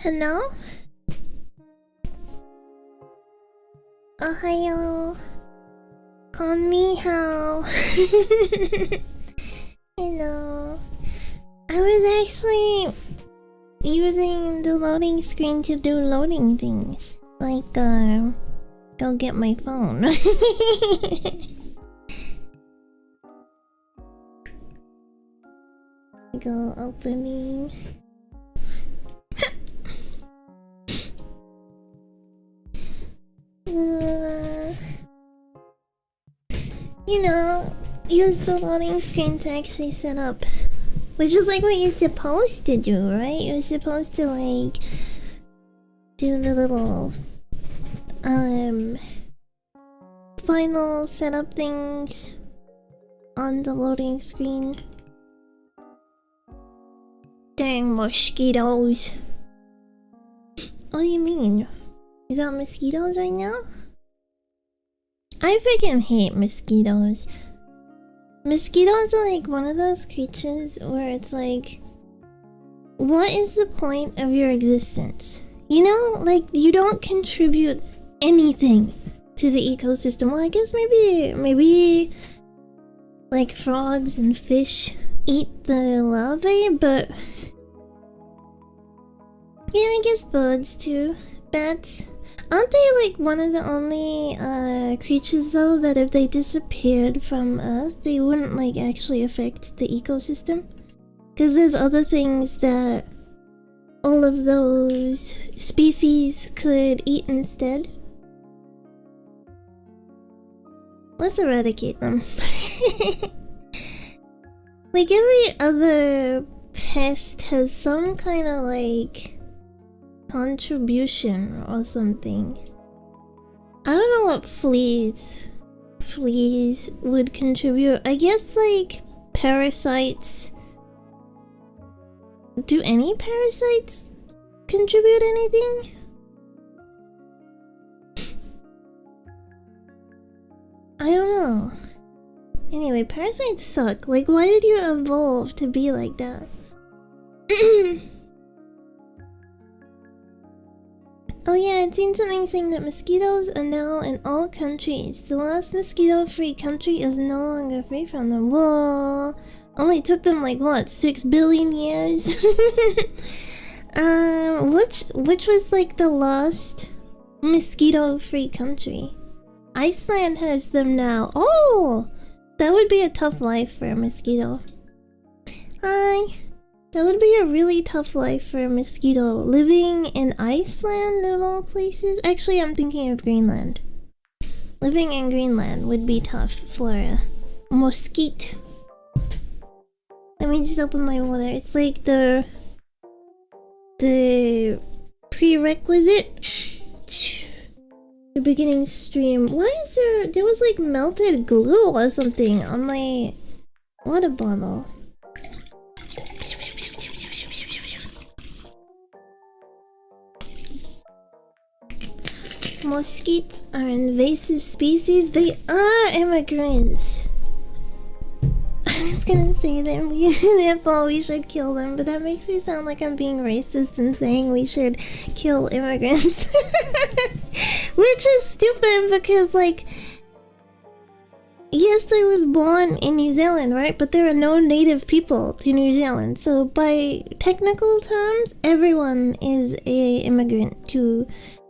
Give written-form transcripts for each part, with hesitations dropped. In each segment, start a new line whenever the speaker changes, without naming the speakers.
Hello? Ohayo. Konnichiwa. Hello. I was actually using the loading screen to do loading things. Like, go get my phone. Go opening. You know, use the loading screen to actually set up. Which is like what you're supposed to do, right? You're supposed to like do the little final setup things on the loading screen. Dang mosquitoes. What do you mean? You got mosquitoes right now? I freaking hate mosquitoes. Mosquitoes are like one of those creatures where it's like, what is the point of your existence? You know, like you don't contribute anything to the ecosystem. Well, I guess maybe like frogs and fish eat the larvae, but yeah, I guess birds too. Bats. Aren't they like one of the only creatures though that if they disappeared from Earth, they wouldn't like actually affect the ecosystem? Because there's other things that all of those species could eat instead. Let's eradicate them. Like every other pest has some kind of like contribution or something. I don't know what fleas would contribute. I guess like parasites. Do any parasites contribute anything? I don't know. Anyway, parasites suck. Like, why did you evolve to be like that? Oh yeah, I'd seen something saying that mosquitoes are now in all countries. The last mosquito-free country is no longer free from them. Whoa! Only took them like what, 6 billion years? Which was like the last mosquito-free country? Iceland has them now. Oh! That would be a tough life for a mosquito. Hi. That would be a really tough life for a mosquito. Living in Iceland of all places? Actually, I'm thinking of Greenland. Living in Greenland would be tough for a mosquito. Let me just open my water. It's like the prerequisite. The beginning stream. Why is there was like melted glue or something on my water bottle. Mosquitoes are invasive species. They are immigrants. I was gonna say that therefore we should kill them, but that makes me sound like I'm being racist and saying we should kill immigrants. Which is stupid because, like, yes, I was born in New Zealand, right? But there are no native people to New Zealand. So by technical terms, everyone is a immigrant to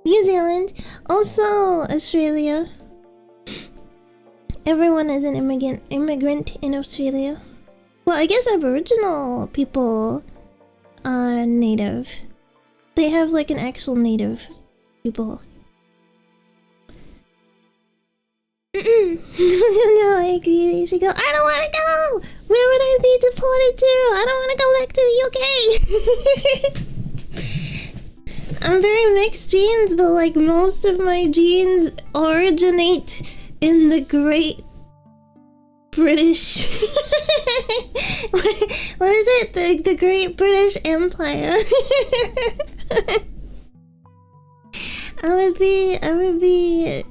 New Zealand. Also, Australia. Everyone is an immigrant in Australia. Well, I guess Aboriginal people are native. They have like an actual native people. No, I agree. They should go. I don't want to go. Where would I be deported to? I don't want to go back to the UK. I'm very mixed genes, but like most of my genes originate in the Great British. What is it? The Great British Empire. I would be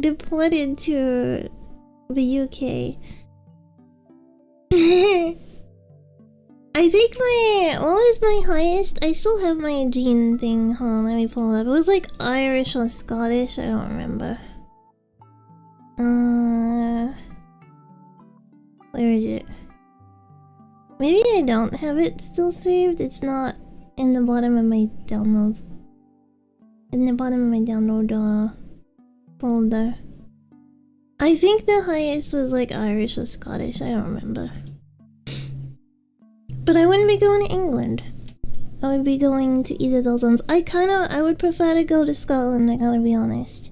deported to the UK. I I think what was my highest? I still have my gene thing. Hold on, let me pull it up. It was like Irish or Scottish, I don't remember. Where is it? Maybe I don't have it still saved. It's not in the bottom of my download. In the bottom of my download folder. I think the highest was like Irish or Scottish, I don't remember. But I wouldn't be going to England. I would be going to either of those ones. I would prefer to go to Scotland, I gotta be honest.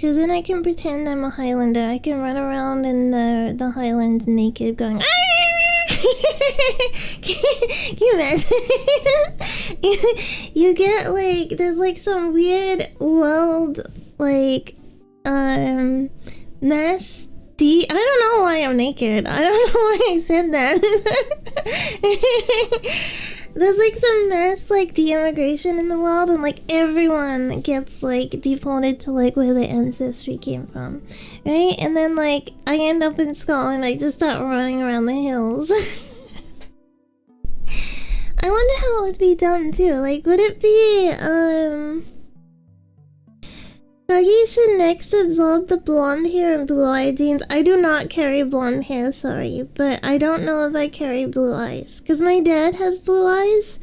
Cause then I can pretend I'm a Highlander. I can run around in the Highlands naked going can you imagine? you get like, there's like some weird world like mess. I don't know why I'm naked. I don't know why I said that. There's like some mass like de-immigration in the world, and like everyone gets like deported to like where their ancestry came from, right? And then like I end up in Scotland, I just start running around the hills. I wonder how it would be done too. Like, would it be Dougie should next absorb the blonde hair and blue eye genes. I do not carry blonde hair, sorry, but I don't know if I carry blue eyes, because my dad has blue eyes.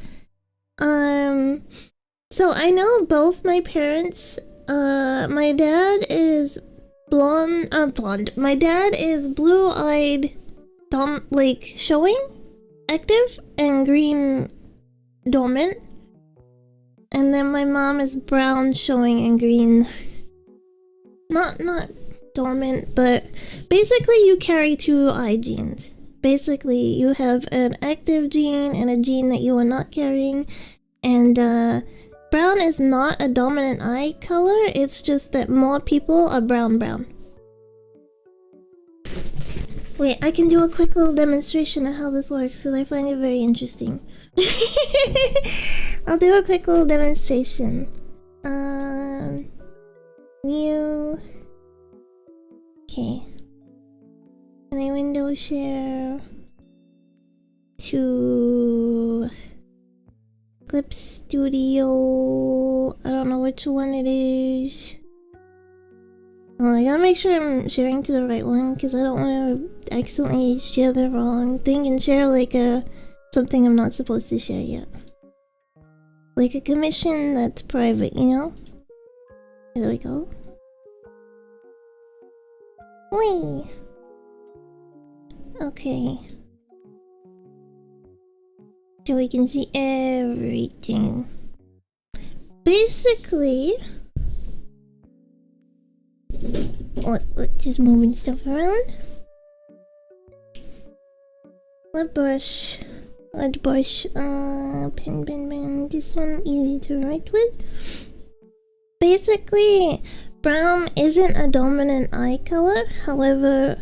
So I know both my parents. My dad is blonde. My dad is blue-eyed, like showing, active, and green, dormant. And then my mom is brown, showing, and green. Not dormant, but basically you carry two eye genes. Basically, you have an active gene and a gene that you are not carrying. And brown is not a dominant eye color, it's just that more people are brown. Wait, I can do a quick little demonstration of how this works because I find it very interesting. I'll do a quick little demonstration. New. Okay. Can I window share to Clip Studio? I don't know which one it is. Oh, I gotta make sure I'm sharing to the right one because I don't want to accidentally share the wrong thing and share like something I'm not supposed to share yet. Like a commission that's private, you know? There we go. Whee! Okay. So we can see everything. Basically... just moving stuff around. Lid brush. Pen. This one easy to write with. Basically, brown isn't a dominant eye color. However,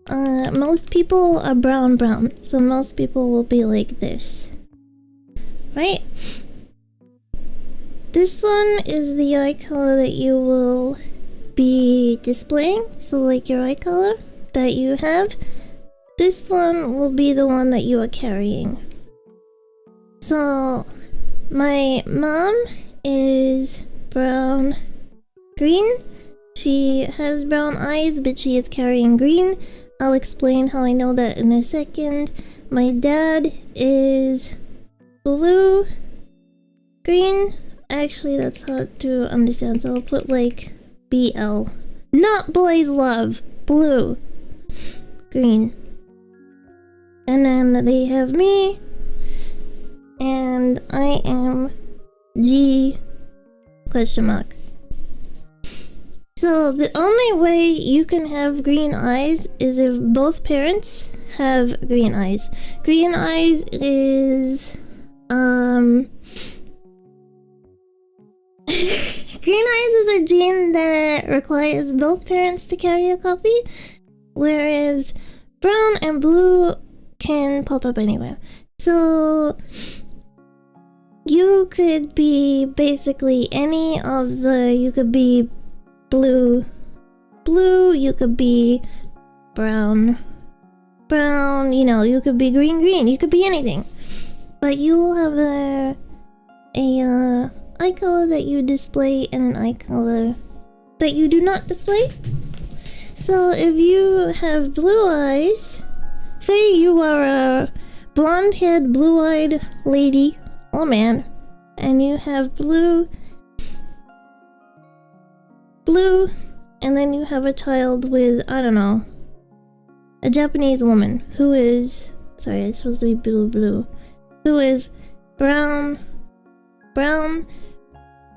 most people are brown. So most people will be like this. Right? This one is the eye color that you will be displaying. So like your eye color that you have. This one will be the one that you are carrying. So, my mom is brown green. She has brown eyes, but she is carrying green. I'll explain how I know that in a second. My dad is blue green. Actually, that's hard to understand, so I'll put like BL. Not boys love. Blue. Green. And then they have me. And I am G question mark. So the only way you can have green eyes is if both parents have green eyes. Green eyes is green eyes is a gene that requires both parents to carry a copy, whereas brown and blue can pop up anywhere. So you could be basically any of the, you could be blue, you could be brown, brown, you know, you could be green, you could be anything. But you will have a eye color that you display and an eye color that you do not display. So if you have blue eyes, say you are a blonde-haired, blue-eyed lady or man, and you have blue, and then you have a child with, I don't know, a Japanese woman who is, sorry, it's supposed to be blue, who is brown,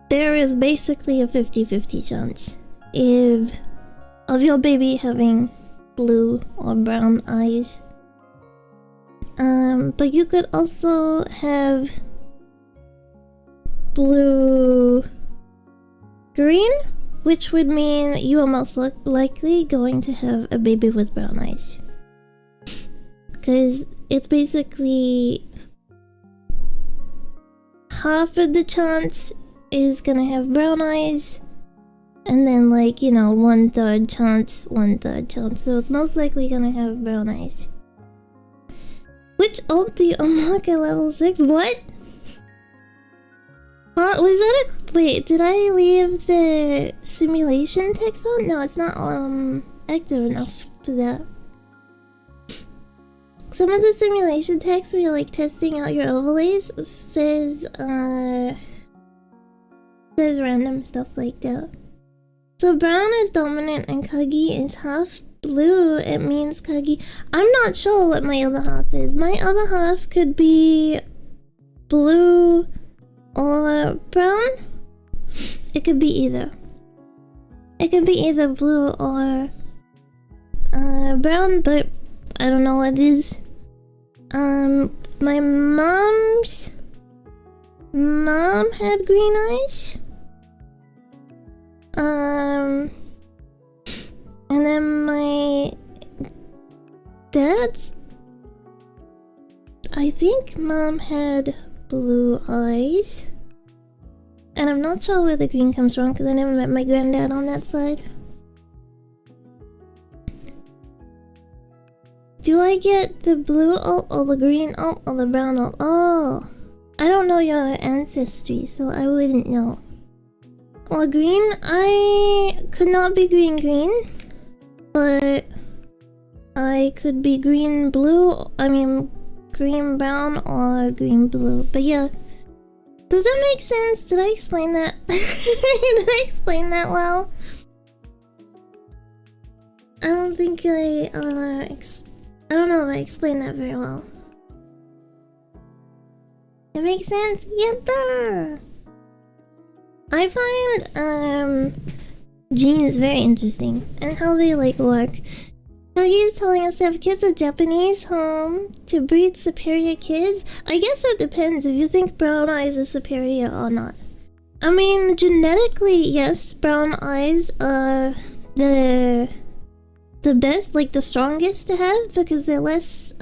there is basically a 50-50 chance of your baby having blue or brown eyes. But you could also have blue-green, which would mean you are most likely going to have a baby with brown eyes. Because it's basically half of the chance is gonna have brown eyes, and then, like, you know, 1/3 chance. So it's most likely gonna have brown eyes. Which ult do you unlock at level 6? What? Was that a... Wait, did I leave the simulation text on? No, it's not active enough for that. Some of the simulation text where you're like testing out your overlays says random stuff like that. So brown is dominant and Kagi is half blue. It means Kagi... I'm not sure what my other half is. My other half could be blue or brown. It could be either. It could be either blue or brown, but I don't know what it is. My mom's mom had green eyes. And then my dad's, I think mom had blue eyes. And I'm not sure where the green comes from because I never met my granddad on that side. Do I get the blue ult or the green ult or the brown ult? Oh, I don't know your ancestry, so I wouldn't know. Or green? I could not be green, but I could be green brown or green blue. But yeah, does that make sense? Did I explain that? Did I explain that well? I don't think I don't know if I explained that very well. It makes sense? Yatta! I find genes very interesting and how they like work. Kagi is telling us to have kids at Japanese home to breed superior kids. I guess it depends if you think brown eyes is superior or not. I mean, genetically, yes, brown eyes are the best, like the strongest to have because they're less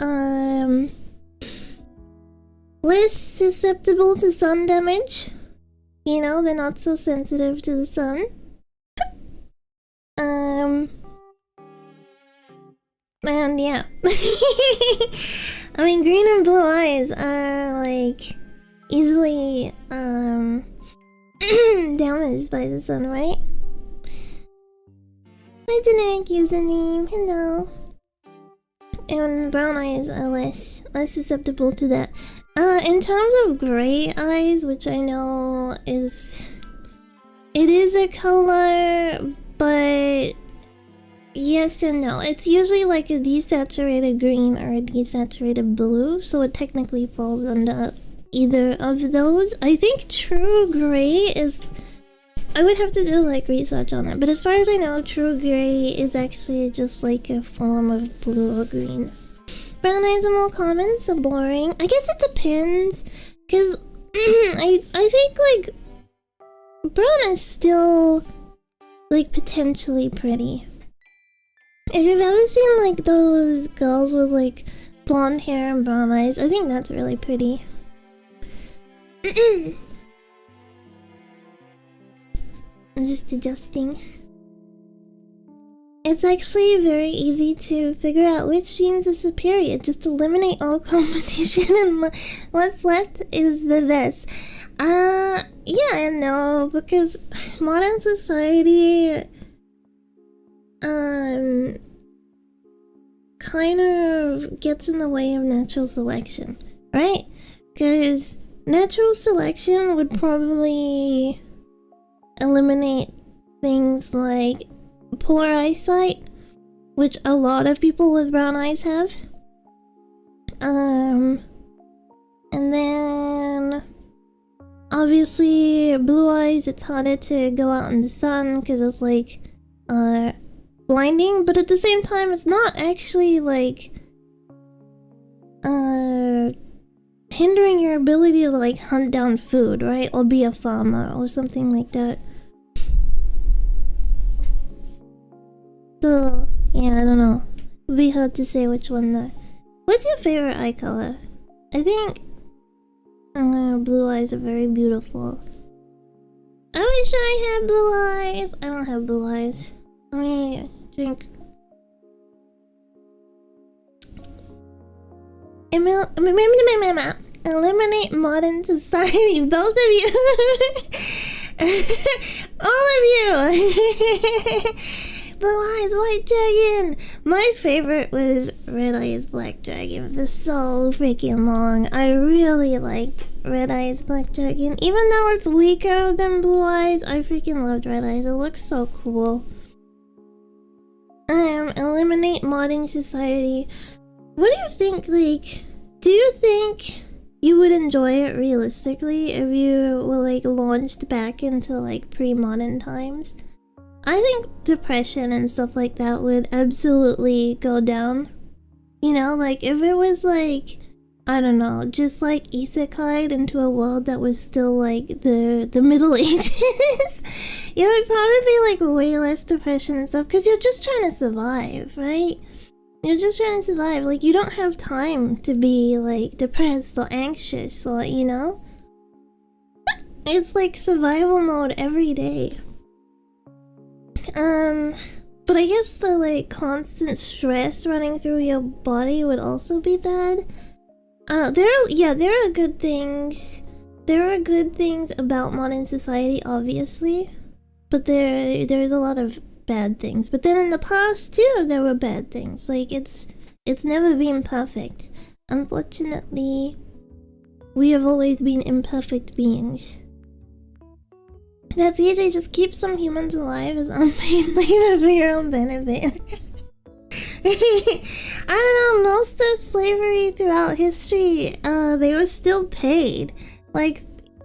susceptible to sun damage. You know, they're not so sensitive to the sun. And yeah. I mean, green and blue eyes are like easily damaged by the sun, right? Hi, generic username. Hello. And brown eyes are less susceptible to that. In terms of gray eyes, which I know it is a color, but yes and no. It's usually like a desaturated green or a desaturated blue, so it technically falls under either of those. I think true gray is... I would have to do like research on it, but as far as I know, true gray is actually just like a form of blue or green. Brown eyes are more common, so boring. I guess it depends, because I think like brown is still like potentially pretty. If you've ever seen like those girls with like blonde hair and brown eyes, I think that's really pretty. I'm just adjusting. It's actually very easy to figure out which genes is superior. Just eliminate all competition and what's left is the best. Yeah, I know, because modern society, kind of gets in the way of natural selection, right? Because natural selection would probably eliminate things like poor eyesight, which a lot of people with brown eyes have. And then obviously blue eyes, it's harder to go out in the sun because it's like blinding, but at the same time it's not actually like hindering your ability to like hunt down food, right? Or be a farmer or something like that. So yeah, I don't know. It'd be hard to say which one though. What's your favorite eye color? I think blue eyes are very beautiful. I wish I had blue eyes. I don't have blue eyes. Let me drink. Eliminate modern society. Both of you. All of you. Blue eyes, white dragon. My favorite was red eyes, black dragon for so freaking long. I really liked red eyes, black dragon. Even though it's weaker than blue eyes, I freaking loved red eyes. It looks so cool. Eliminate modern society. What do you think, like, do you think you would enjoy it realistically if you were, like, launched back into, like, pre-modern times? I think depression and stuff like that would absolutely go down. You know, like, if it was, like, I don't know, just, like, isekai'd into a world that was still, like, the Middle Ages, it would probably be, like, way less depression and stuff, because you're just trying to survive, right? You're just trying to survive. Like, you don't have time to be, like, depressed or anxious or, you know? It's, like, survival mode every day. But I guess the, like, constant stress running through your body would also be bad. There are good things. There are good things about modern society, obviously. But there's a lot of bad things. But then in the past, too, there were bad things. Like, it's never been perfect. Unfortunately, we have always been imperfect beings. That's easy, just keep some humans alive as unpaid labor for your own benefit. I don't know, most of slavery throughout history, they were still paid. Like,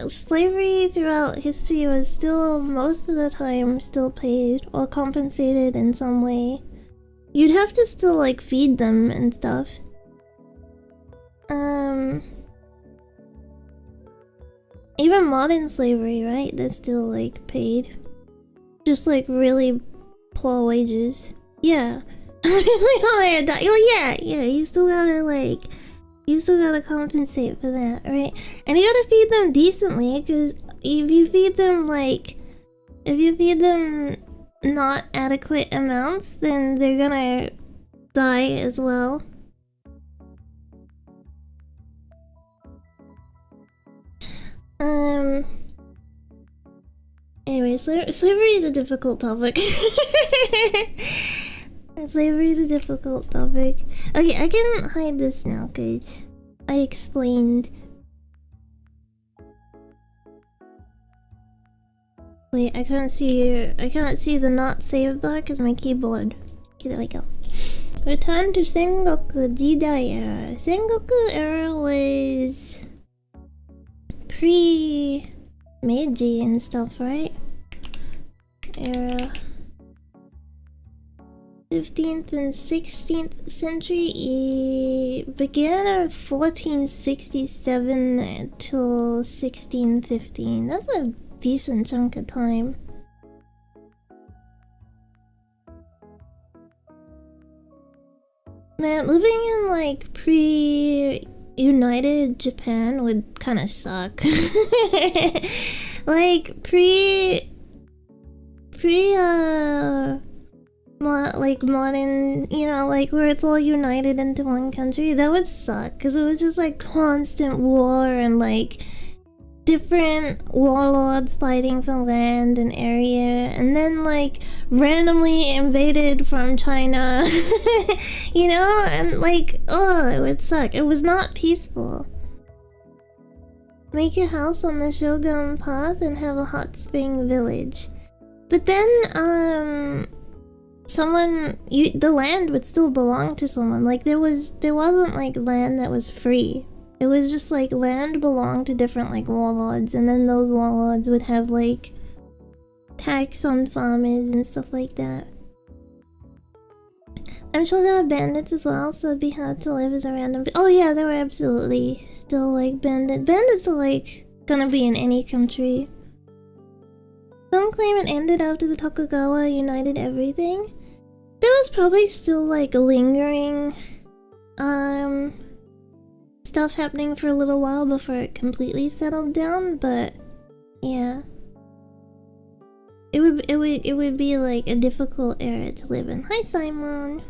slavery throughout history was still, most of the time, still paid or compensated in some way. You'd have to still, like, feed them and stuff. Even modern slavery, right? That's still, like, paid. Just, like, really poor wages. Yeah. Yeah, you still gotta, like... You still gotta compensate for that, right? And you gotta feed them decently, because if you feed them, like... If you feed them not adequate amounts, then they're gonna die as well. Anyway, slavery is a difficult topic. Slavery is a difficult topic. Okay, I can hide this now, because I explained. Wait, I can't see the not save bar because my keyboard. Okay, there we go. Return to Sengoku Jidai era. Sengoku era was pre-Meiji and stuff, right? Era 15th and 16th century began at 1467 till 1615. That's a decent chunk of time. Man, living in like pre-United Japan would kind of suck. Like like modern, you know, like where it's all united into one country. That would suck, because it was just like constant war and like different warlords fighting for land and area, and then like randomly invaded from China. You know, and like, oh, it would suck. It was not peaceful. Make a house on the Shogun Path and have a hot spring village. But then, the land would still belong to someone. Like there wasn't like land that was free. It was just like land belonged to different like warlords, and then those warlords would have like tax on farmers and stuff like that. I'm sure there were bandits as well, so it'd be hard to live as a random. Oh yeah, there were absolutely still like bandits. Bandits are like gonna be in any country. Some claim it ended after the Tokugawa united everything. There was probably still like lingering stuff happening for a little while before it completely settled down, but yeah. It would be like a difficult era to live in. Hi Simon.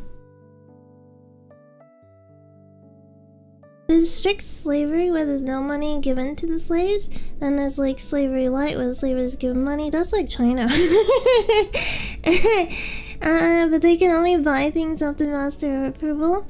There's strict slavery where there's no money given to the slaves. Then there's like slavery light where the slaves give money. That's like China. But they can only buy things after master approval.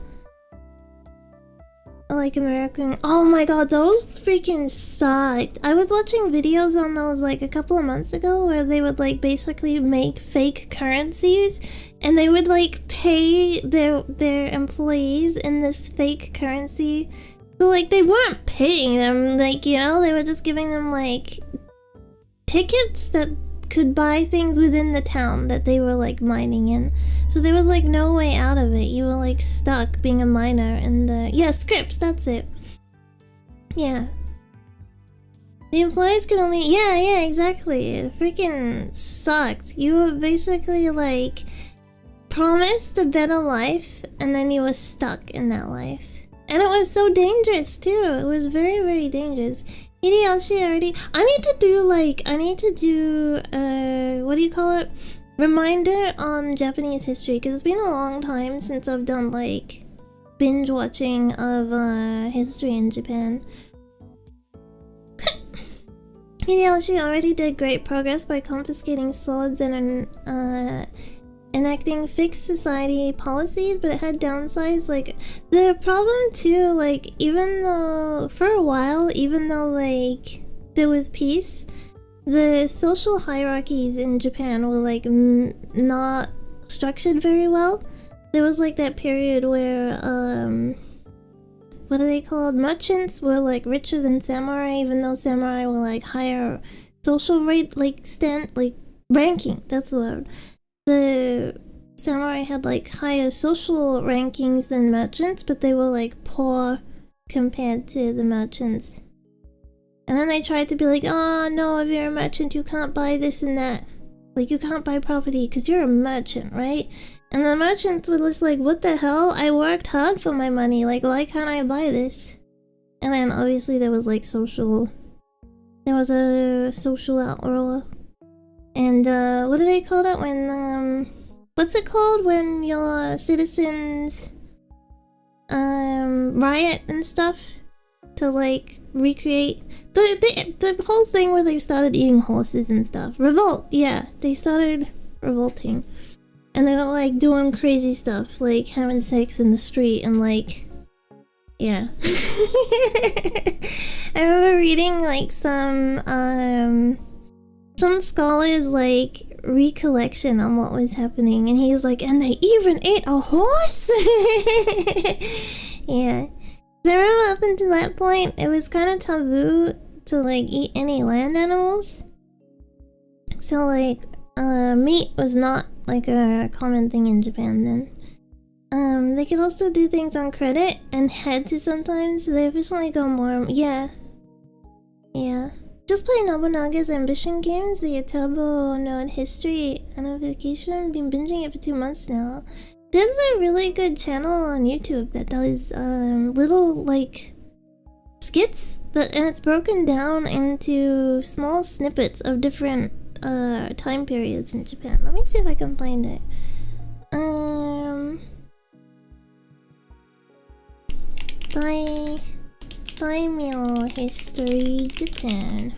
Like American. Oh my god, those freaking sucked. I was watching videos on those like a couple of months ago where they would like basically make fake currencies, and they would like pay their employees in this fake currency. So like they weren't paying them, like, you know, they were just giving them like tickets that could buy things within the town that they were like mining in. So there was like no way out of it. You were like stuck being a miner in the... Yeah, scripts, that's it. Yeah. The employees could only... Yeah, exactly. It freaking sucked. You were basically like promised a better life, and then you were stuck in that life. And it was so dangerous too. It was very, very dangerous. Hideyoshi already... I need to do what do you call it? Reminder on Japanese history, because it's been a long time since I've done like binge watching of history in Japan. Hideyoshi already did great progress by confiscating swords and enacting fixed society policies, but it had downsides. Like the problem too, like even though for a while, even though like there was peace, the social hierarchies in Japan were like not structured very well. There was like that period where what are they called? Merchants were like richer than samurai, even though samurai were like higher social rate, like ranking. That's the word. The samurai had like higher social rankings than merchants, but they were like poor compared to the merchants. And then they tried to be like, oh no, if you're a merchant you can't buy this and that. Like you can't buy property because you're a merchant, right? And the merchants were just like, what the hell? I worked hard for my money, like why can't I buy this? And then obviously there was like there was a social outroar. And what do they call that when what's it called when your citizens riot and stuff to like recreate the whole thing where they started eating horses and stuff? Revolt, yeah, they started revolting. And they were like doing crazy stuff, like having sex in the street and like, yeah. I remember reading like some scholars like recollection on what was happening, and he's like, and they even ate a horse. Yeah. I remember up until that point, it was kind of taboo to like eat any land animals. So like, meat was not like a common thing in Japan then. They could also do things on credit and had to sometimes, so they officially go more, yeah. Just play Nobunaga's Ambition games, the Turbo Node History Animation. Been binging it for 2 months now. There's a really good channel on YouTube that does little like skits and it's broken down into small snippets of different time periods in Japan. Let me see if I can find it. Daimyo History Japan.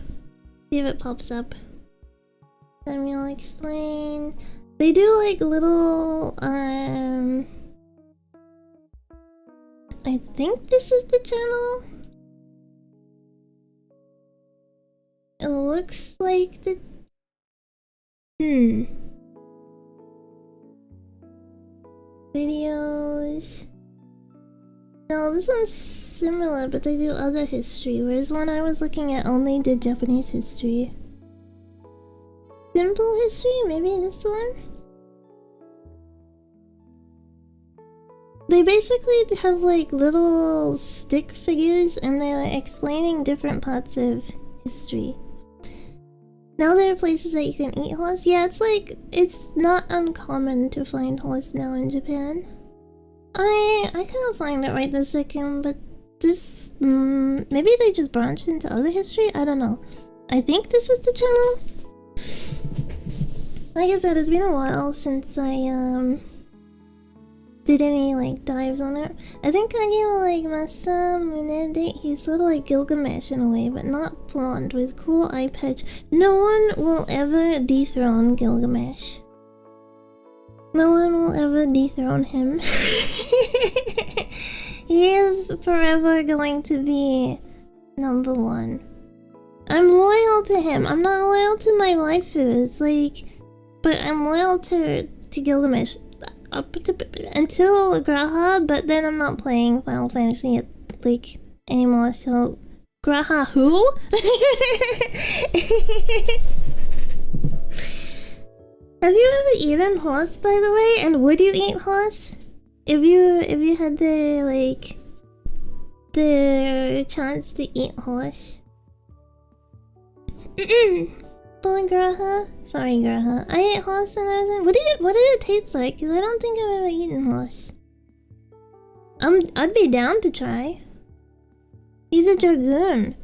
See if it pops up. Daimyo explain. They do like little I think this is the channel. It looks like the videos. No, this one's similar, but they do other history, whereas one I was looking at only did Japanese history. Simple history? Maybe this one? They basically have like little stick figures and they're explaining different parts of history. Now there are places that you can eat horse. Yeah, it's not uncommon to find horse now in Japan. I can't find it right this second, but this maybe they just branched into other history. I don't know. I think this is the channel. Like I said, it's been a while since I did any like dives on it. I think Kage like Masamune, he's sort of like Gilgamesh in a way, but not blonde with cool eye patch. No one will ever dethrone Gilgamesh. No one will ever dethrone him. He is forever going to be #1. I'm loyal to him. I'm not loyal to my waifus, like, but I'm loyal to Gilgamesh until Graha. But then I'm not playing Final Fantasy like anymore. So Graha who? Have you ever eaten horse, by the way? And would you eat horse? If you had the chance to eat horse. Bullet Graha? Sorry, Graha. I ate horse and everything. What did it taste like? Because I don't think I've ever eaten horse. I'd be down to try. He's a dragoon.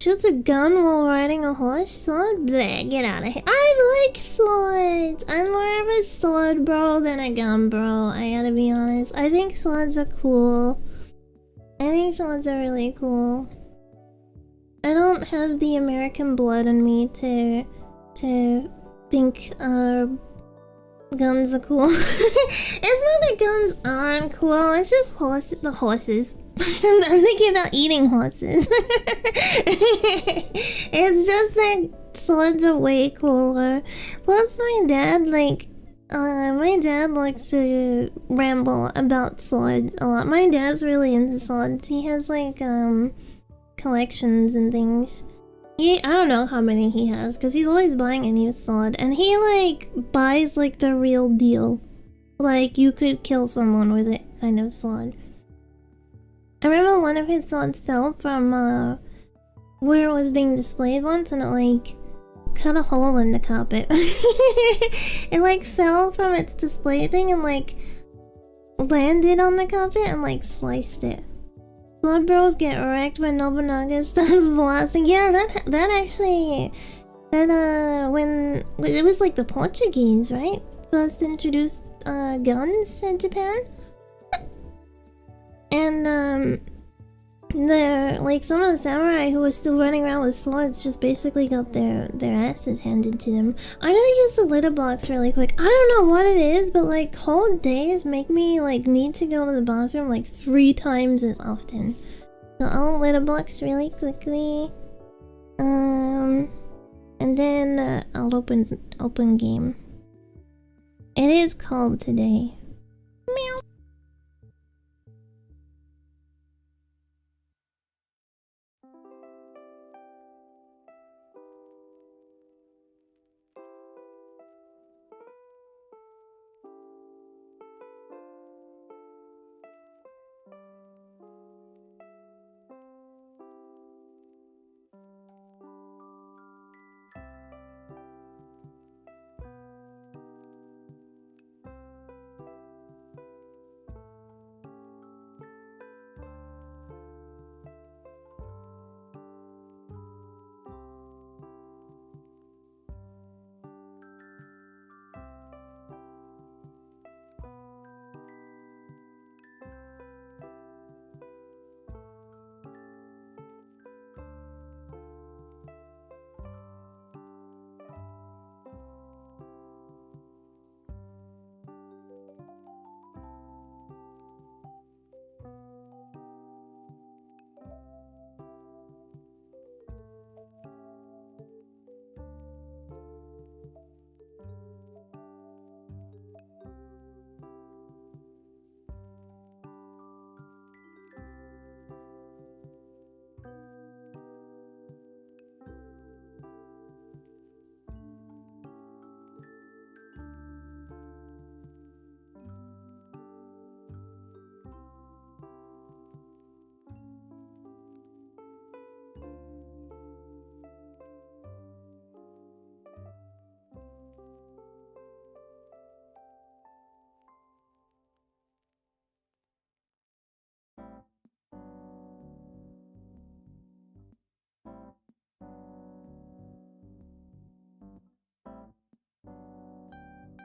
Shoots a gun while riding a horse? Sword? Bleh, get out of here. I like swords! I'm more of a sword bro than a gun bro, I gotta be honest. I think swords are cool. I think swords are really cool. I don't have the American blood in me to think guns are cool. It's not that guns aren't cool, it's just the horses. I'm thinking about eating horses. It's just that swords are way cooler. Plus my dad likes to ramble about swords a lot. My dad's really into swords. He has like collections and things. I don't know how many he has because he's always buying a new sword, and he like buys like the real deal, like you could kill someone with it kind of sword. I remember one of his swords fell from where it was being displayed once, and it like cut a hole in the carpet. It like fell from its display thing and like landed on the carpet and like sliced it. Sword bros get wrecked when Nobunaga starts blasting. Yeah, that actually, when it was like the Portuguese, right? First introduced guns in Japan. And like some of the samurai who were still running around with swords just basically got their asses handed to them. I gotta use the litter box really quick. I don't know what it is, but like cold days make me like need to go to the bathroom like 3 times as often. So I'll litter box really quickly. And then I'll open game. It is cold today. Meow.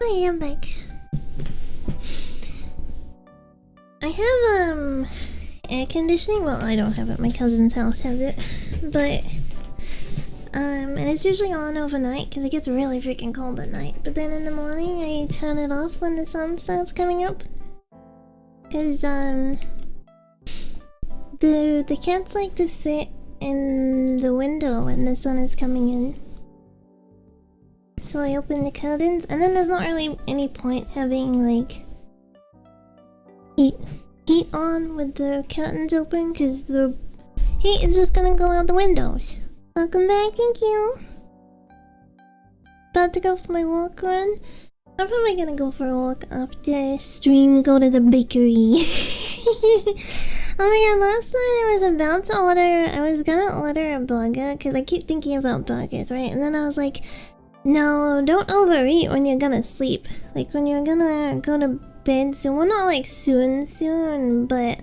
Oh yeah, I'm back. I have air conditioning. Well, I don't have it. My cousin's house has it, but and it's usually on overnight because it gets really freaking cold at night. But then in the morning, I turn it off when the sun starts coming up. Because the cats like to sit in the window when the sun is coming in. So I open the curtains, and then there's not really any point having like heat on with the curtains open because the heat is just gonna go out the windows. Welcome back, thank you. About to go for my walk run. I'm probably gonna go for a walk after stream, go to the bakery. Oh my god, last night I was gonna order a burger because I keep thinking about burgers, right? And then I was like, no, don't overeat when you're gonna sleep. Like when you're gonna go to bed soon. Well, not like soon, but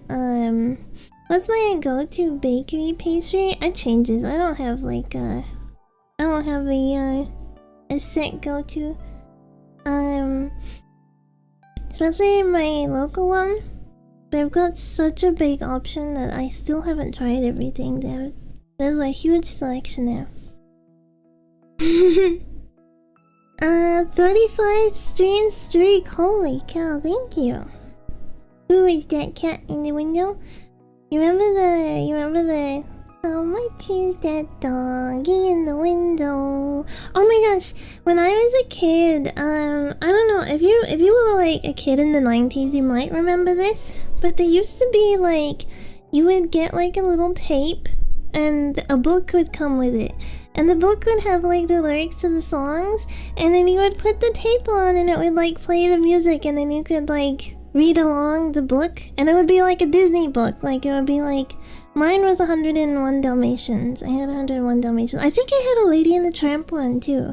what's my go-to bakery pastry? It changes. I don't have like a set go-to. Especially my local one. They've got such a big option that I still haven't tried everything there. There's a huge selection there. 35 stream streak. Holy cow, thank you. Who is that cat in the window? You remember the how much is that doggy in the window? Oh my gosh, when I was a kid, I don't know, if you were like a kid in the 90s, you might remember this, but there used to be like, you would get like a little tape and a book would come with it. And the book would have like the lyrics to the songs, and then you would put the tape on and it would like play the music, and then you could like read along the book, and it would be like a Disney book. Like it would be like, mine was 101 Dalmatians. I had 101 Dalmatians. I think I had a Lady and the Tramp one too.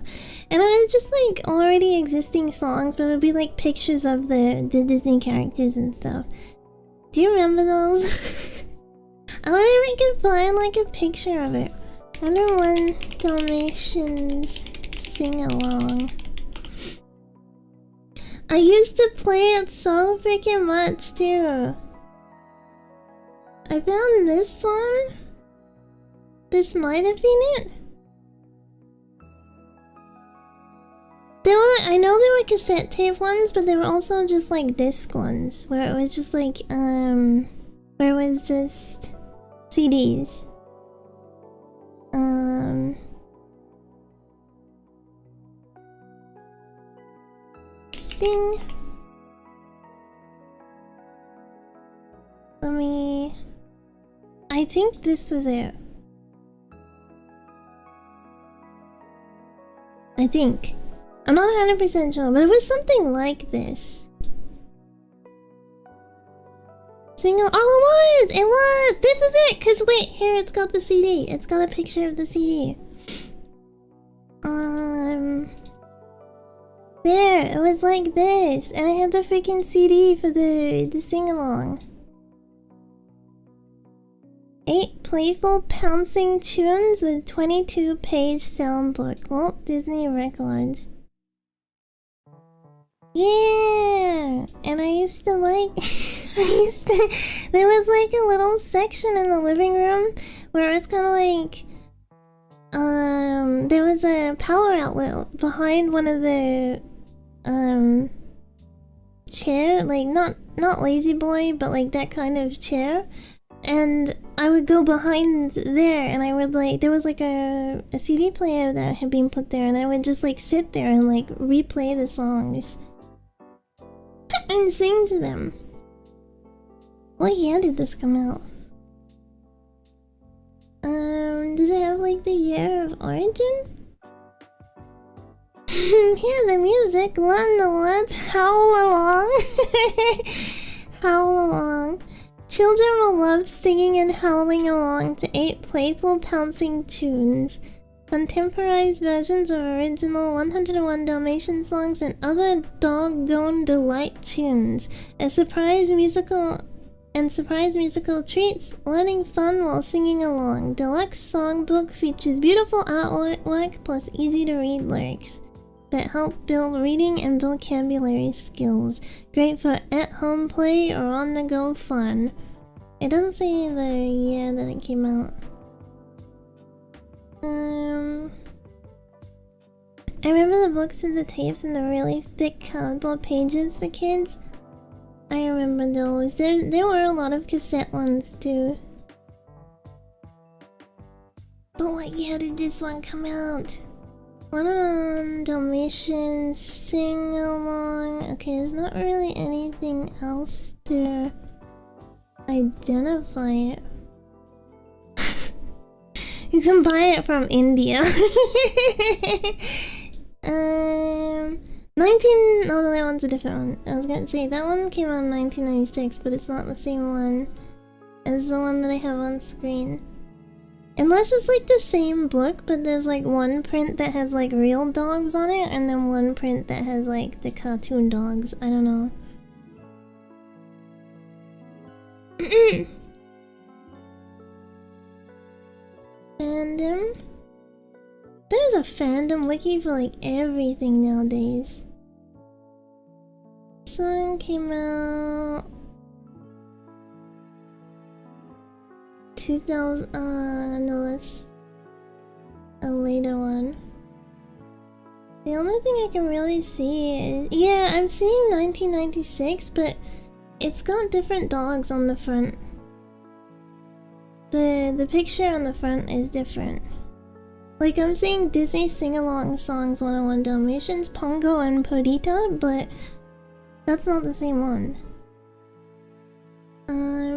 And it was just like already existing songs, but it would be like pictures of the Disney characters and stuff. Do you remember those? I wonder if I could find like a picture of it. 101 Dalmatians sing along. I used to play it so freaking much too. I found this one. This might have been it. I know there were cassette tape ones, but there were also just like disc ones where it was just like where it was just CDs. Sing. I think this was it. I think. I'm not 100% sure, but it was something like this. Single. Oh, it was! This is it! Cause wait, here it's got the CD. It's got a picture of the CD. There, it was like this, and I had the freaking CD for the sing-along. 8 playful pouncing tunes with 22-page soundbook. Walt Disney Records. Yeah! And I used to like... there was like a little section in the living room where it's kind of like... there was a power outlet behind one of the... chair, like not Lazy Boy, but like that kind of chair. And I would go behind there, and I would like, there was like a CD player that had been put there, and I would just like sit there and like replay the songs and sing to them. What year did this come out? Does it have like the year of origin? Hear the music, learn the words, howl along. Howl along. Children will love singing and howling along to 8 playful pouncing tunes, contemporized versions of original 101 Dalmatian songs and other doggone delight tunes, surprise musical treats, learning fun while singing along. Deluxe songbook features beautiful artwork plus easy to read lyrics. that help build reading and vocabulary skills. Great for at-home play or on-the-go fun. It doesn't say the year that it came out. I remember the books and the tapes and the really thick cardboard pages for kids. I remember those. There were a lot of cassette ones too. But what year did this one come out? One Dalmatian sing along. Okay, there's not really anything else to identify it. You can buy it from India. 19... No, that one's a different one. I was gonna say, that one came out in 1996, but it's not the same one as the one that I have on screen. Unless it's like the same book, but there's like one print that has like real dogs on it, and then one print that has like the cartoon dogs. I don't know. Fandom? There's a fandom wiki for like everything nowadays. Song came out 2000. No, that's a later one. The only thing I can really see is, yeah, I'm seeing 1996, but it's got different dogs on the front. The picture on the front is different. Like, I'm seeing Disney Sing-Along Songs 101 Dalmatians, Pongo and Perdita, but that's not the same one.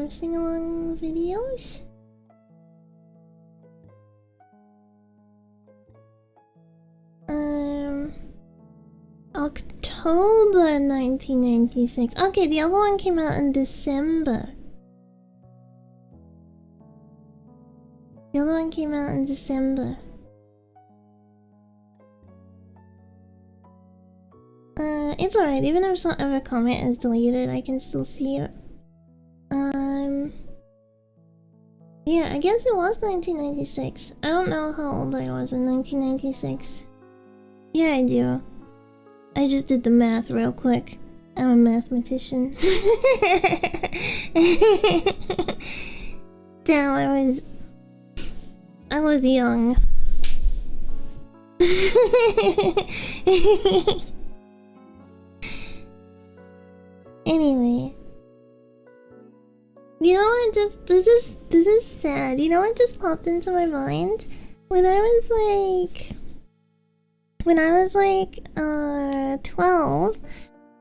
Sing-along videos? October 1996. Okay, the other one came out in December. The other one came out in December. It's alright, even if some other comment is deleted, I can still see it. Yeah, I guess it was 1996. I don't know how old I was in 1996. Yeah, I do. I just did the math real quick. I'm a mathematician. Damn, I was young. Anyway, you know what? This is sad. You know what just popped into my mind? When I was like 12,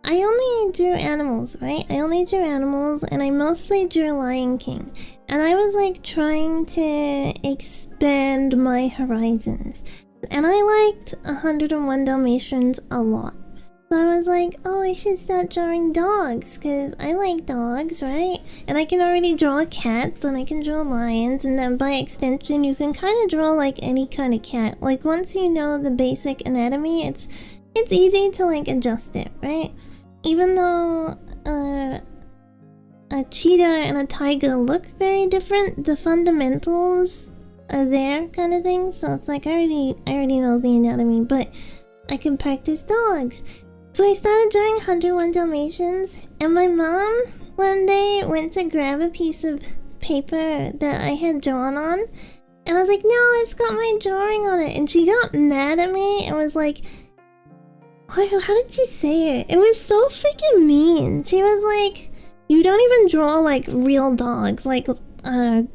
I only drew animals, right? I only drew animals, and I mostly drew Lion King. And I was like trying to expand my horizons. And I liked 101 Dalmatians a lot. So I was like, oh, I should start drawing dogs, because I like dogs, right? And I can already draw cats, and I can draw lions, and then by extension, you can kind of draw like any kind of cat. Like, once you know the basic anatomy, it's easy to like adjust it, right? Even though a cheetah and a tiger look very different, the fundamentals are there, kind of thing. So it's like I already know the anatomy, but I can practice dogs. So I started drawing 101 Dalmatians, and my mom one day went to grab a piece of paper that I had drawn on, and I was like, no, it's got my drawing on it. And she got mad at me and was like, what? How did she say it? It was so freaking mean. She was like, you don't even draw like real dogs, like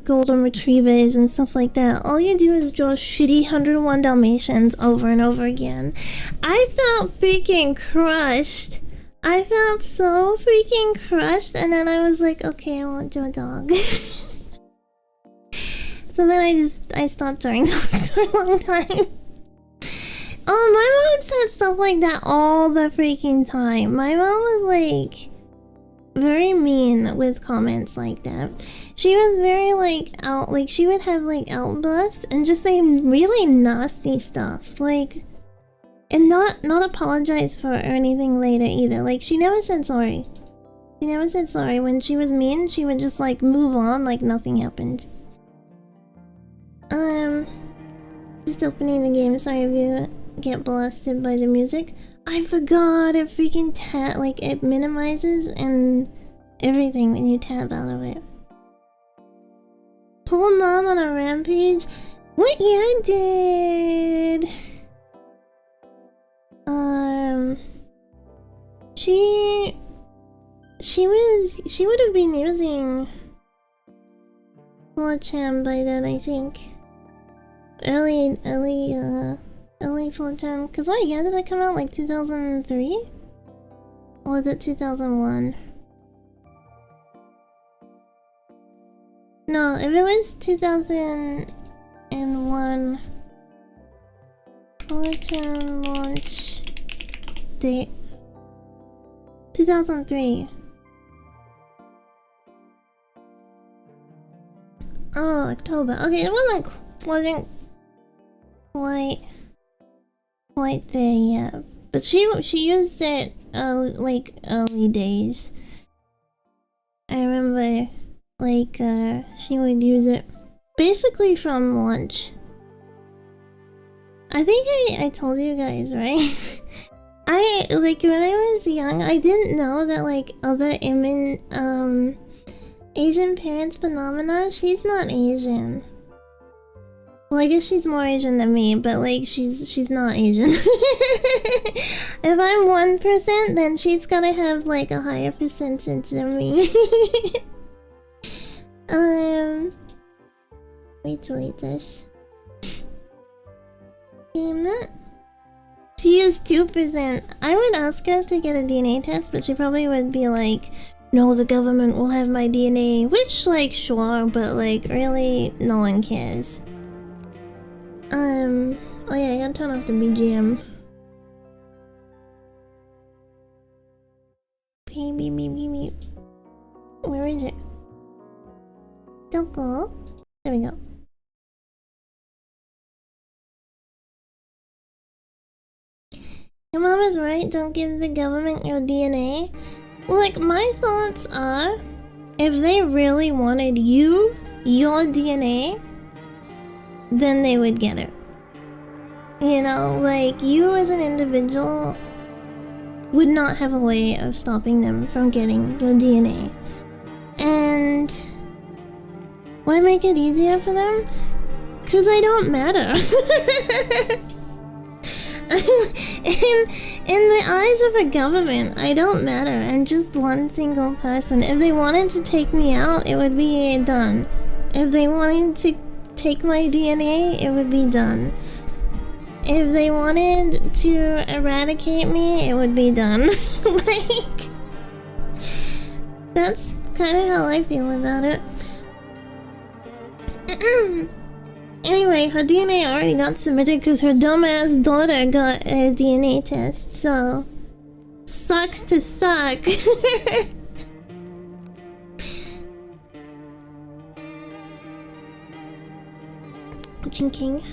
golden retrievers and stuff like that. All you do is draw shitty 101 Dalmatians over and over again. I felt freaking crushed. I felt so freaking crushed, and then I was like, okay, I won't draw a dog. So then I stopped drawing dogs for a long time. Oh, my mom said stuff like that all the freaking time. My mom was like very mean with comments like that. She was very like she would have like outbursts and just say really nasty stuff, like, and not apologize for it or anything later either. Like, she never said sorry. She never said sorry. When she was mean, she would just like move on like nothing happened. Just opening the game. Sorry if you get blasted by the music. I forgot it freaking like it minimizes and everything when you tap out of it. Pull mom on a rampage? What year did... She would have been using 4chan by then, I think. Early 4chan. Cause what year did I come out? Like 2003? Or was it 2001? No, if it was 2001, 4chan launch date 2003. Oh, October. Okay, it wasn't quite there yet, but she used it like early days. I remember like she would use it basically from launch. I think I told you guys, right? I like when I was young, I didn't know that like other Asian parents phenomena. She's not Asian. Well, I guess she's more Asian than me, but like she's not Asian. If I'm 1%, then she's gotta have like a higher percentage than me. Wait till eat this. She is 2%. I would ask her to get a DNA test, but she probably would be like, no, the government will have my DNA. Which, like, sure, but like, really, no one cares. Oh yeah, I gotta turn off the BGM. Beep, beep, beep, beep, beep. Where is it? Doko? There we go. Your mom is right, don't give the government your DNA. Like, my thoughts are, if they really wanted your DNA, then they would get it. You know, like, you as an individual would not have a way of stopping them from getting your DNA. And why make it easier for them? 'Cause I don't matter. In the eyes of a government, I don't matter. I'm just one single person. If they wanted to take me out, it would be done. If they wanted to take my DNA, it would be done. If they wanted to eradicate me, it would be done. Like, that's kind of how I feel about it. Anyway, her DNA already got submitted because her dumbass daughter got a DNA test, so... Sucks to suck. Drinking.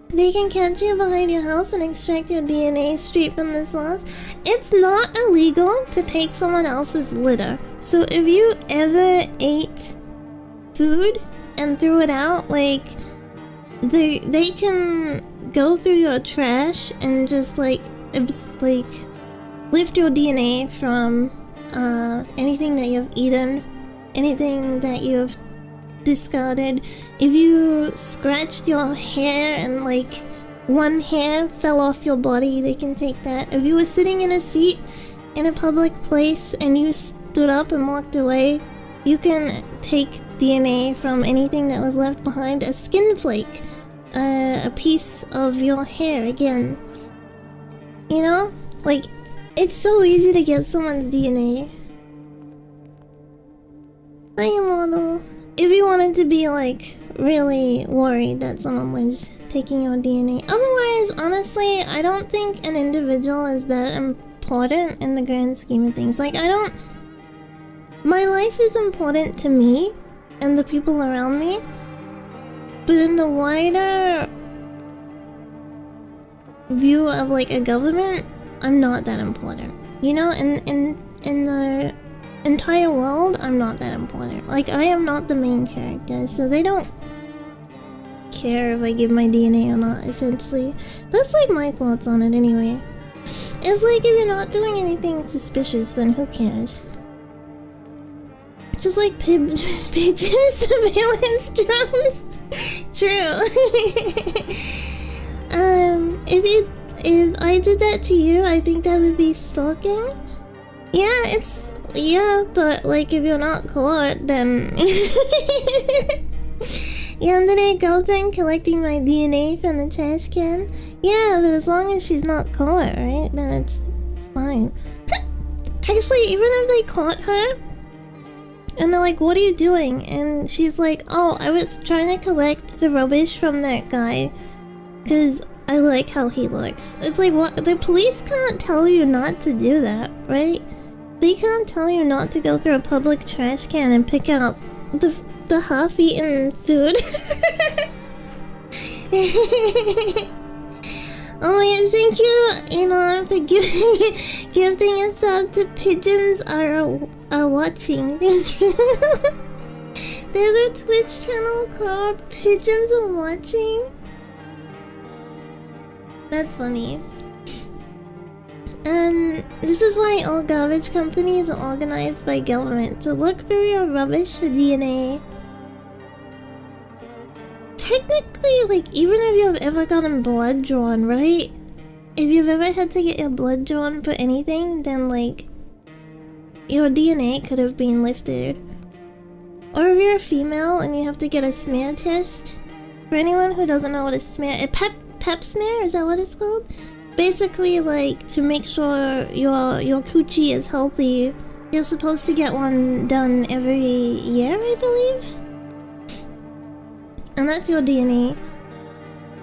They can catch you behind your house and extract your DNA straight from the source. It's not illegal to take someone else's litter. So if you ever ate food and threw it out, like they can go through your trash and just like lift your DNA from anything that you've eaten, anything that you've discarded. If you scratched your hair and like one hair fell off your body, they can take that. If you were sitting in a seat in a public place and you stood up and walked away, you can take DNA from anything that was left behind. A skin flake, a piece of your hair again. You know? Like, it's so easy to get someone's DNA. Hi, model. If you wanted to be, like, really worried that someone was taking your DNA. Otherwise, honestly, I don't think an individual is that important in the grand scheme of things. Like, my life is important to me and the people around me, but in the wider view of like a government, I'm not that important. You know, in the entire world, I'm not that important. Like, I am not the main character, so they don't care if I give my DNA or not, essentially. That's like my thoughts on it anyway. It's like if you're not doing anything suspicious, then who cares? Just like pigeon surveillance drones. True. If I did that to you, I think that would be stalking. Yeah, but like if you're not caught, then Yandere girlfriend collecting my DNA from the trash can. Yeah, but as long as she's not caught, right? Then it's fine. Actually, even if they caught her and they're like, "What are you doing?" and she's like, "Oh, I was trying to collect the rubbish from that guy because I like how he looks." It's like, what? The police can't tell you not to do that, right? They can't tell you not to go through a public trash can and pick out the half-eaten food. Oh my gosh, thank you, Elon, for gifting us up to Pigeons are watching. Thank you. There's a Twitch channel called Pigeons Are Watching. That's funny. And this is why all garbage companies are organized by government, to look through your rubbish for DNA. Technically, like, even if you've ever gotten blood drawn, right? If you've ever had to get your blood drawn for anything, then, like, your DNA could have been lifted. Or if you're a female and you have to get a smear test. For anyone who doesn't know what a pep smear, is that what it's called? Basically, like, to make sure your coochie is healthy, you're supposed to get one done every year, I believe? And that's your DNA.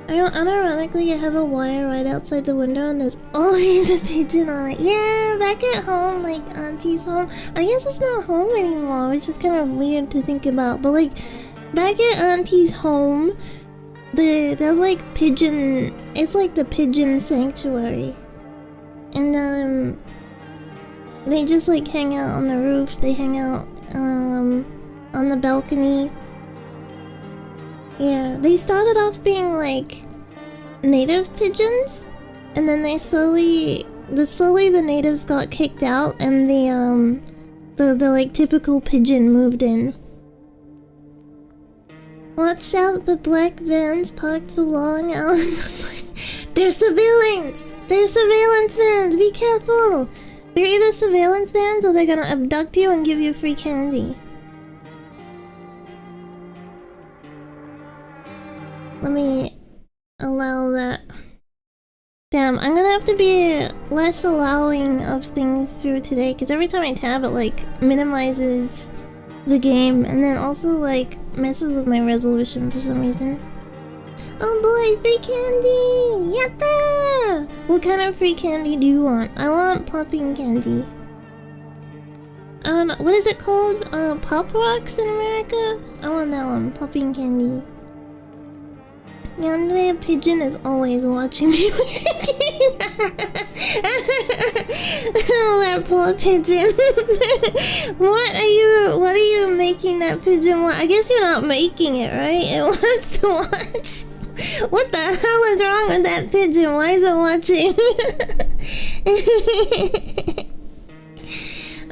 Unironically, you have a wire right outside the window and there's always a pigeon on it. Yeah, back at home, like, Auntie's home. I guess it's not home anymore, which is kind of weird to think about. But, like, back at Auntie's home, there's like pigeon, it's like the pigeon sanctuary, and they just like hang out on the roof, they hang out on the balcony. Yeah, they started off being like native pigeons, and then slowly the natives got kicked out and the like typical pigeon moved in. Watch out, the black vans parked for long hours. They're surveillance! They're surveillance vans! Be careful! They're either surveillance vans or they're gonna abduct you and give you free candy. Let me allow that. Damn, I'm gonna have to be less allowing of things through today, because every time I tab it, like, minimizes the game, and then also, like, messes with my resolution for some reason. Oh boy, free candy! Yatta! What kind of free candy do you want? I want popping candy. I don't know, what is it called? Pop Rocks in America? I want that one, popping candy. Yandere pigeon is always watching me. Oh, that poor pigeon. What are you making that pigeon want? I guess you're not making it, right? It wants to watch. What the hell is wrong with that pigeon? Why is it watching?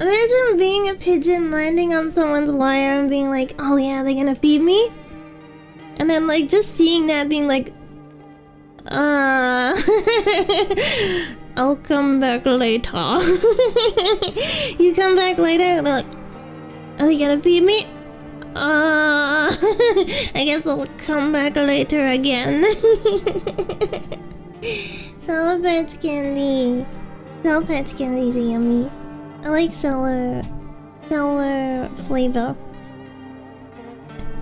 Imagine being a pigeon landing on someone's wire and being like, oh yeah, they're gonna feed me? And then, like, just seeing that being like, I'll come back later. You come back later and they're like, are they gonna feed me? I guess I'll come back later again. Sour Patch Candy. Sour Patch Candies are yummy. I like sour flavor.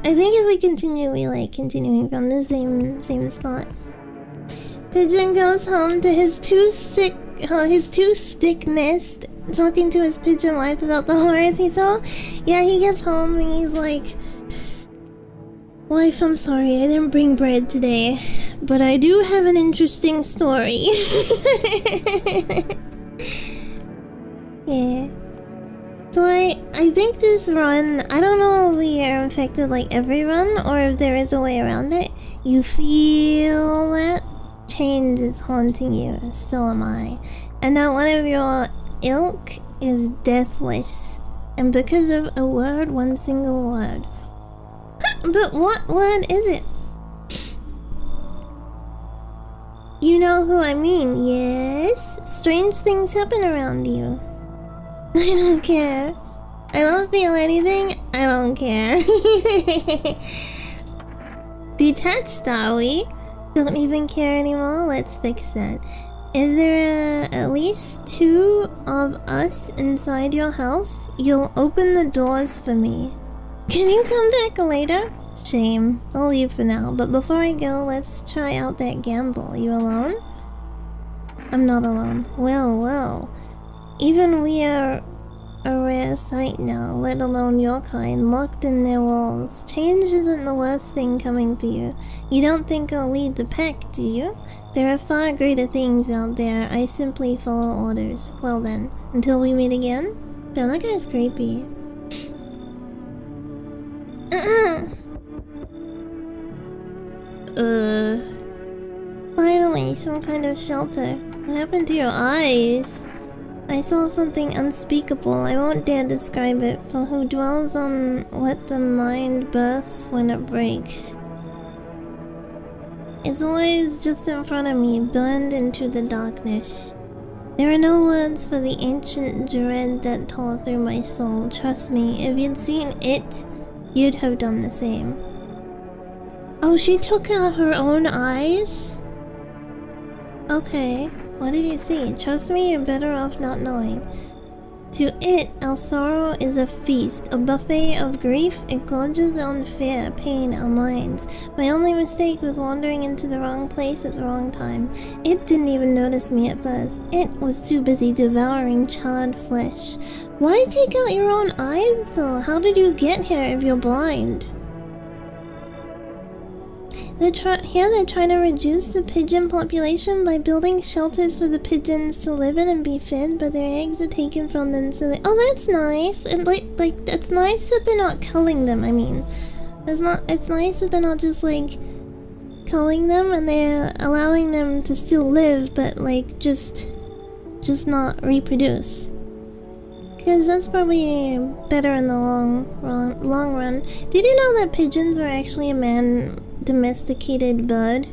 I think if we continue, we like continuing from the same spot. Pigeon goes home to his two-stick nest, talking to his pigeon wife about the horrors he saw. Yeah, he gets home and he's like, wife, I'm sorry, I didn't bring bread today, but I do have an interesting story. Yeah. So I think this run, I don't know if we are infected like every run or if there is a way around it. You feel that? Change is haunting you, so am I. And that one of your ilk is deathless. And because of a word, one single word. But what word is it? You know who I mean, yes? Strange things happen around you. I don't care. I don't feel anything. I don't care. Detached, are we? Don't even care anymore? Let's fix that. If there are at least 2 of us inside your house, you'll open the doors for me. Can you come back later? Shame. I'll leave for now, but before I go, let's try out that gamble. You alone? I'm not alone. Well. Even we are a rare sight now, let alone your kind, locked in their walls. Change isn't the worst thing coming for you. You don't think I'll lead the pack, do you? There are far greater things out there. I simply follow orders. Well then, until we meet again? Damn, that guy's creepy. Finally, some kind of shelter. What happened to your eyes? I saw something unspeakable. I won't dare describe it, for who dwells on what the mind births when it breaks. It's always just in front of me, burned into the darkness. There are no words for the ancient dread that tore through my soul. Trust me, if you'd seen it, you'd have done the same. Oh, she took out her own eyes? Okay, what did you see? Trust me, you're better off not knowing. To it, our sorrow is a feast, a buffet of grief. It gorges on fear, pain, our minds. My only mistake was wandering into the wrong place at the wrong time. It didn't even notice me at first. It was too busy devouring charred flesh. Why take out your own eyes though? How did you get here if you're blind? They're trying to reduce the pigeon population by building shelters for the pigeons to live in and be fed, but their eggs are taken from them, so they— oh, that's nice. And like it's nice that they're not culling them. I mean, it's nice that they're not just like culling them and they're allowing them to still live, but like just not reproduce. Because that's probably better in the long run. Did you know that pigeons are actually a man-domesticated bird?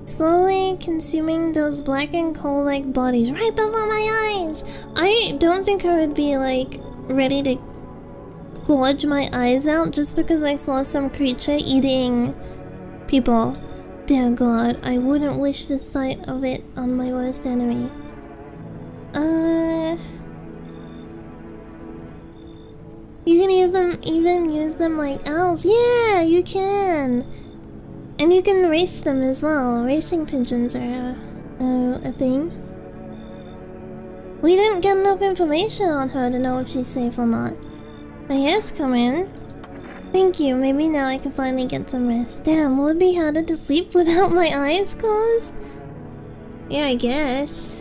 Slowly consuming those black and coal-like bodies right before my eyes. I don't think I would be like ready to gorge my eyes out just because I saw some creature eating people. Dear God, I wouldn't wish the sight of it on my worst enemy. You can even use them like owls. Yeah, you can. And you can race them as well. Racing pigeons are a thing. We didn't get enough information on her to know if she's safe or not. My hair's come in. Thank you, maybe now I can finally get some rest. Damn, will it be harder to sleep without my eyes closed? Yeah, I guess.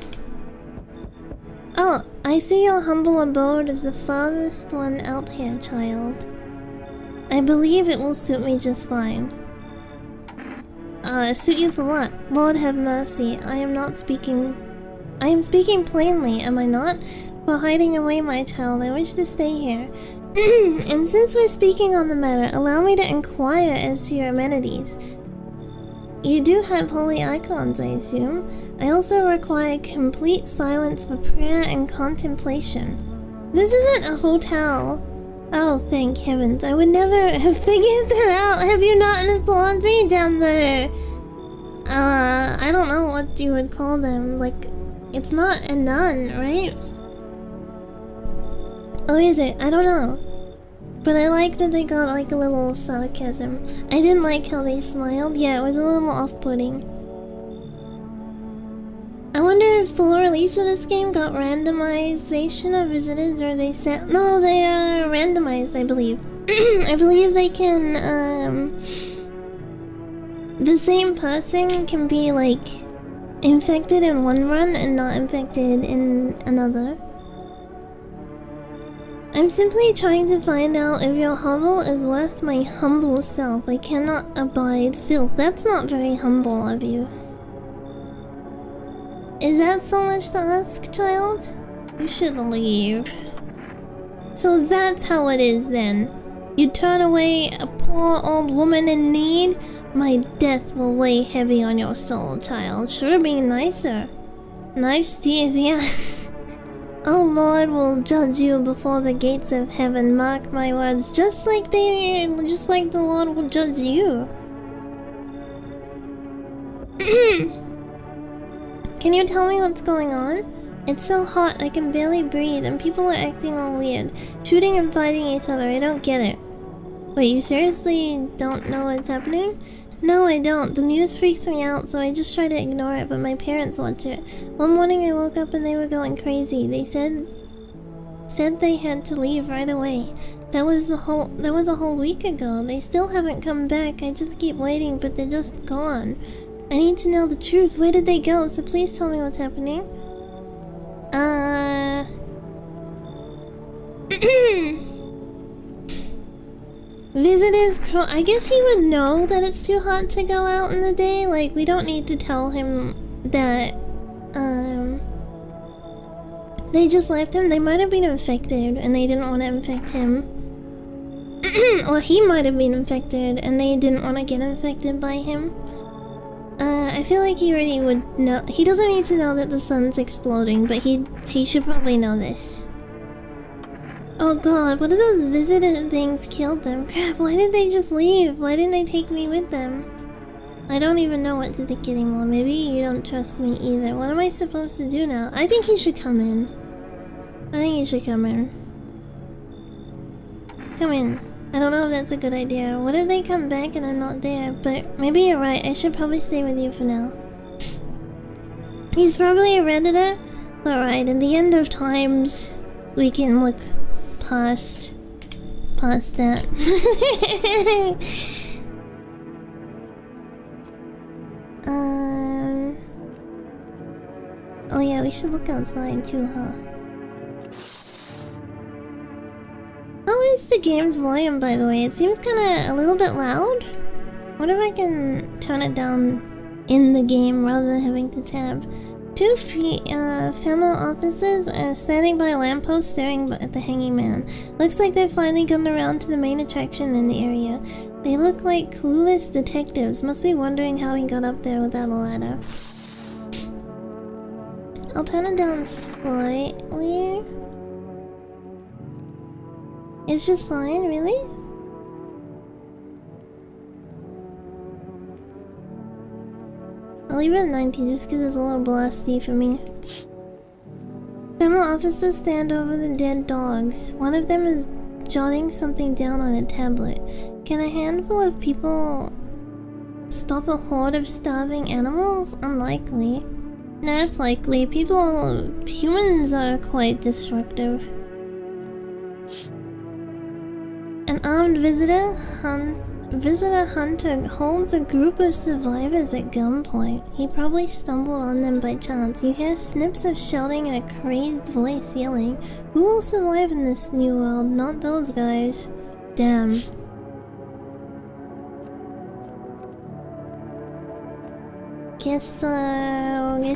Oh, I see your humble abode is the farthest one out here, child. I believe it will suit me just fine. Suit you for what? Lord have mercy, I am speaking plainly, am I not? For hiding away, my child, I wish to stay here. And since we're speaking on the matter, allow me to inquire as to your amenities. You do have holy icons, I assume. I also require complete silence for prayer and contemplation. This isn't a hotel. Oh, thank heavens. I would never have figured that out. Have you not informed me down there? I don't know what you would call them. Like, it's not a nun, right? Or is it? I don't know. But I like that they got like a little sarcasm. I didn't like how they smiled. Yeah, it was a little off-putting. I wonder if full release of this game got randomization of visitors, or they said— no, they are randomized, I believe. I believe they can the same person can be like infected in one run and not infected in another. I'm simply trying to find out if your hovel is worth my humble self. I cannot abide filth. That's not very humble of you. Is that so much to ask, child? You should leave. So that's how it is then. You turn away a poor old woman in need? My death will weigh heavy on your soul, child. Should have been nicer. Nice, Steve, yeah. Oh Lord will judge you before the gates of heaven, mark my words, just like the Lord will judge you. Can you tell me what's going on? It's so hot I can barely breathe and people are acting all weird, shooting and fighting each other. I don't get it. Wait, you seriously don't know what's happening? No, I don't. The news freaks me out, so I just try to ignore it, but my parents watch it. One morning I woke up and they were going crazy. They said they had to leave right away. That was a whole week ago. They still haven't come back. I just keep waiting, but they're just gone. I need to know the truth. Where did they go? So please tell me what's happening. Visitors, I guess he would know that it's too hot to go out in the day. Like, we don't need to tell him that, they just left him. They might have been infected and they didn't want to infect him. Or he might have been infected and they didn't want to get infected by him. I feel like he already would know. He doesn't need to know that the sun's exploding, but he should probably know this. Oh god, what if those visitor things killed them? Crap, why did they just leave? Why didn't they take me with them? I don't even know what to think anymore. Maybe you don't trust me either. What am I supposed to do now? I think he should come in. I think he should come in. Come in. I don't know if that's a good idea. What if they come back and I'm not there? But maybe you're right. I should probably stay with you for now. He's probably a redditor. Alright, in the end of times, we can look past that. Oh yeah, we should look outside too, huh? How is the game's volume, by the way? It seems kinda a little bit loud. What if I can turn it down in the game rather than having to tab? Two female officers are standing by a lamppost staring at the hanging man. Looks like they've finally gotten around to the main attraction in the area. They look like clueless detectives, must be wondering how he got up there without a ladder. I'll turn it down slightly. It's just fine, really? I'll leave it at 90 just because it's a little blasty for me. Female officers stand over the dead dogs. One of them is jotting something down on a tablet. Can a handful of people stop a horde of starving animals? Unlikely. Nah, it's likely. Humans are quite destructive. An armed visitor hunter holds a group of survivors at gunpoint. He probably stumbled on them by chance. You hear snips of shouting and a crazed voice yelling. Who will survive in this new world? Not those guys. Damn. Guess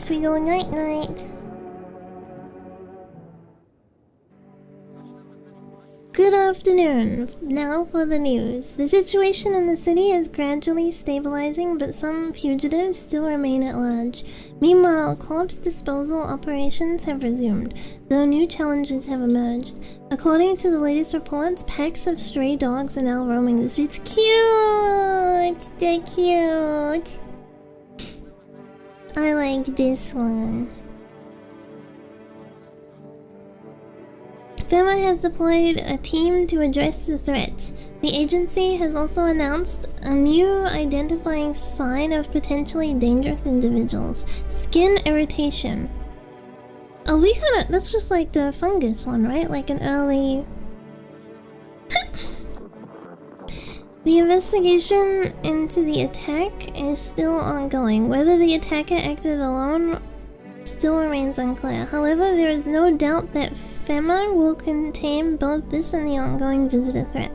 we go night-night. Good afternoon. Now for the news. The situation in the city is gradually stabilizing, but some fugitives still remain at large. Meanwhile, corpse disposal operations have resumed, though new challenges have emerged. According to the latest reports, packs of stray dogs are now roaming the streets. Cute! They're cute! I like this one. FEMA has deployed a team to address the threat. The agency has also announced a new identifying sign of potentially dangerous individuals. Skin irritation. Oh, that's just like the fungus one, right? Like an early... The investigation into the attack is still ongoing. Whether the attacker acted alone still remains unclear. However, there is no doubt that FEMA will contain both this and the ongoing visitor threat.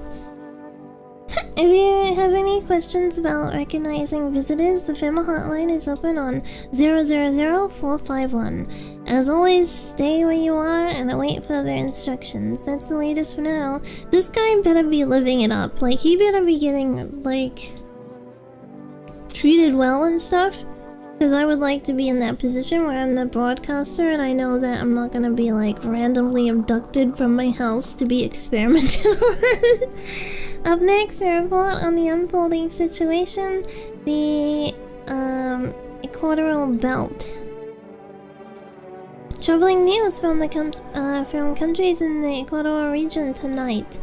If you have any questions about recognizing visitors, the FEMA hotline is open on 000-451. As always, stay where you are and await further instructions. That's the latest for now. This guy better be living it up. Like, he better be getting, like, treated well and stuff. Because I would like to be in that position where I'm the broadcaster and I know that I'm not gonna be, like, randomly abducted from my house to be experimented on. Up next, a report on the unfolding situation, the equatorial belt. Troubling news from from countries in the equatorial region tonight.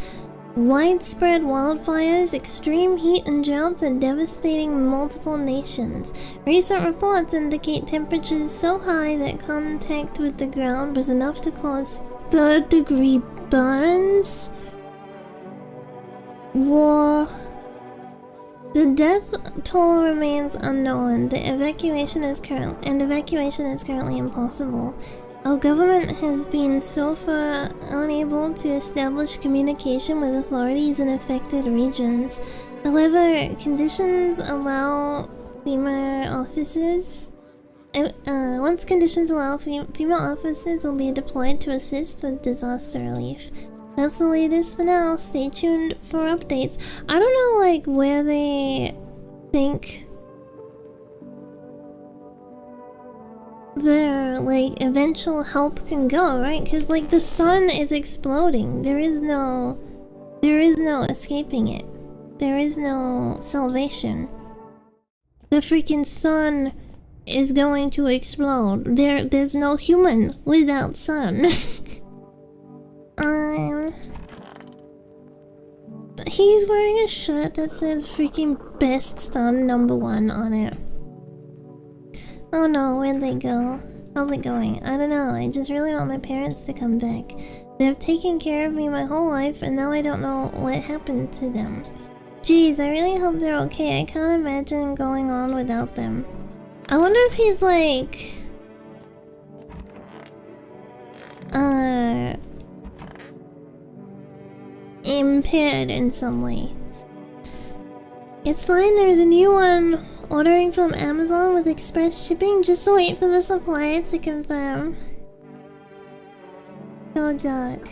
Widespread wildfires, extreme heat and droughts are devastating multiple nations. Recent reports indicate temperatures so high that contact with the ground was enough to cause third-degree burns. War. The death toll remains unknown. The evacuation is currently impossible. Our government has been so far unable to establish communication with authorities in affected regions. However, conditions allow FEMA officers. Once conditions allow, FEMA officers will be deployed to assist with disaster relief. That's the latest for now. Stay tuned for updates. I don't know, like, where they think their, like, eventual help can go, right? Because, like, the sun is exploding. There is no escaping it. There is no salvation. The freaking sun is going to explode. There's no human without sun. He's wearing a shirt that says freaking best son #1 on it. Oh no, where'd they go? How's it going? I don't know, I just really want my parents to come back. They've taken care of me my whole life and now I don't know what happened to them. Jeez, I really hope they're okay. I can't imagine going on without them. I wonder if he's like... impaired in some way. It's fine, there's a new one. Ordering from Amazon with express shipping. Just wait for the supplier to confirm. So dark.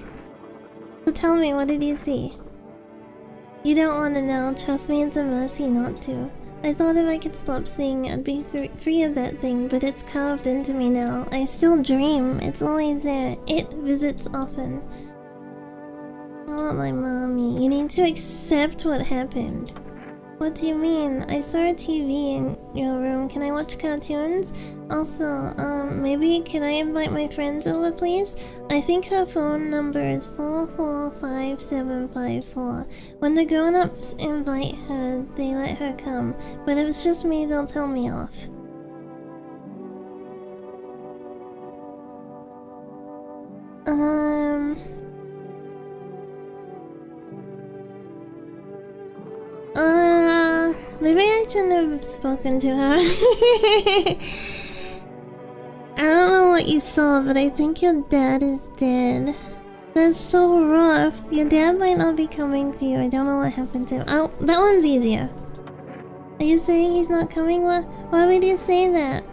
So tell me, what did you see? You don't want to know. Trust me, it's a mercy not to. I thought if I could stop seeing, I'd be free of that thing, but it's carved into me now. I still dream. It's always there. It visits often. Oh, my mommy. You need to accept what happened. What do you mean? I saw a TV in your room. Can I watch cartoons? Also, maybe can I invite my friends over, please? I think her phone number is 445754. When the grown-ups invite her, they let her come. But if it's just me, they'll tell me off. Maybe I shouldn't have spoken to her. I don't know what you saw, but I think your dad is dead. That's so rough. Your dad might not be coming for you. I don't know what happened to him. Oh, that one's easier. Are you saying he's not coming? Why would you say that?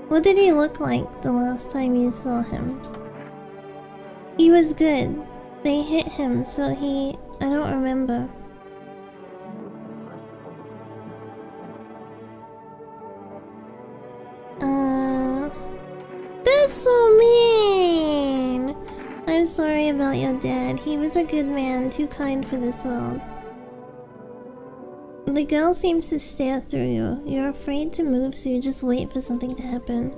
What did he look like the last time you saw him? He was good. They hit him, so I don't remember. That's so mean! I'm sorry about your dad. He was a good man, too kind for this world. The girl seems to stare through you. You're afraid to move, so you just wait for something to happen.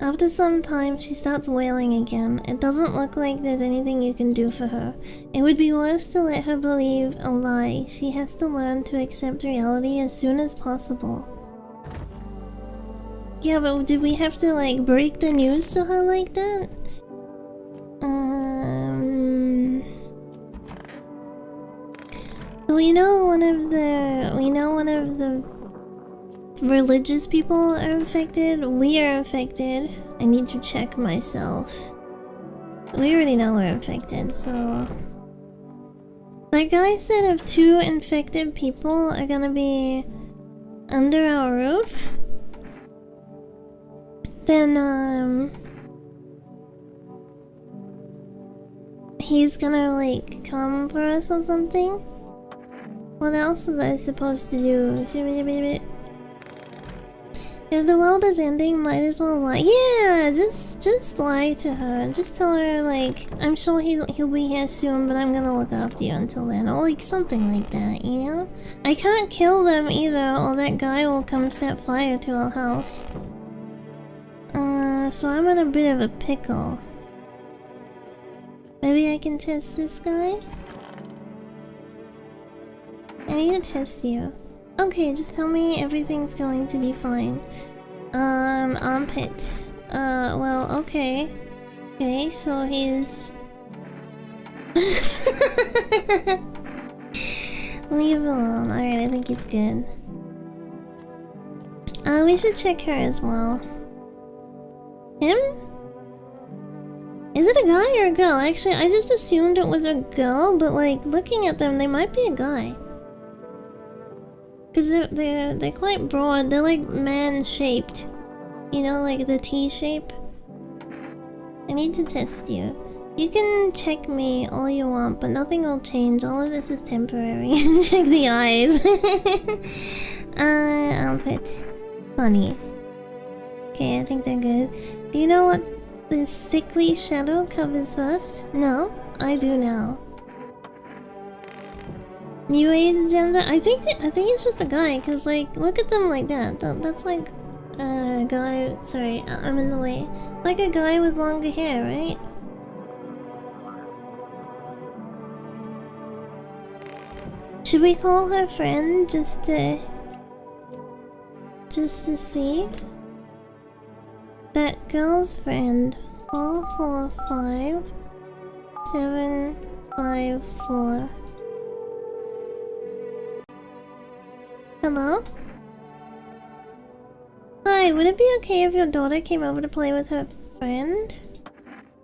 After some time, she starts wailing again. It doesn't look like there's anything you can do for her. It would be worse to let her believe a lie. She has to learn to accept reality as soon as possible. Yeah, but did we have to, like, break the news to her like that? So we know one of the religious people are infected. We are infected. I need to check myself. We already know we're infected, so... That guy said if 2 infected people are gonna be under our roof, then, he's gonna, like, come for us or something? What else was I supposed to do? If the world is ending, might as well lie. Yeah, just lie to her. Just tell her, like, I'm sure he'll be here soon, but I'm gonna look after you until then. Or, like, something like that, you know? I can't kill them either, or that guy will come set fire to our house. So I'm in a bit of a pickle. Maybe I can test this guy? I need to test you. Okay, just tell me everything's going to be fine. Armpit. Well, okay. Okay, so he's... Leave alone. Alright, I think he's good. We should check her as well. Him? Is it a guy or a girl? Actually, I just assumed it was a girl, but like, looking at them, they might be a guy. Cause they're quite broad. They're like man-shaped. You know, like the T shape. I need to test you. You can check me all you want, but nothing will change. All of this is temporary. Check the eyes. Outfit. Funny. Okay, I think they're good. Do you know what this sickly shadow covers first? No, I do now. New age gender? I think it's just a guy, cause like, look at them like that. That's like a guy. Sorry, I'm in the way. Like a guy with longer hair, right? Should we call her friend just to see? That girl's friend. 445754. Hello? Hi, would it be okay if your daughter came over to play with her friend?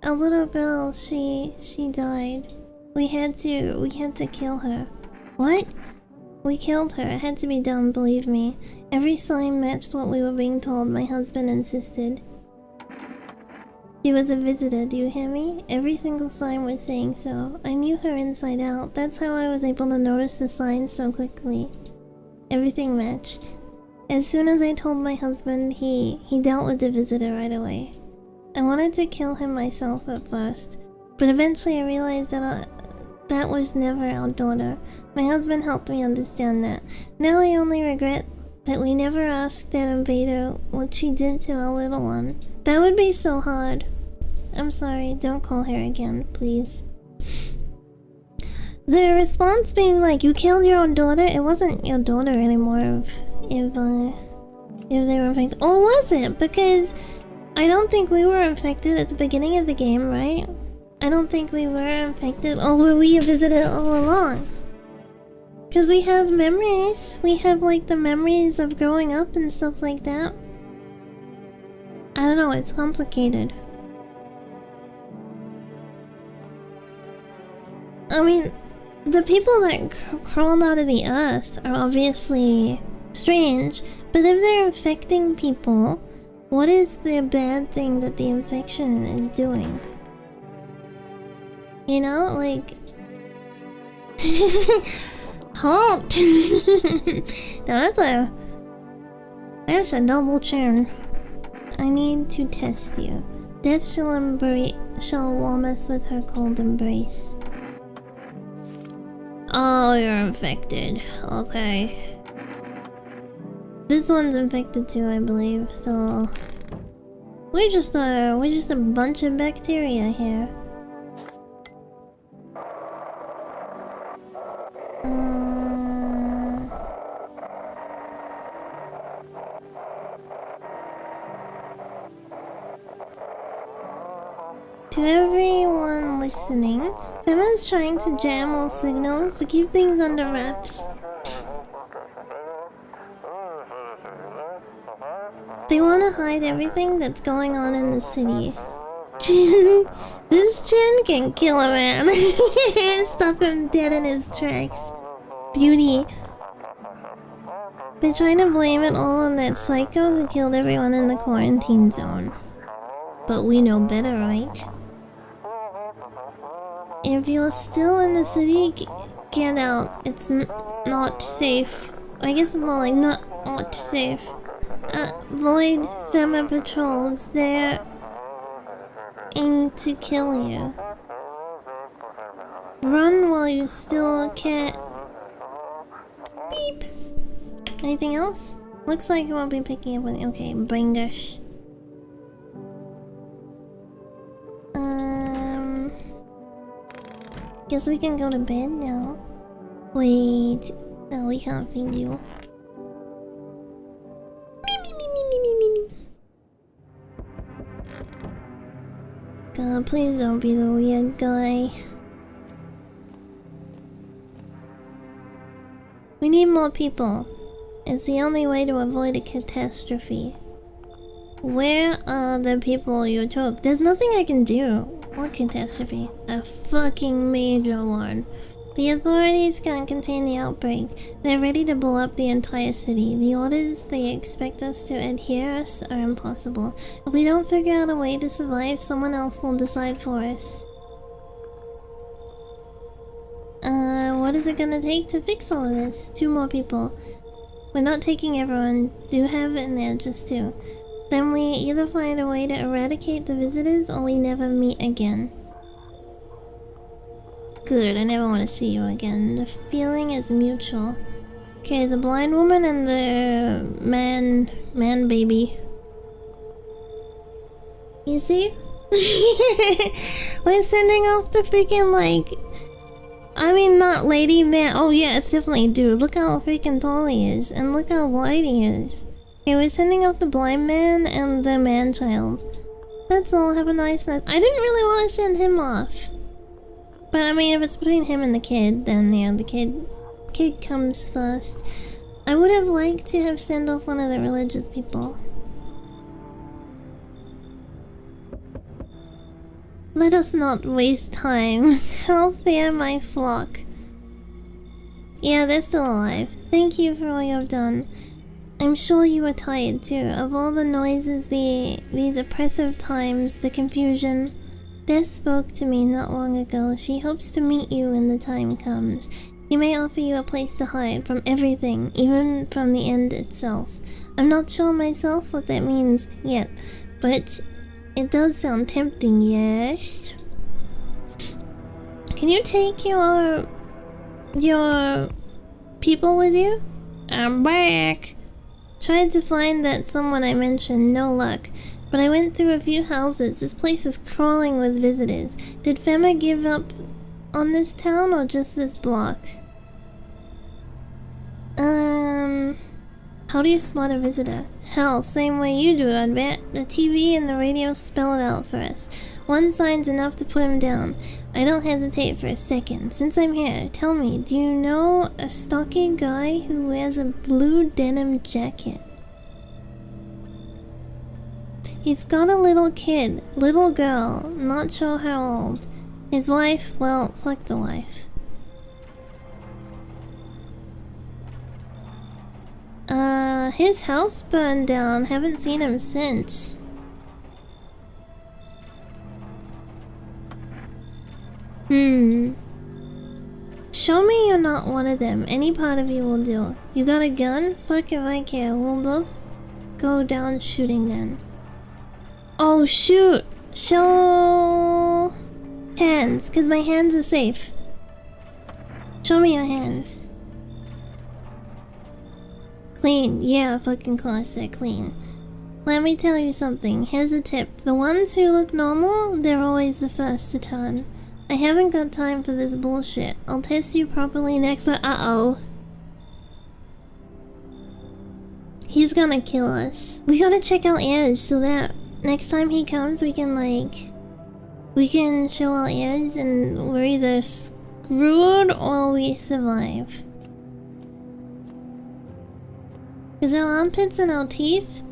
A little girl, she died. We had to kill her. What? We killed her. It had to be done, believe me. Every sign matched what we were being told. My husband insisted. She was a visitor, do you hear me? Every single sign was saying so. I knew her inside out. That's how I was able to notice the signs so quickly. Everything matched. As soon as I told my husband, he dealt with the visitor right away. I wanted to kill him myself at first, but eventually I realized that that was never our daughter. My husband helped me understand that. Now I only regret that we never asked that invader what she did to our little one. That would be so hard. I'm sorry, don't call her again, please. The response being like, you killed your own daughter? It wasn't your daughter anymore if they were infected. Or was it? Because I don't think we were infected at the beginning of the game, right? I don't think we were infected. Or were we a visitor all along? Because we have memories. We have like the memories of growing up and stuff like that. I don't know, it's complicated. I mean, the people that crawled out of the earth are obviously strange, but if they're infecting people, what is the bad thing that the infection is doing? You know, like... Halt! That's a double churn. I need to test you. Death shall warm us with her cold embrace. Oh, you're infected. Okay. This one's infected too, I believe, so... We're just a bunch of bacteria here. To everyone listening, Emma's trying to jam all signals to keep things under wraps. They want to hide everything that's going on in the city. Jin, this Jin can kill a man. Stop him dead in his tracks. Beauty. They're trying to blame it all on that psycho who killed everyone in the quarantine zone. But we know better, right? If you're still in the city, get out. It's not safe. I guess it's more like not safe. Avoid Fema patrols. They're aiming to kill you. Run while you still can't. Beep. Anything else? Looks like you won't be picking up with. Okay, Brangish. Guess we can go to bed now. Wait. No, we can't feed you. Me. God, please don't be the weird guy. We need more people. It's the only way to avoid a catastrophe. Where are the people you took? There's nothing I can do. What catastrophe? A fucking major one. The authorities can't contain the outbreak. They're ready to blow up the entire city. The orders they expect us to adhere us are impossible. If we don't figure out a way to survive, someone else will decide for us. What is it gonna take to fix all of this? 2 more people. We're not taking everyone. Do have it in there, just 2. Then we either find a way to eradicate the visitors or we never meet again. Good, I never want to see you again. The feeling is mutual. Okay, the blind woman and the man baby. You see? We're sending off the freaking I mean, not lady, man. Oh yeah, it's definitely dude. Look how freaking tall he is. And look how wide he is. Okay, we're sending off the blind man and the man-child. That's all. Have a nice night. I didn't really want to send him off. But I mean, if it's between him and the kid, then yeah, the kid comes first. I would have liked to have sent off one of the religious people. Let us not waste time. Help there, my flock. Yeah, they're still alive. Thank you for all you have done. I'm sure you are tired too, of all the noises, these oppressive times, the confusion. Bess spoke to me not long ago. She hopes to meet you when the time comes. He may offer you a place to hide from everything, even from the end itself. I'm not sure myself what that means yet, but it does sound tempting, yes? Can you take your people with you? I'm back. Tried to find that someone I mentioned, no luck. But I went through a few houses. This place is crawling with visitors. Did Fema give up on this town or just this block? How do you spot a visitor? Hell, same way you do, I'd bet. The TV and the radio spell it out for us. One sign's enough to put him down. I don't hesitate for a second. Since I'm here, tell me, do you know a stocky guy who wears a blue denim jacket? He's got a little kid, little girl, not sure how old. His wife, well, fuck the wife. His house burned down, haven't seen him since. Show me you're not one of them, any part of you will do. You got a gun? Fuck if I care, we'll both go down shooting then. Oh shoot! Show hands, cause my hands are safe. Show me your hands. Clean, yeah, fucking classic, clean. Let me tell you something, here's a tip. The ones who look normal, they're always the first to turn. I haven't got time for this bullshit. I'll test you properly next time. Uh-oh. He's gonna kill us. We gotta check out Edge so that next time he comes we can We can show our ears and we're either screwed or we survive. Because our armpits and our teeth...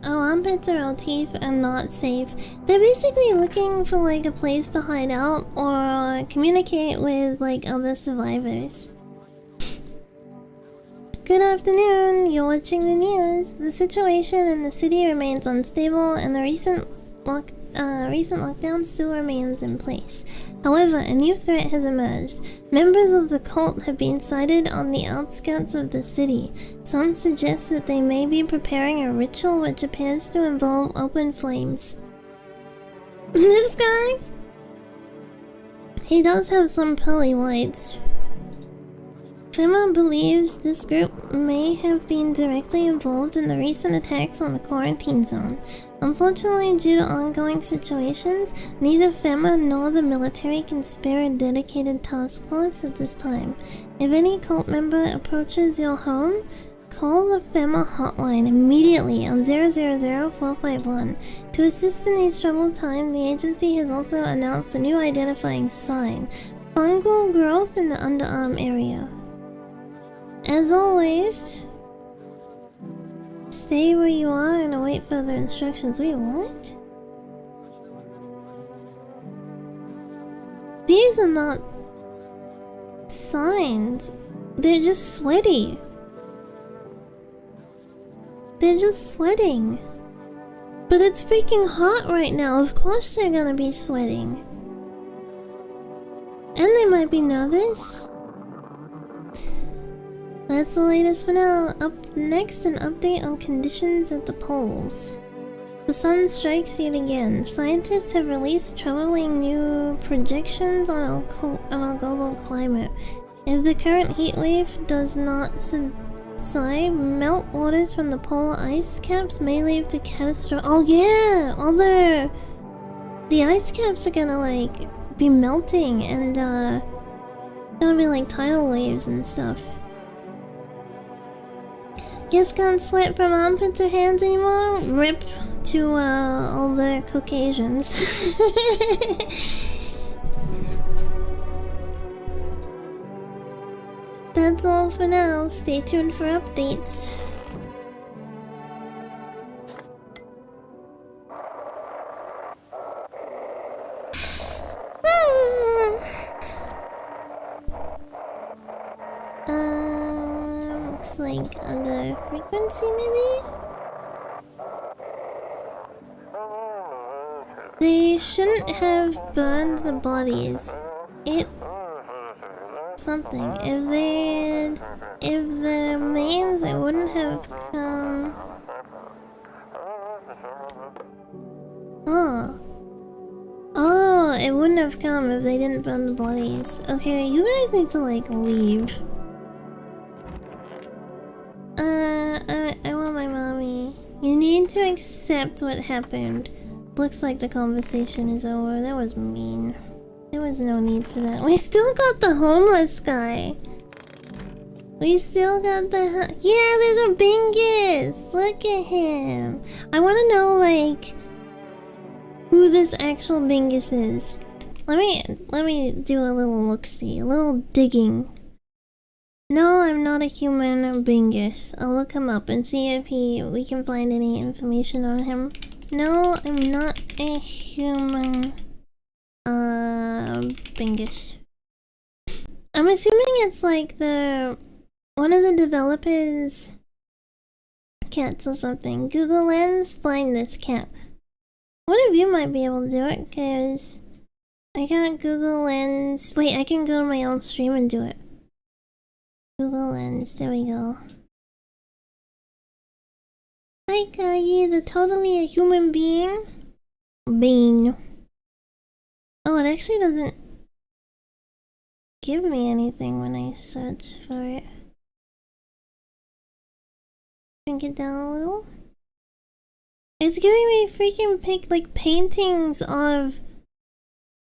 Our armpits and our teeth are not safe. They're basically looking for like a place to hide out or communicate with like other survivors. Good afternoon, you're watching the news. The situation in the city remains unstable and the recent lockdown still remains in place. However, a new threat has emerged. Members of the cult have been sighted on the outskirts of the city. Some suggest that they may be preparing a ritual which appears to involve open flames. This guy? He does have some pearly whites. Femma believes this group may have been directly involved in the recent attacks on the quarantine zone. Unfortunately, due to ongoing situations, neither Femma nor the military can spare a dedicated task force at this time. If any cult member approaches your home, call the Femma hotline immediately on 000-451. To assist in these troubled times, the agency has also announced a new identifying sign: fungal growth in the underarm area. As always, stay where you are and await further instructions. Wait, what? These are not signs. They're just sweaty. They're just sweating. But it's freaking hot right now. Of course they're gonna be sweating. And they might be nervous. That's the latest for now. Up next, an update on conditions at the poles. The sun strikes yet again. Scientists have released troubling new projections on our global climate. If the current heat wave does not subside, melt waters from the polar ice caps may lead to catastrophic... Oh yeah! The ice caps are gonna like be melting and gonna be like tidal waves and stuff. Guess can't sweat from armpits or hands anymore? RIP to all the Caucasians. That's all for now. Stay tuned for updates. Looks like other frequency maybe? They shouldn't have burned the bodies. Something. If the remains, it wouldn't have come... Oh, it wouldn't have come if they didn't burn the bodies. Okay, you guys need to like leave. I want my mommy. You need to accept what happened. Looks like the conversation is over. That was mean. There was no need for that. We still got the homeless guy. We still got the... Yeah, there's a Bingus! Look at him. I want to know, like, who this actual Bingus is. Let me do a little look-see. A little digging. No, I'm not a human Bingus. I'll look him up and see if we can find any information on him. No, I'm not a human... Bingus. I'm assuming it's like one of the developers' cats or something. Google Lens, find this cat. One of you might be able to do it, cause I can't Google Lens. Wait, I can go to my own stream and do it. Google Lens, there we go. Hi Kagi, the totally a human being. Oh, it actually doesn't give me anything when I search for it. Shrink it down a little. It's giving me freaking paintings of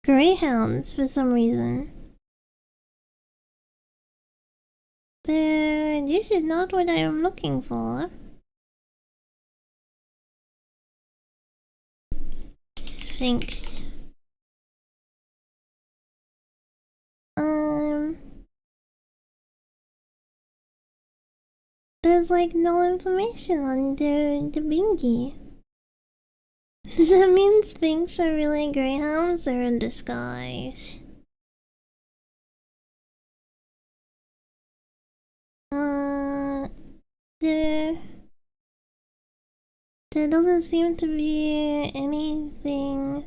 greyhounds for some reason. This is not what I am looking for. Sphinx. There's like no information on the bingy. Does that mean Sphinx are really greyhounds? They're in disguise. There doesn't seem to be anything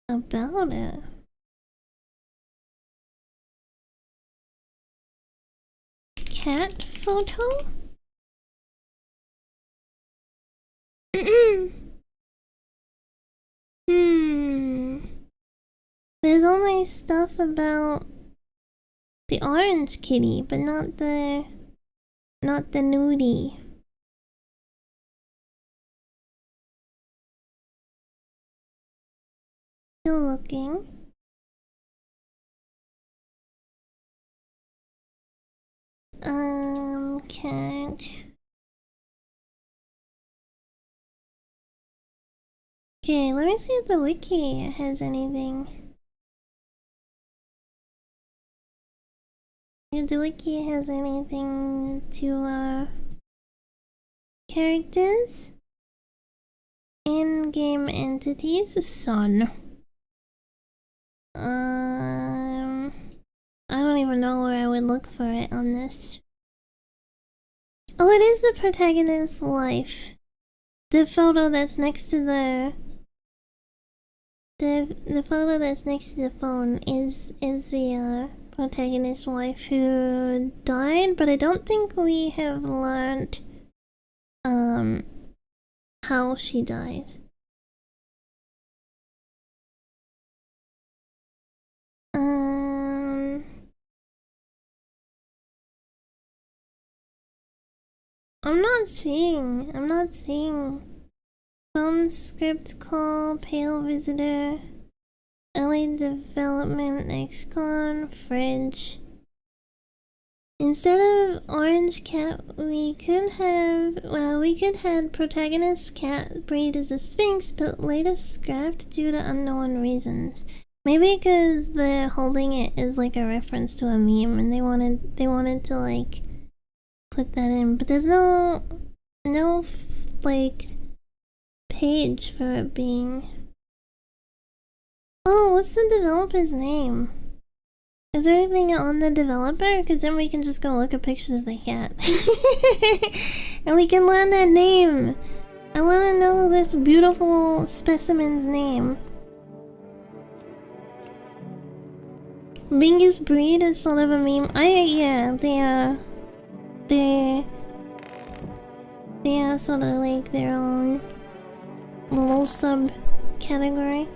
about it. Cat photo? There's only stuff about the orange kitty, but not the nudie. Still looking. Can't. Okay, let me see if the wiki has anything. If the wiki has anything to, characters? In-game entities? Sun. I don't even know where I would look for it on this. Oh, it is the protagonist's wife. The photo that's next to the photo that's next to the phone is the protagonist's wife who died, but I don't think we have learned how she died. I'm not seeing phone script call, pale visitor, LA development, XCon, fridge. Instead of orange cat, we could have protagonist cat breed as a sphinx, but later scrapped due to unknown reasons. Maybe because the holding it is like a reference to a meme, and they wanted to like put that in, but there's no like page for it being. Oh, what's the developer's name? Is there anything on the developer? Because then we can just go look at pictures of the cat. And we can learn their name. I want to know this beautiful specimen's name. Bingus breed is sort of a meme. They are sort of like their own little sub-category.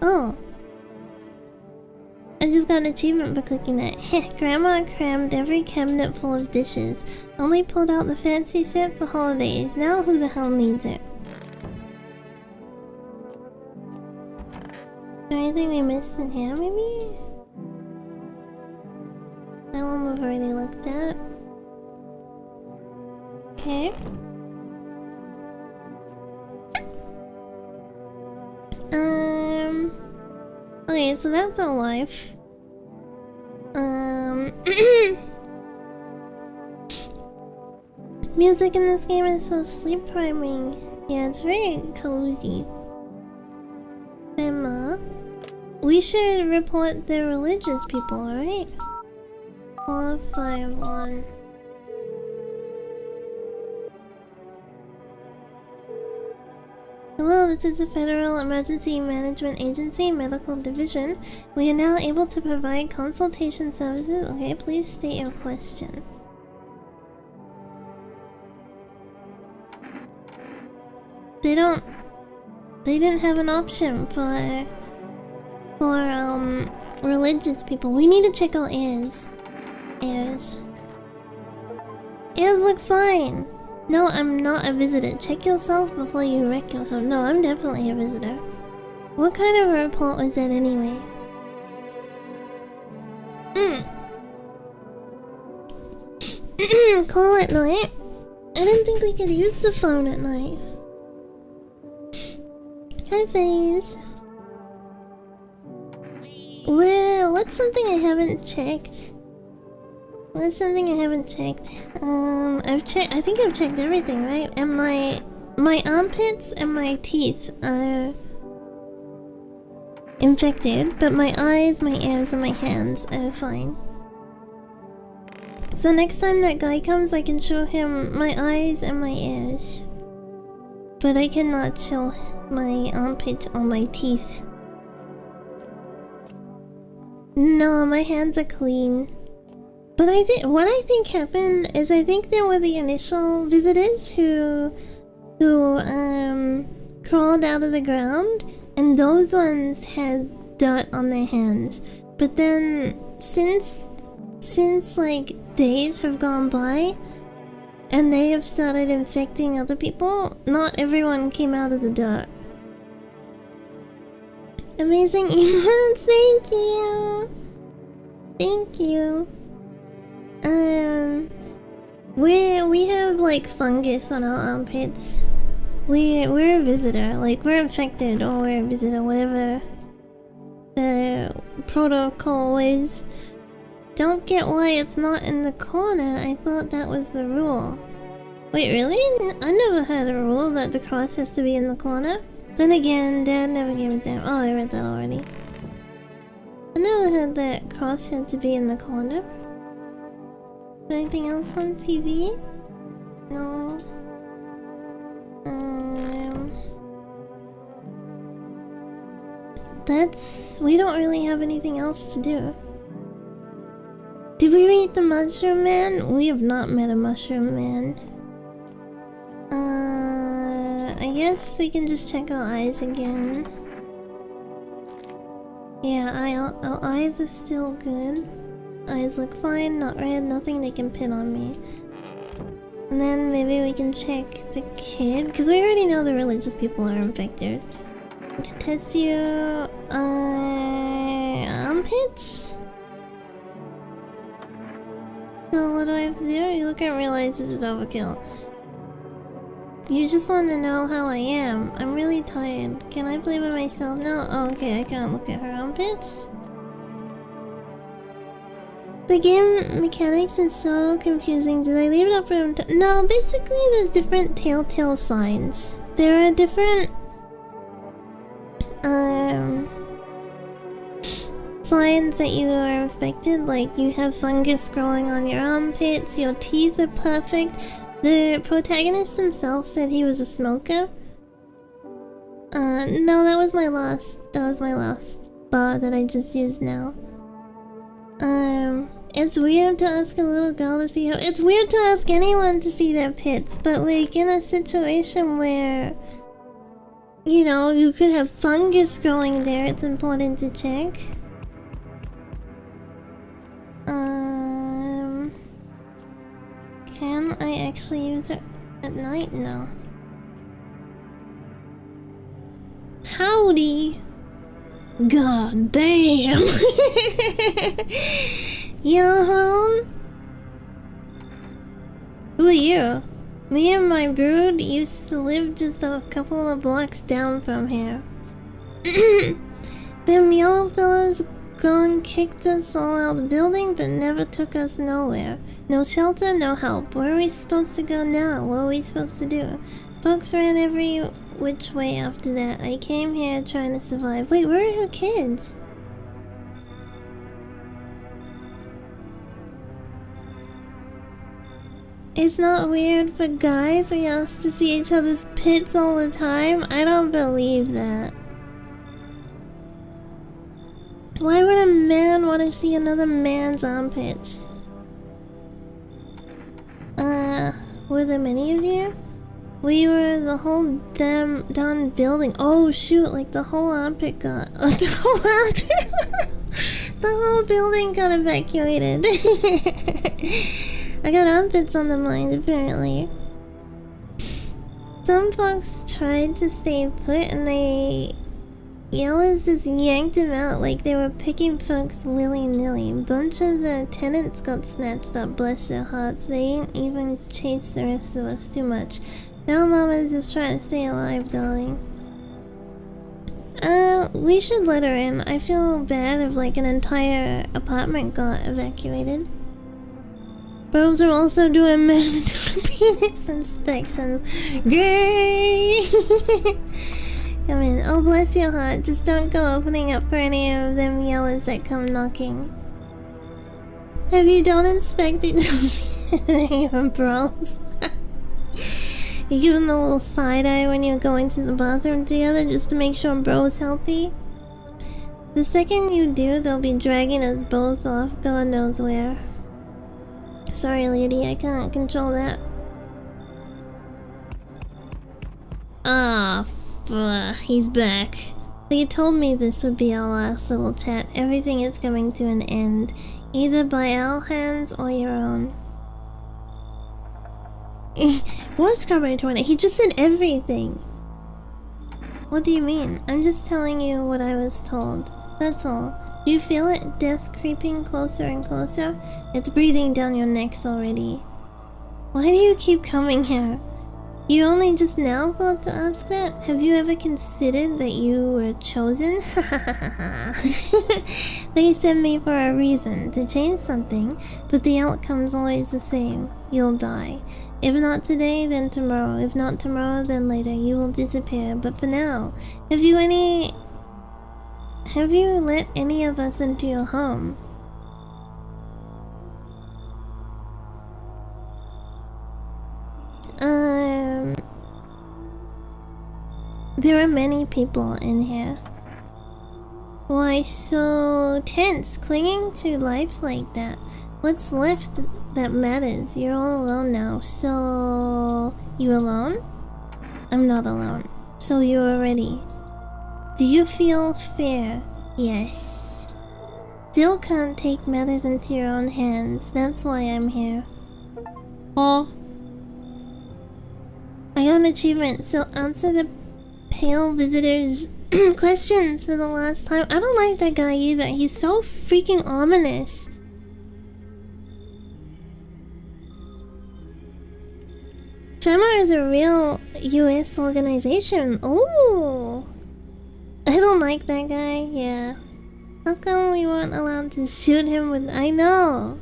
Oh. I just got an achievement for clicking that. Heh, Grandma crammed every cabinet full of dishes. Only pulled out the fancy set for holidays. Now who the hell needs it? Is there anything we missed in here, maybe? That one we've already looked at. Okay. Okay, so that's a life. Music in this game is so sleep priming. Yeah, it's very cozy. Emma, we should report the religious people, right? 451. Hello, this is the Federal Emergency Management Agency Medical Division. We are now able to provide consultation services. Okay, please state your question. They didn't have an option for religious people. We need to check out ears. Ears look fine. No, I'm not a visitor. Check yourself before you wreck yourself. No, I'm definitely a visitor. What kind of a report was that anyway? Call at night? I didn't think we could use the phone at night. Hi, Faze. Well, what's something I haven't checked? What's something I haven't checked? I've checked. I think I've checked everything, right? And my armpits and my teeth are infected, but my eyes, my ears, and my hands are fine. So next time that guy comes, I can show him my eyes and my ears. But I cannot show my armpit or my teeth. No, my hands are clean. But what I think happened is I think there were the initial visitors who crawled out of the ground, and those ones had dirt on their hands. But then since like days have gone by and they have started infecting other people, not everyone came out of the dirt. Amazing emotes, thank you. Thank you. We have like fungus on our armpits. We're a visitor, like we're infected or we're a visitor, whatever the protocol is. Don't get why it's not in the corner. I thought that was the rule. Wait, really? I never heard a rule that the cross has to be in the corner. Then again, Dad never gave a damn. Oh, I read that already. I never heard that cross had to be in the corner. Anything else on TV? No. We don't really have anything else to do. Did we meet the Mushroom Man? We have not met a Mushroom Man. I guess we can just check our eyes again. Yeah, our eyes are still good. Eyes look fine, not red, nothing they can pin on me. And then maybe we can check the kid, because we already know the religious people are infected. To test you, armpits? So what do I have to do? You look and realize this is overkill. You just want to know how I am. I'm really tired. Can I play by myself now? Oh, okay, I can't look at her armpits. The game mechanics is so confusing. Did I leave it up for him to— No, basically there's different telltale signs. There are different signs that you are infected, like you have fungus growing on your armpits, your teeth are perfect. The protagonist himself said he was a smoker. No, that was my last bar that I just used now. It's weird to ask a little girl to see it's weird to ask anyone to see their pits, but like in a situation where, you know, you could have fungus growing there, it's important to check. Can I actually use it at night? No. Howdy! God damn! You home? Who are you? Me and my brood used to live just a couple of blocks down from here. Them yellow fellas gone kicked us all out of the building, but never took us nowhere. No shelter, no help. Where are we supposed to go now? What are we supposed to do? Folks ran every which way after that. I came here trying to survive. Wait, where are her kids? It's not weird for guys we ask to see each other's pits all the time? I don't believe that. Why would a man want to see another man's armpits? Were there many of you? We were the whole done building. Oh shoot, like the whole armpit got... the whole armpit... the whole building got evacuated. I got armpits on the mind, apparently. Some folks tried to stay put and Yellows just yanked him out like they were picking folks willy-nilly. A bunch of the tenants got snatched up, bless their hearts. They ain't even chased the rest of us too much. Now Mama's just trying to stay alive, darling. We should let her in. I feel bad if like an entire apartment got evacuated. Bros are also doing mandatory penis inspections. Gay! Come in. Oh, bless your heart. Just don't go opening up for any of them yellers that come knocking. Have you done inspecting even bros? You give them the little side eye when you're going to the bathroom together just to make sure bro's healthy? The second you do, they'll be dragging us both off God knows where. Sorry, lady, I can't control that. Ah, he's back. But you told me this would be our last little chat. Everything is coming to an end, either by our hands or your own. What's Strawberry Tornado? He just said everything. What do you mean? I'm just telling you what I was told. That's all. Do you feel it? Death creeping closer and closer? It's breathing down your necks already. Why do you keep coming here? You only just now thought to ask that? Have you ever considered that you were chosen? They sent me for a reason, to change something, but the outcome's always the same. You'll die. If not today, then tomorrow. If not tomorrow, then later. You will disappear. But for now, have you let any of us into your home? There are many people in here. Why so tense, clinging to life like that? What's left that matters? You're all alone now, so... You alone? I'm not alone. So you're ready. Do you feel fear? Yes. Still can't take matters into your own hands. That's why I'm here. Oh. I got an achievement, so answer the pale visitor's questions for the last time. I don't like that guy either. He's so freaking ominous. Tremor is a real US organization. Ooh. I don't like that guy, yeah. How come we weren't allowed to shoot him with... I know!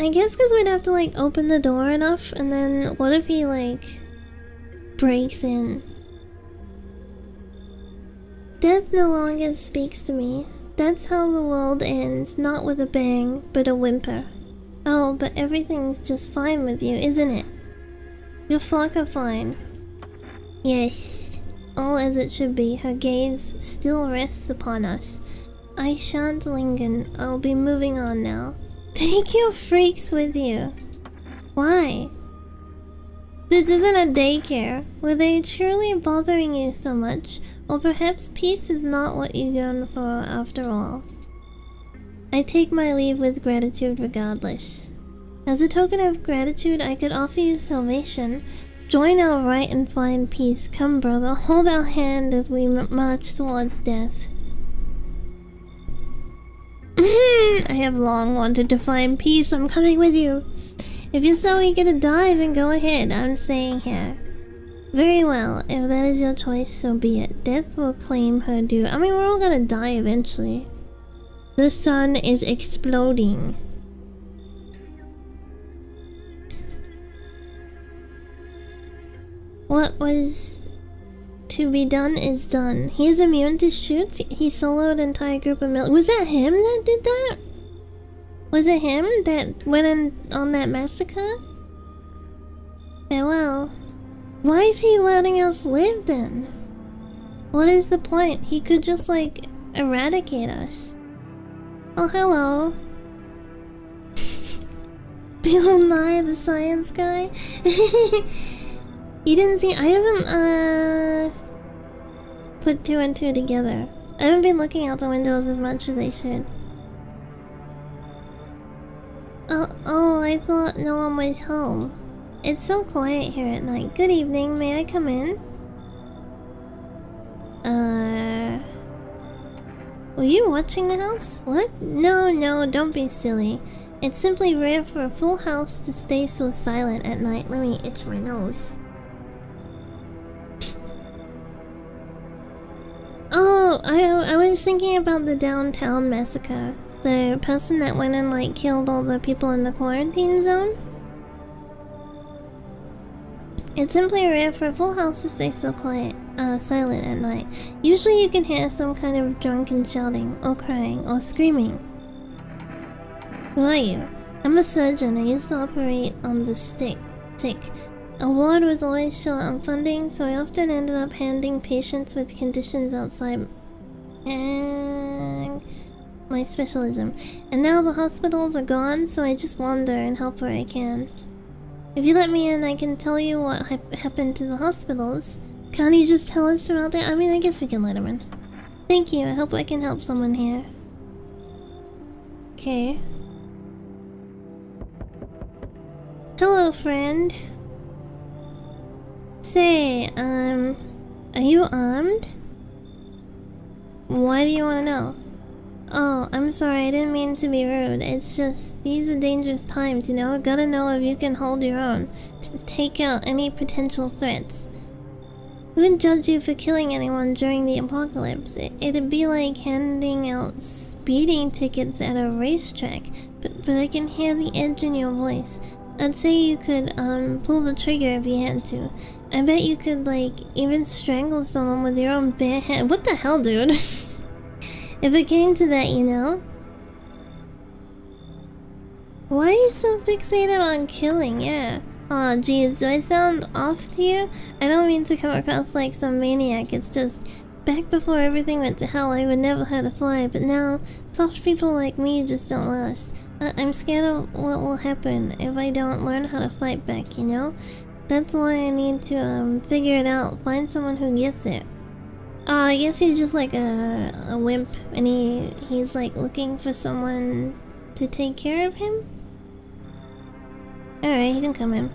I guess because we'd have to like open the door enough, and then what if he like breaks in? Death no longer speaks to me. That's how the world ends, not with a bang, but a whimper. Oh, but everything's just fine with you, isn't it? Your flock are fine. Yes. All as it should be. Her gaze still rests upon us. I shan't linger. I'll be moving on now. Take your freaks with you. Why? This isn't a daycare. Were they truly bothering you so much? Or perhaps peace is not what you yearn for after all. I take my leave with gratitude regardless. As a token of gratitude, I could offer you salvation. Join our right and find peace. Come, brother, hold our hand as we march towards death. I have long wanted to find peace. I'm coming with you. If you're so eager to die, then go ahead. I'm staying here. Very well. If that is your choice, so be it. Death will claim her due. I mean, we're all gonna die eventually. The sun is exploding. What was to be done is done. He is immune to shoots. He soloed an entire group of Was that him that did that? Was it him that went in on that massacre? Farewell. Why is he letting us live then? What is the point? He could just like eradicate us. Oh, hello. Bill Nye, the science guy. You didn't see... I haven't, put two and two together. I haven't been looking out the windows as much as I should. Oh, I thought no one was home. It's so quiet here at night. Good evening, may I come in? Were you watching the house? What? No, don't be silly. It's simply rare for a full house to stay so silent at night. Let me itch my nose. Oh, was thinking about the downtown massacre. The person that went and like killed all the people in the quarantine zone. It's simply rare for a full house to stay so silent at night. Usually you can hear some kind of drunken shouting, or crying, or screaming. Who are you? I'm a surgeon. I used to operate on the sick. A ward was always short on funding, so I often ended up handling patients with conditions outside my specialism. And now the hospitals are gone, so I just wander and help where I can. If you let me in, I can tell you what happened to the hospitals. Can't you just tell us about it? I mean, I guess we can let him in. Thank you, I hope I can help someone here. Okay. Hello, friend. Say, are you armed? Why do you want to know? Oh, I'm sorry, I didn't mean to be rude. It's just, these are dangerous times, you know? Gotta know if you can hold your own. To take out any potential threats. Who would judge you for killing anyone during the apocalypse? It'd be like handing out speeding tickets at a racetrack. But I can hear the edge in your voice. I'd say you could, pull the trigger if you had to. I bet you could, like, even strangle someone with your own bare hand. What the hell, dude? If it came to that, you know? Why are you so fixated on killing? Yeah. Aw, geez, do I sound off to you? I don't mean to come across like some maniac, it's just... Back before everything went to hell, I would never hurt a fly, but now, soft people like me just don't last. I'm scared of what will happen if I don't learn how to fight back, you know? That's why I need to, figure it out, find someone who gets it. I guess he's just like a wimp, and he's like looking for someone to take care of him? Alright, you can come in.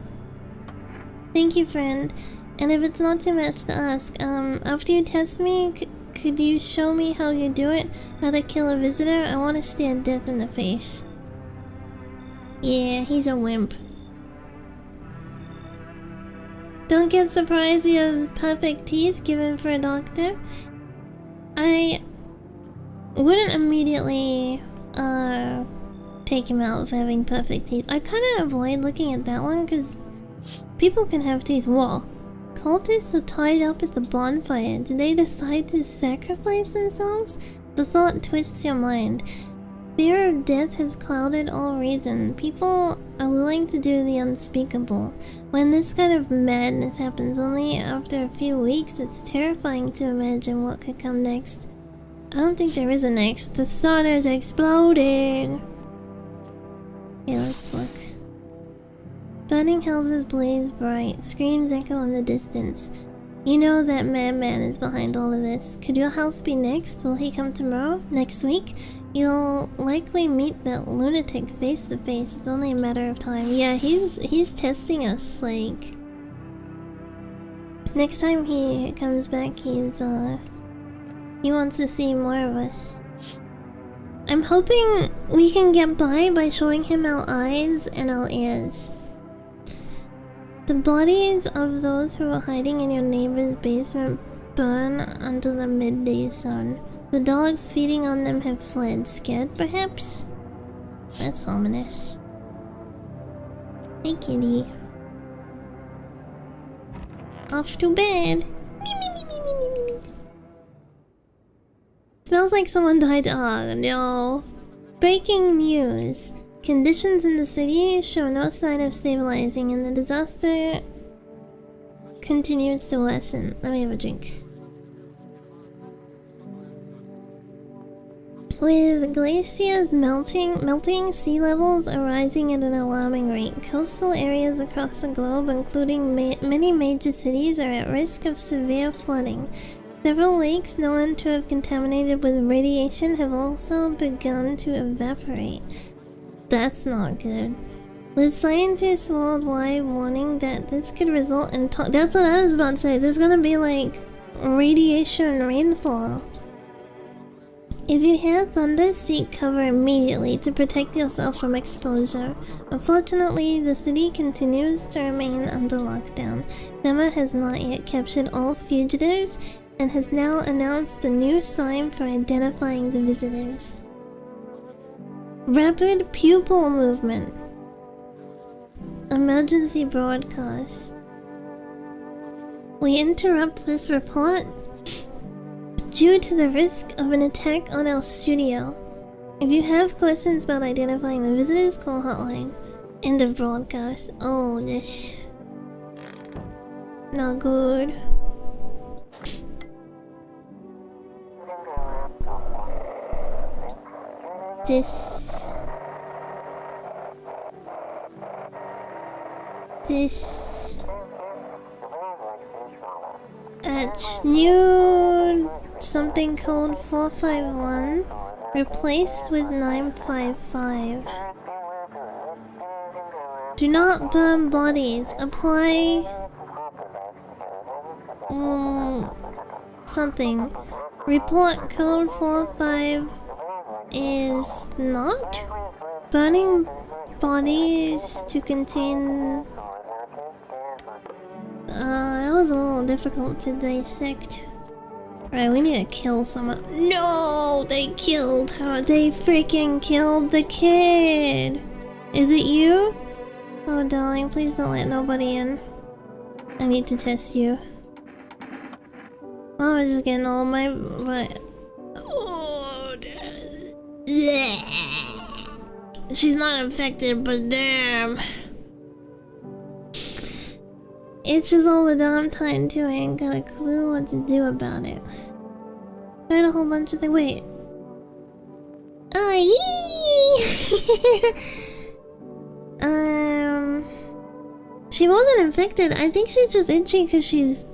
Thank you, friend. And if it's not too much to ask, after you test me, could you show me how you do it? How to kill a visitor? I want to stare death in the face. Yeah, he's a wimp. Don't get surprised you have perfect teeth given for a doctor. I wouldn't immediately take him out for having perfect teeth. I kind of avoid looking at that one because people can have teeth. Whoa. Cultists are tied up at the bonfire. Did they decide to sacrifice themselves? The thought twists your mind. Fear of death has clouded all reason. People are willing to do the unspeakable. When this kind of madness happens only after a few weeks, it's terrifying to imagine what could come next. I don't think there is a next. The sun is exploding! Okay, let's look. Burning houses blaze bright. Screams echo in the distance. You know that madman is behind all of this. Could your house be next? Will he come tomorrow? Next week? You'll likely meet that lunatic face to face. It's only a matter of time. Yeah, he's testing us, like... Next time he comes back, he wants to see more of us. I'm hoping we can get by showing him our eyes and our ears. The bodies of those who were hiding in your neighbor's basement burn under the midday sun. The dogs feeding on them have fled. Scared, perhaps? That's ominous. Hey, kitty. Off to bed. Me. Smells like someone died. Oh, no. Breaking news. Conditions in the city show no sign of stabilizing, and the disaster continues to lessen. Let me have a drink. With glaciers melting, sea levels are rising at an alarming rate. Coastal areas across the globe, including many major cities, are at risk of severe flooding. Several lakes known to have contaminated with radiation have also begun to evaporate. That's not good. With scientists worldwide warning that this could result in that's what I was about to say. There's gonna be like radiation rainfall. If you hear thunder, seek cover immediately to protect yourself from exposure. Unfortunately, the city continues to remain under lockdown. FEMA has not yet captured all fugitives, and has now announced a new sign for identifying the visitors. Rapid pupil movement. Emergency broadcast. We interrupt this report due to the risk of an attack on our studio. If you have questions about identifying the visitors, call hotline. End of broadcast. Oh, this... not good. This... new something code 451 replaced with 955. Do not burn bodies. Apply something. Report code 45 is not burning bodies to contain. That was a little difficult to dissect. Right, we need to kill someone. No! They killed her. They freaking killed the kid. Is it you? Oh, darling, please don't let nobody in. I need to test you. Well, I'm just getting all my... Oh, she's not infected, but damn. It's just all the damn time too. I ain't got a clue what to do about it. Tried a whole bunch of things. Wait. She wasn't infected. I think she's just itchy because she's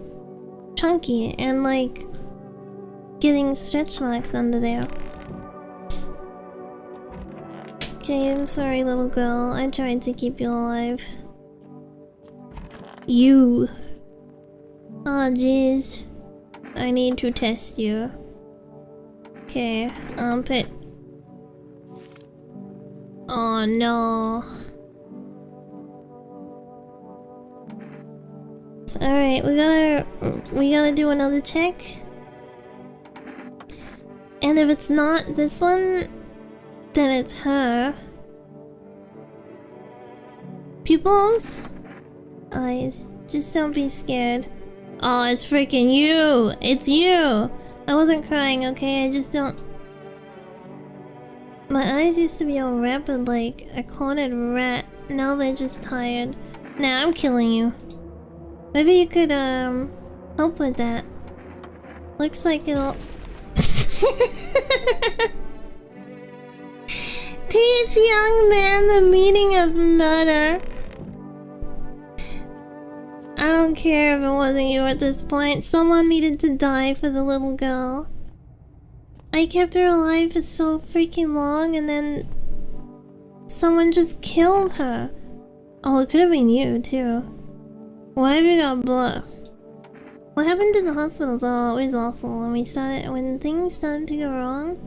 chunky and like getting stretch marks under there. Okay, I'm sorry, little girl. I tried to keep you alive. You. Oh, jeez. I need to test you. Okay, armpit. Oh no. Alright, we gotta do another check. And if it's not this one, then it's her. Pupils? Eyes. Just don't be scared. Oh, it's freaking you! It's you! I wasn't crying, okay? I just don't... My eyes used to be all rapid like a cornered rat. Now they're just tired. Nah, I'm killing you. Maybe you could, help with that. Looks like it'll... Teach young man the meaning of murder. I don't care if it wasn't you at this point. Someone needed to die for the little girl. I kept her alive for so freaking long and then... someone just killed her. Oh, it could have been you, too. Why have you got blood? What happened to the hospitals? Oh, it was awful. When things started to go wrong...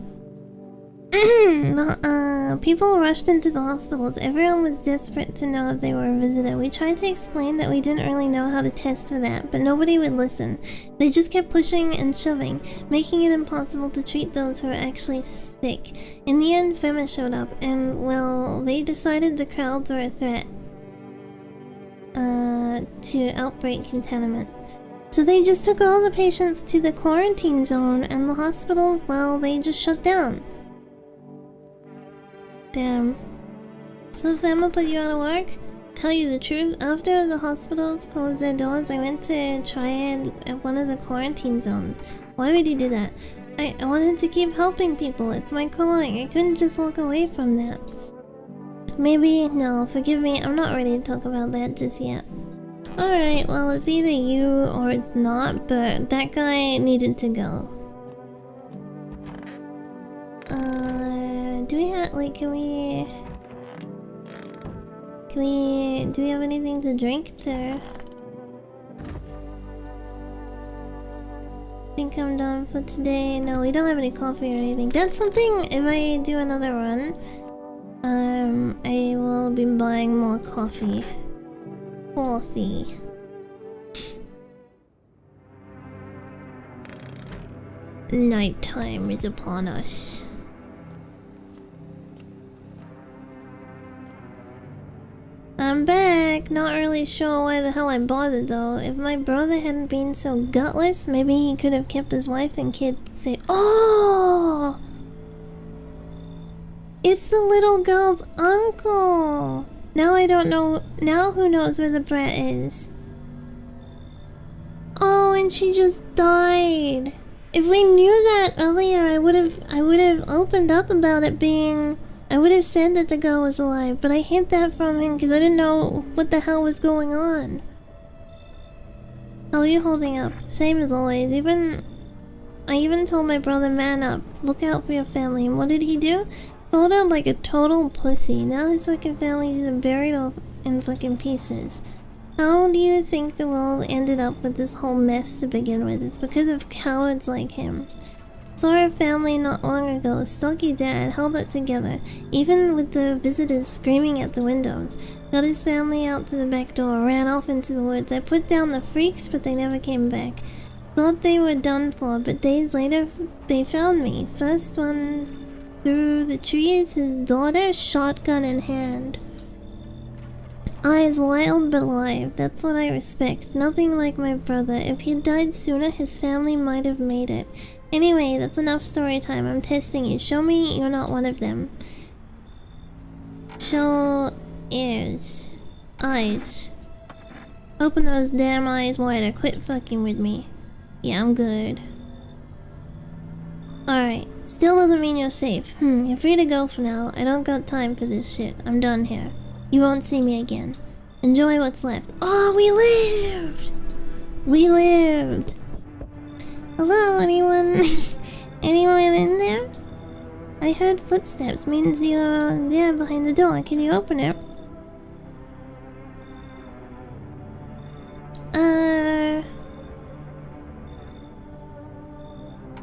people rushed into the hospitals. Everyone was desperate to know if they were a visitor. We tried to explain that we didn't really know how to test for that, but nobody would listen. They just kept pushing and shoving, making it impossible to treat those who were actually sick. In the end, FEMA showed up, and, well, they decided the crowds were a threat to outbreak containment. So they just took all the patients to the quarantine zone, and the hospitals, well, they just shut down. Damn. So FEMA put you out of work? Tell you the truth, after the hospitals closed their doors, I went to try it at one of the quarantine zones. Why would you do that? I wanted to keep helping people. It's my calling. I couldn't just walk away from that. Maybe, no, forgive me. I'm not ready to talk about that just yet. Alright, well, it's either you or it's not, but that guy needed to go. Do we have, like, do we have anything to drink to... think I'm done for today. No, we don't have any coffee or anything. That's something, if I do another run, I will be buying more coffee. Nighttime is upon us. I'm back. Not really sure why the hell I bothered though. If my brother hadn't been so gutless, maybe he could have kept his wife and kid safe. Oh! It's the little girl's uncle! Now I don't know. Now who knows where the brat is? Oh, and she just died. If we knew that earlier, I would have opened up about it being... I would have said that the girl was alive, but I hid that from him because I didn't know what the hell was going on. How are you holding up? Same as always. I even told my brother, man up. Look out for your family. And what did he do? Called out like a total pussy. Now his fucking family is buried off in fucking pieces. How do you think the world ended up with this whole mess to begin with? It's because of cowards like him. Saw our family not long ago. Stocky dad held it together, even with the visitors screaming at the windows. Got his family out to the back door, ran off into the woods. I put down the freaks, but they never came back. Thought they were done for, but days later they found me. First one through the trees, his daughter, shotgun in hand. Eyes wild but alive. That's what I respect. Nothing like my brother. If he'd died sooner, his family might have made it. Anyway, that's enough story time. I'm testing you. Show me you're not one of them. Show ears. Eyes. Open those damn eyes wider. Quit fucking with me. Yeah, I'm good. Alright. Still doesn't mean you're safe. You're free to go for now. I don't got time for this shit. I'm done here. You won't see me again. Enjoy what's left. Oh, we lived! We lived! Hello, anyone? Anyone in there? I heard footsteps. Means you're there behind the door. Can you open it?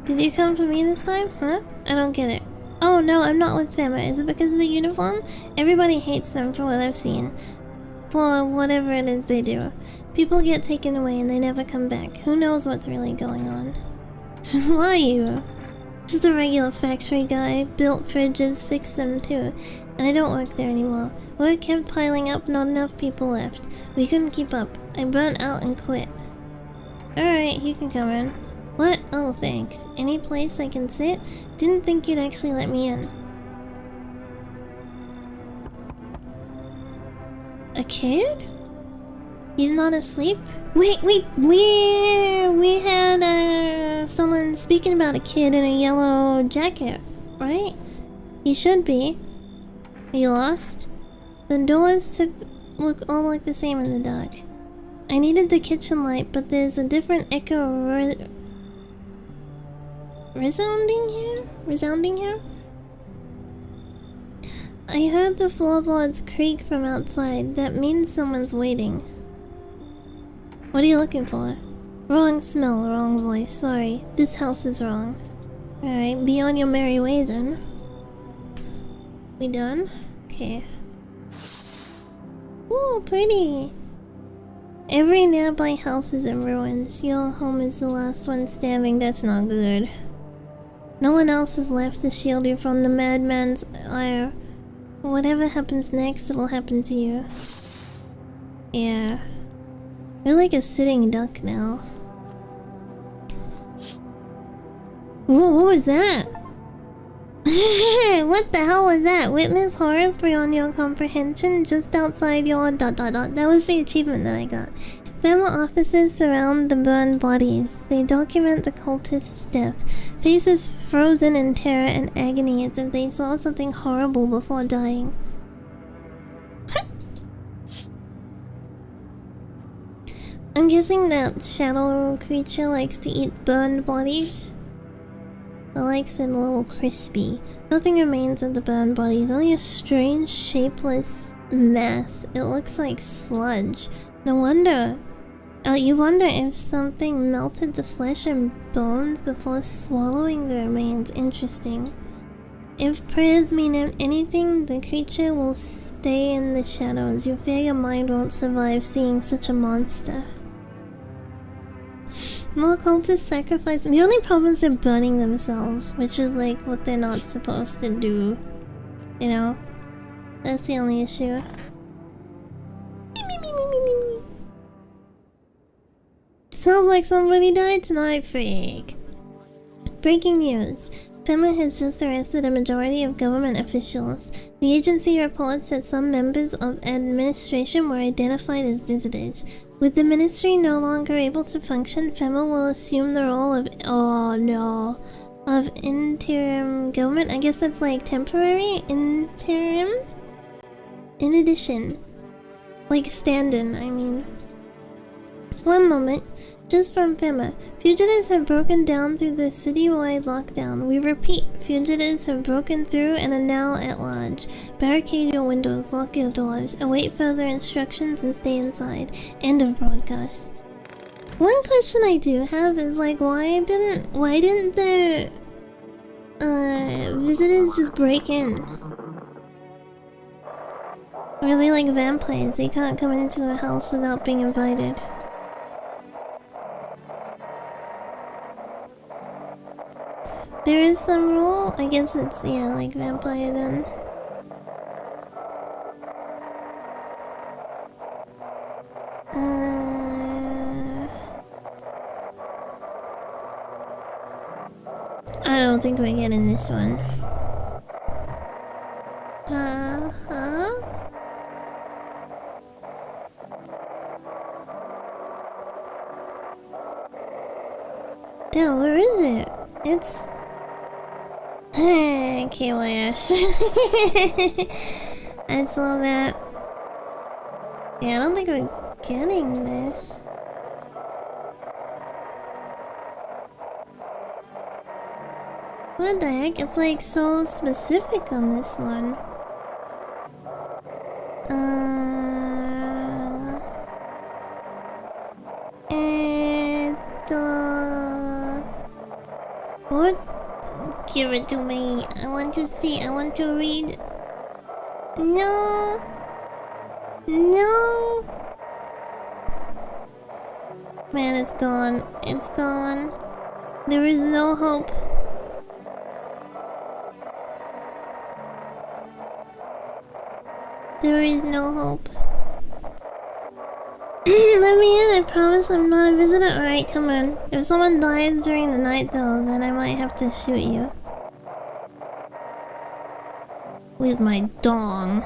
Did you come for me this time? Huh? I don't get it. Oh no, I'm not with them. Is it because of the uniform? Everybody hates them for what I've seen. For whatever it is they do. People get taken away and they never come back. Who knows what's really going on? So who are you? Just a regular factory guy. Built fridges, fixed them too. And I don't work there anymore. Work kept piling up, not enough people left. We couldn't keep up. I burnt out and quit. Alright, you can come in. What? Oh, thanks. Any place I can sit? Didn't think you'd actually let me in. A kid? He's not asleep? Wait, we had someone speaking about a kid in a yellow jacket, right? He should be. Are you lost? The doors look all like the same in the dark. I needed the kitchen light, but there's a different echo resounding here? I heard the floorboards creak from outside. That means someone's waiting. What are you looking for? Wrong smell, wrong voice. Sorry, this house is wrong. Alright, be on your merry way then. We done? Okay. Ooh, pretty! Every nearby house is in ruins. Your home is the last one standing. That's not good. No one else is left to shield you from the madman's ire. Whatever happens next, it'll happen to you. Yeah. You're like a sitting duck now. Whoa, what was that? What the hell was that? Witness horrors beyond your comprehension, just outside your ... That was the achievement that I got. Family officers surround the burned bodies. They document the cultist's death. Faces frozen in terror and agony as if they saw something horrible before dying. I'm guessing that shadow creature likes to eat burned bodies. The likes it a little crispy. Nothing remains of the burned bodies, only a strange, shapeless mass. It looks like sludge. No wonder. You wonder if something melted the flesh and bones before swallowing the remains. Interesting. If prayers mean anything, the creature will stay in the shadows. You fear your mind won't survive seeing such a monster. More cultists sacrifice. The only problem is they're burning themselves, which is like what they're not supposed to do. You know? That's the only issue. Sounds like somebody died tonight, freak. Breaking news. FEMA has just arrested a majority of government officials. The agency reports that some members of administration were identified as visitors. With the ministry no longer able to function, FEMA will assume the role of interim government. I guess that's like temporary interim. In addition, like stand-in, I mean. One moment. Just from FEMA, fugitives have broken down through the citywide lockdown. We repeat, fugitives have broken through and are now at large. Barricade your windows, lock your doors, await further instructions and stay inside. End of broadcast. One question I do have is like, why didn't the visitors just break in? Or are they like vampires? They can't come into a house without being invited. There is some rule? I guess it's, yeah, like vampire then. I don't think we're getting this one. Damn, where is it? It's... KYS. I saw that. Yeah, I don't think we're getting this. What the heck? It's like so specific on this one. What? Give it to me. I want to see. I want to read. No. No. Man, it's gone. It's gone. There is no hope. There is no hope. Let me in, I promise I'm not a visitor. Alright, come on. If someone dies during the night though, then I might have to shoot you. With my dong.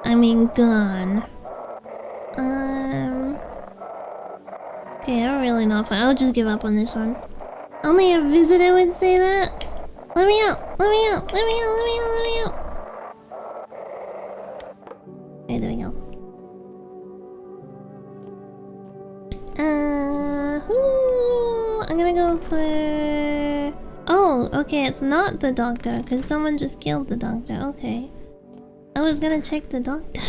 I mean gun. Okay, I'm really not fine. I'll just give up on this one. Only a visitor would say that? Let me out! Let me out! Let me out! Let me out! Let me out! Okay, there we go. I'm gonna go for... Oh, okay, it's not the doctor, because someone just killed the doctor. Okay. I was gonna check the doctor.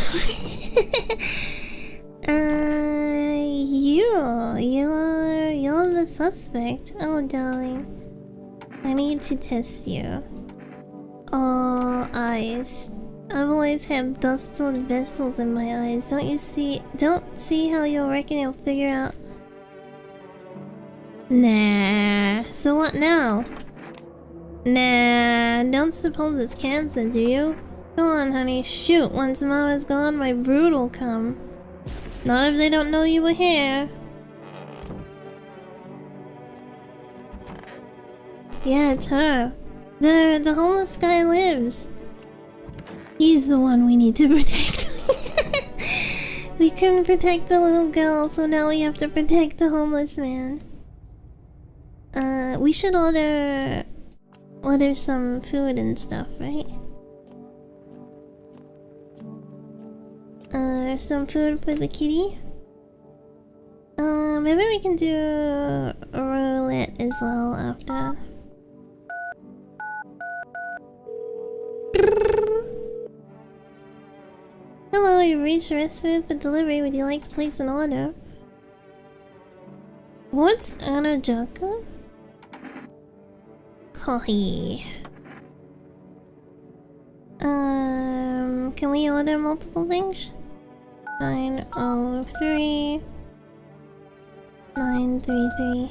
You're the suspect. Oh, darling. I need to test you. Oh, eyes. I've always had dusted vessels in my eyes. Don't see how you'll reckon you'll figure out. Nah. So what now? Nah. Don't suppose it's cancer, do you? Go on, honey. Shoot. Once Mama's gone, my brood will come. Not if they don't know you were here. Yeah, it's her. The homeless guy lives. He's the one we need to protect. We couldn't protect the little girl, so now we have to protect the homeless man. We should order some food and stuff, right? Some food for the kitty. Maybe we can do a roulette as well after. Hello, you've reached restaurant for delivery. Would you like to place an order? What's Anajaka? Coffee. Can we order multiple things? 903. 933.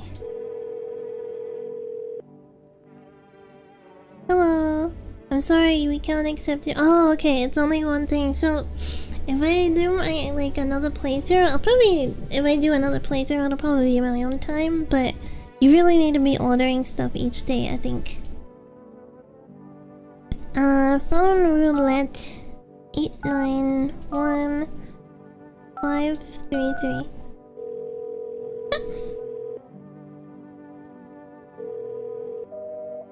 Hello. I'm sorry, we can't accept you. Oh, okay, it's only one thing. So, if I do my, like, another playthrough, if I do another playthrough, it'll probably be my own time, but you really need to be ordering stuff each day, I think. Phone roulette 891533.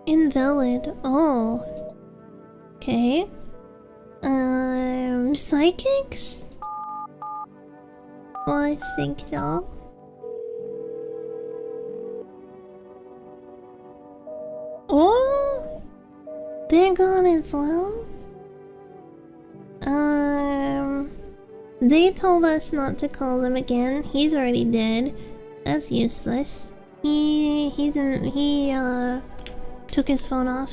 Invalid. Oh. Okay. Psychics? 460. Oh! They're gone as well? They told us not to call them again. He's already dead. That's useless. He took his phone off.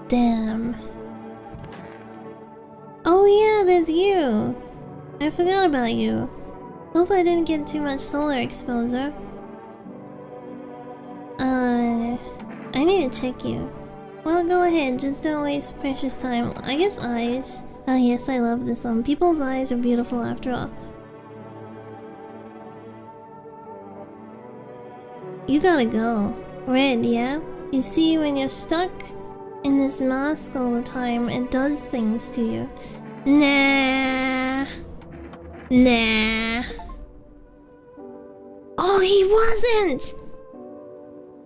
Damn. Oh yeah, there's you. I forgot about you. Hope I didn't get too much solar exposure. I need to check you. Well, go ahead, just don't waste precious time. I guess eyes. Oh yes, I love this one. People's eyes are beautiful after all. You gotta go. Red, yeah? You see, when you're stuck in this mask all the time, it does things to you. Nah. Nah. Oh, he wasn't!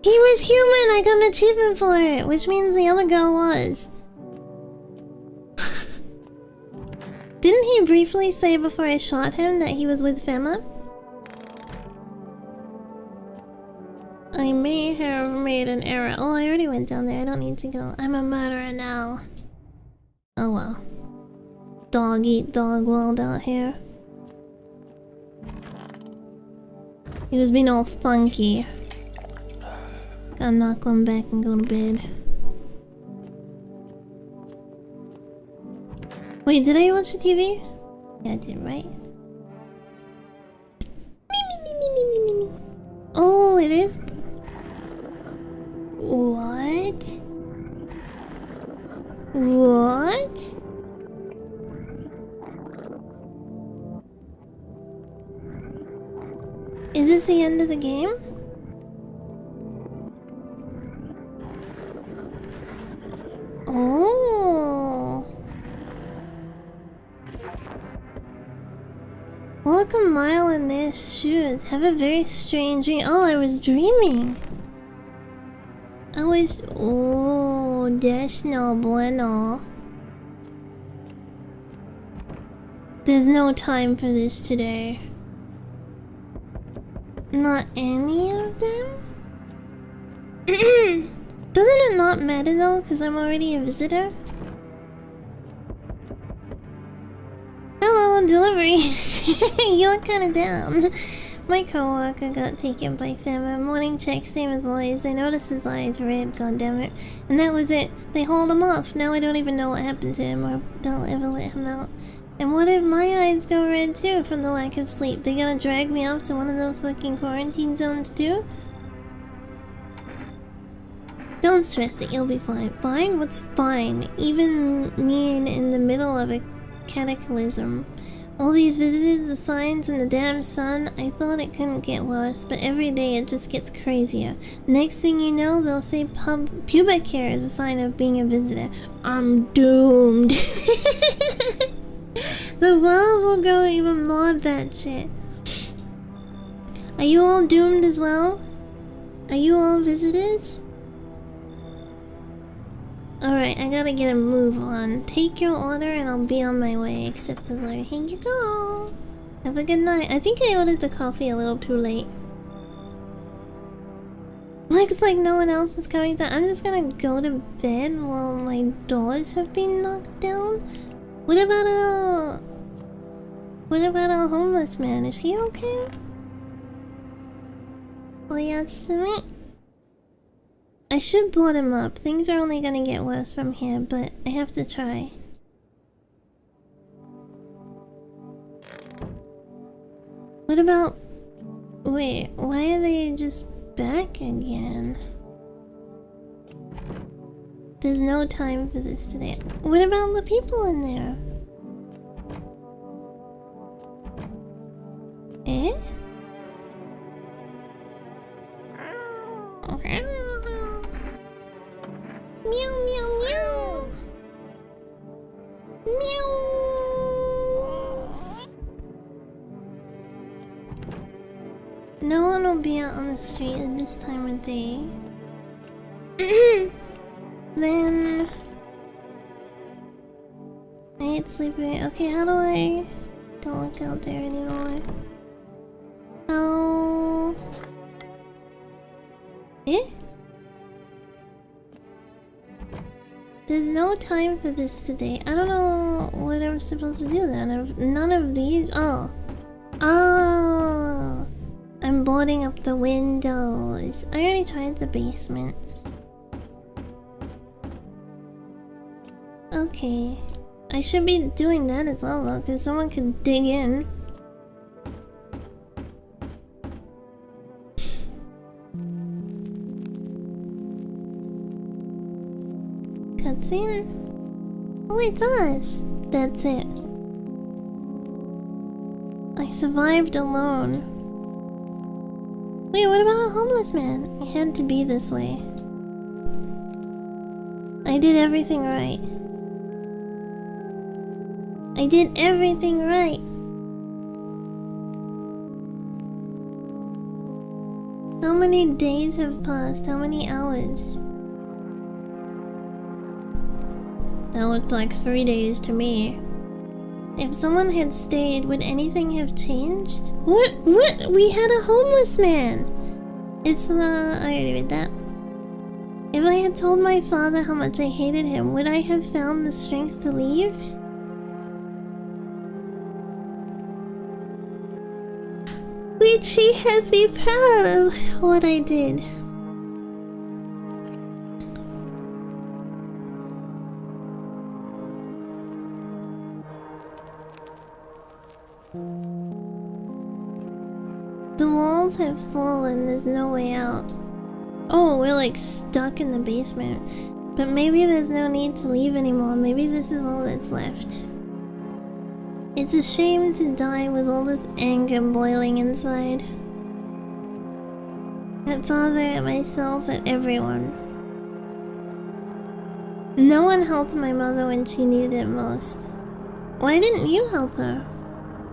He was human! I got an achievement for it! Which means the other girl was. Didn't he briefly say before I shot him that he was with Fema? I may have made an error. Oh, I already went down there. I don't need to go. I'm a murderer now. Oh well. Dog eat dog world out here. He was being all funky. Gotta knock one back and go to bed. Wait, did I watch the TV? Yeah, I did, right? Me. Oh, it is. What? What? Is this the end of the game? Oh. Walk a mile in their shoes. Have a very strange dream. Oh, I was dreaming. Oh, that's no bueno. There's no time for this today. Not any of them? Doesn't it not matter though, because I'm already a visitor? Hello, delivery. You look kinda down. My coworker got taken by Fema. Morning check, same as always. I noticed his eyes red, goddammit. And that was it. They hauled him off. Now I don't even know what happened to him or if they'll ever let him out. And what if my eyes go red too from the lack of sleep? They gonna drag me off to one of those fucking quarantine zones too? Don't stress it, you'll be fine. Fine? What's fine? Even me in the middle of a cataclysm. All these visitors, the signs, and the damn sun, I thought it couldn't get worse, but every day it just gets crazier. Next thing you know, they'll say pubic hair is a sign of being a visitor. I'm doomed. The world will go even more batshit. Are you all doomed as well? Are you all visitors? Alright, I gotta get a move on. Take your order and I'll be on my way. Accept the order. Here you go. Have a good night. I think I ordered the coffee a little too late. Looks like no one else is coming down. I'm just gonna go to bed while my doors have been knocked down. What about a homeless man? Is he okay? Oyasumi? I should blood him up. Things are only gonna get worse from here, but I have to try. What about Wait, why are they just back again? There's no time for this today. What about the people in there? Eh? Meow meow meow. Meow. No one will be out on the street at this time of day. Then I ain't sleeping. Okay, how do I don't look out there anymore? How? Eh? There's no time for this today. I don't know what I'm supposed to do then. None of these. Oh. Oh. I'm boarding up the windows. I already tried the basement. Okay. I should be doing that as well though, because someone could dig in. Cutscene? Oh, it's us! That's it. I survived alone. Wait, what about a homeless man? It had to be this way. I did everything right. I did everything right. How many days have passed? How many hours? That looked like 3 days to me. If someone had stayed, would anything have changed? What? What? We had a homeless man! It's, I already read that. If I had told my father how much I hated him, would I have found the strength to leave? Would she have been proud of what I did? The walls have fallen, there's no way out. Oh, we're like stuck in the basement. But maybe there's no need to leave anymore, maybe this is all that's left. It's a shame to die with all this anger boiling inside. At father, at myself, at everyone. No one helped my mother when she needed it most. Why didn't you help her?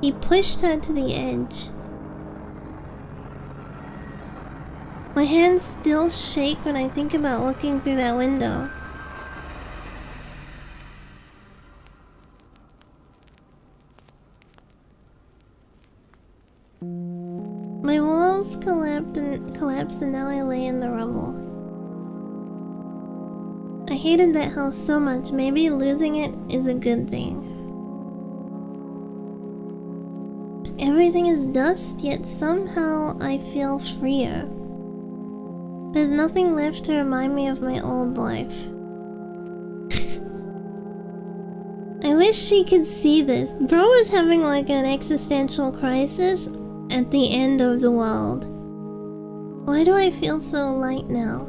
He pushed her to the edge. My hands still shake when I think about looking through that window. My walls collapsed and now I lay in the rubble. I hated that house so much, maybe losing it is a good thing. Everything is dust, yet somehow I feel freer. There's nothing left to remind me of my old life. I wish she could see this. Bro is having like an existential crisis at the end of the world. Why do I feel so light now?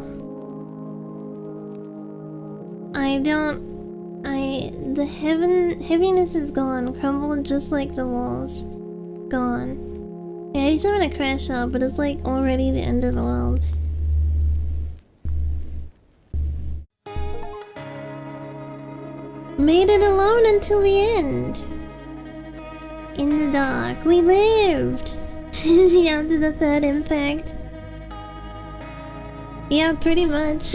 The heaviness is gone, crumbled just like the walls. Gone. Yeah, he's having a crash out, but it's like already the end of the world. Made it alone until the end. In the dark, we lived. Shinji after the third impact. Yeah, pretty much.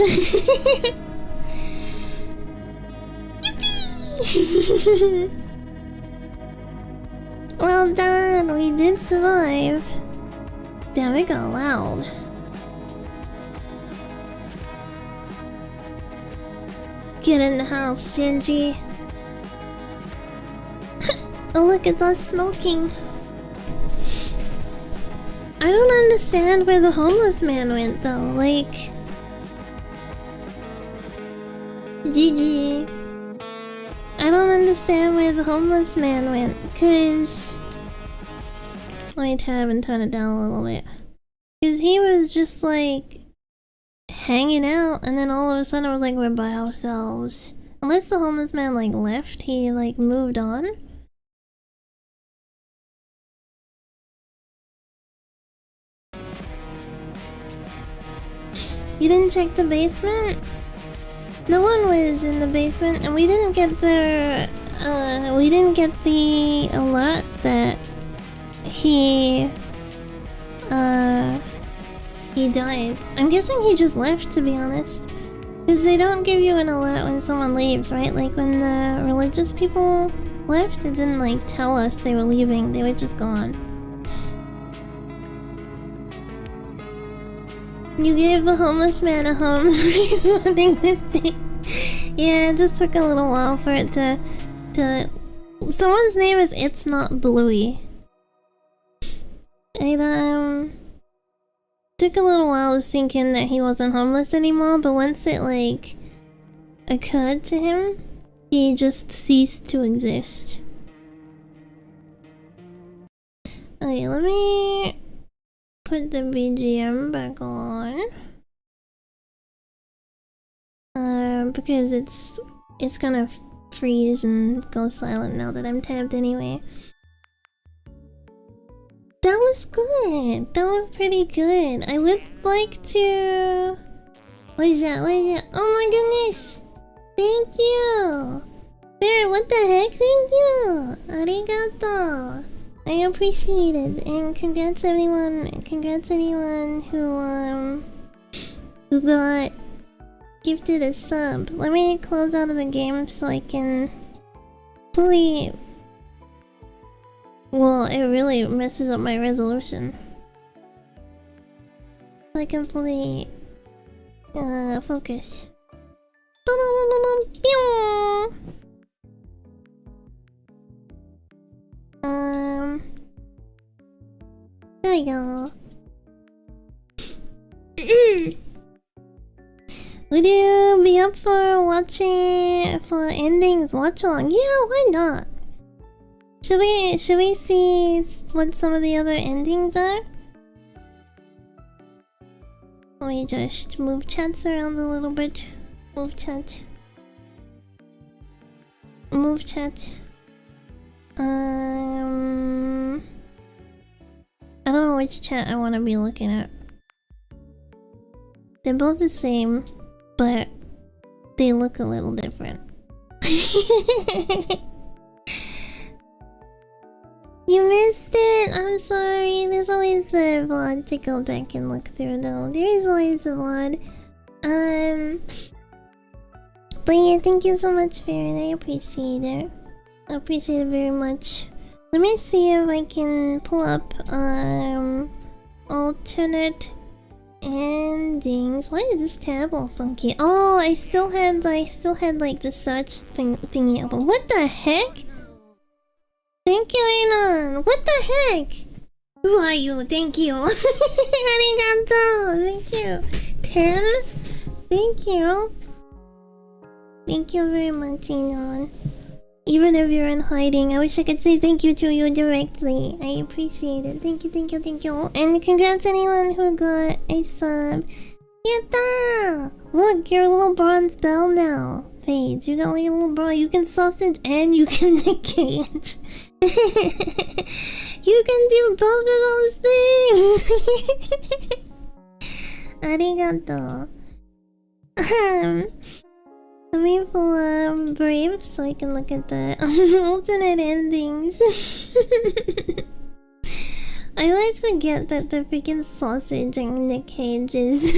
Yippee! Well done, we did survive. Damn, it got loud. Get in the house, Shinji. Oh look, it's us smoking. I don't understand where the homeless man went though, like... GG. I don't understand where the homeless man went, cause... Let me tab and turn it down a little bit. Because he was just like hanging out, and then all of a sudden I was like, we're by ourselves. Unless the homeless man like left, he like moved on. You didn't check the basement? No one was in the basement, and we didn't get the alert that he died. I'm guessing he just left, to be honest. Because they don't give you an alert when someone leaves, right? Like when the religious people left, it didn't like tell us they were leaving, they were just gone. You gave the homeless man a home. Responding this thing. Yeah, it just took a little while for it to... Someone's name is It's Not Bluey. It took a little while to sink in that he wasn't homeless anymore, but once it like occurred to him, he just ceased to exist. Okay, let me put the BGM back on. Because it's gonna freeze and go silent now that I'm tabbed anyway. That was good. That was pretty good. I would like to... What is that? What is that? Oh my goodness! Thank you! Bear, what the heck? Thank you! Arigato! I appreciate it. And congrats anyone who got gifted a sub. Let me close out of the game so I can fully... Well, it really messes up my resolution. So I can fully focus. There we go. Would you be up for watching for endings watch along? Yeah, why not? Should we see what some of the other endings are? Let me just move chats around a little bit. Move chat. Move chat. I don't know which chat I want to be looking at. They're both the same, but they look a little different. You missed it! I'm sorry. There's always the VOD to go back and look through though. There is always a VOD. But yeah, thank you so much, Farron. I appreciate it. I appreciate it very much. Let me see if I can pull up alternate endings. Why is this tab all funky? Oh, I still had like the search thingy open. What the heck? Thank you, Anon. What the heck? Who are you? Thank you. Arigato. Thank you. 10? Thank you. Thank you very much, Anon. Even if you're in hiding, I wish I could say thank you to you directly. I appreciate it. Thank you, thank you, thank you. And congrats anyone who got a sub. Yatta! Look, your little bronze bell now. Fades. You got like a little bronze. You can sausage and you can negate. You can do both of those things. Arigato. Let me pull up Brave so I can look at the alternate endings. I always forget that the freaking sausage in Nick Cage is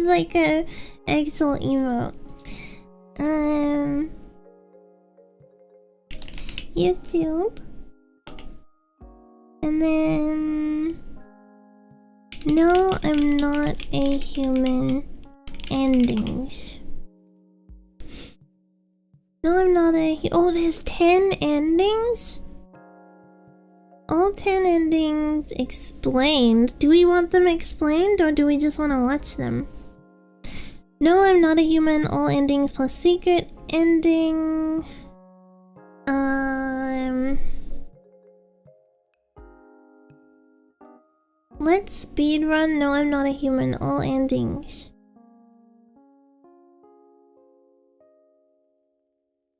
like a actual emote. YouTube. And then... No, I'm not a human. Endings. No, I'm not a... Oh, there's 10 endings? All 10 endings explained. Do we want them explained or do we just want to watch them? No, I'm not a human. All endings plus secret ending. Let's speedrun. No, I'm not a human. All endings.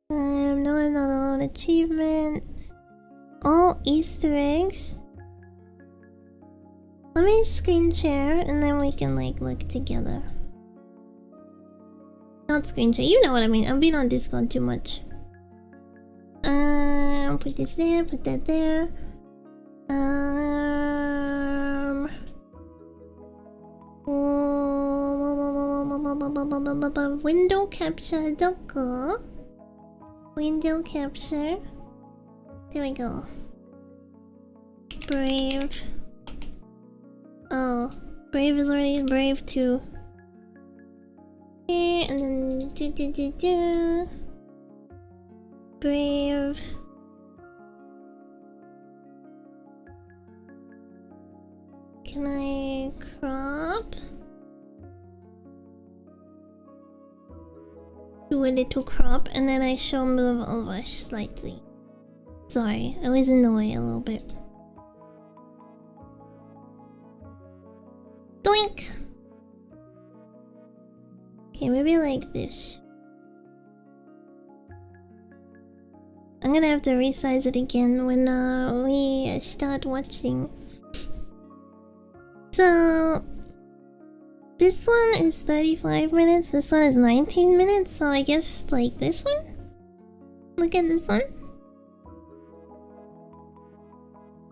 No, I'm not alone. Achievement. All Easter eggs. Let me screen share and then we can like look together. Not screen share. You know what I mean. I've been on Discord too much. Put this there. Put that there. Window capture. Doko. Window capture. There we go. Brave. Oh, Brave is already Brave too. Okay, and then Brave. Can I crop? Do a little crop and then I shall move over slightly. Sorry, I was in the way a little bit. Doink! Okay, maybe like this. I'm gonna have to resize it again when we start watching. So this one is 35 minutes, this one is 19 minutes, so I guess like this one? Look at this one.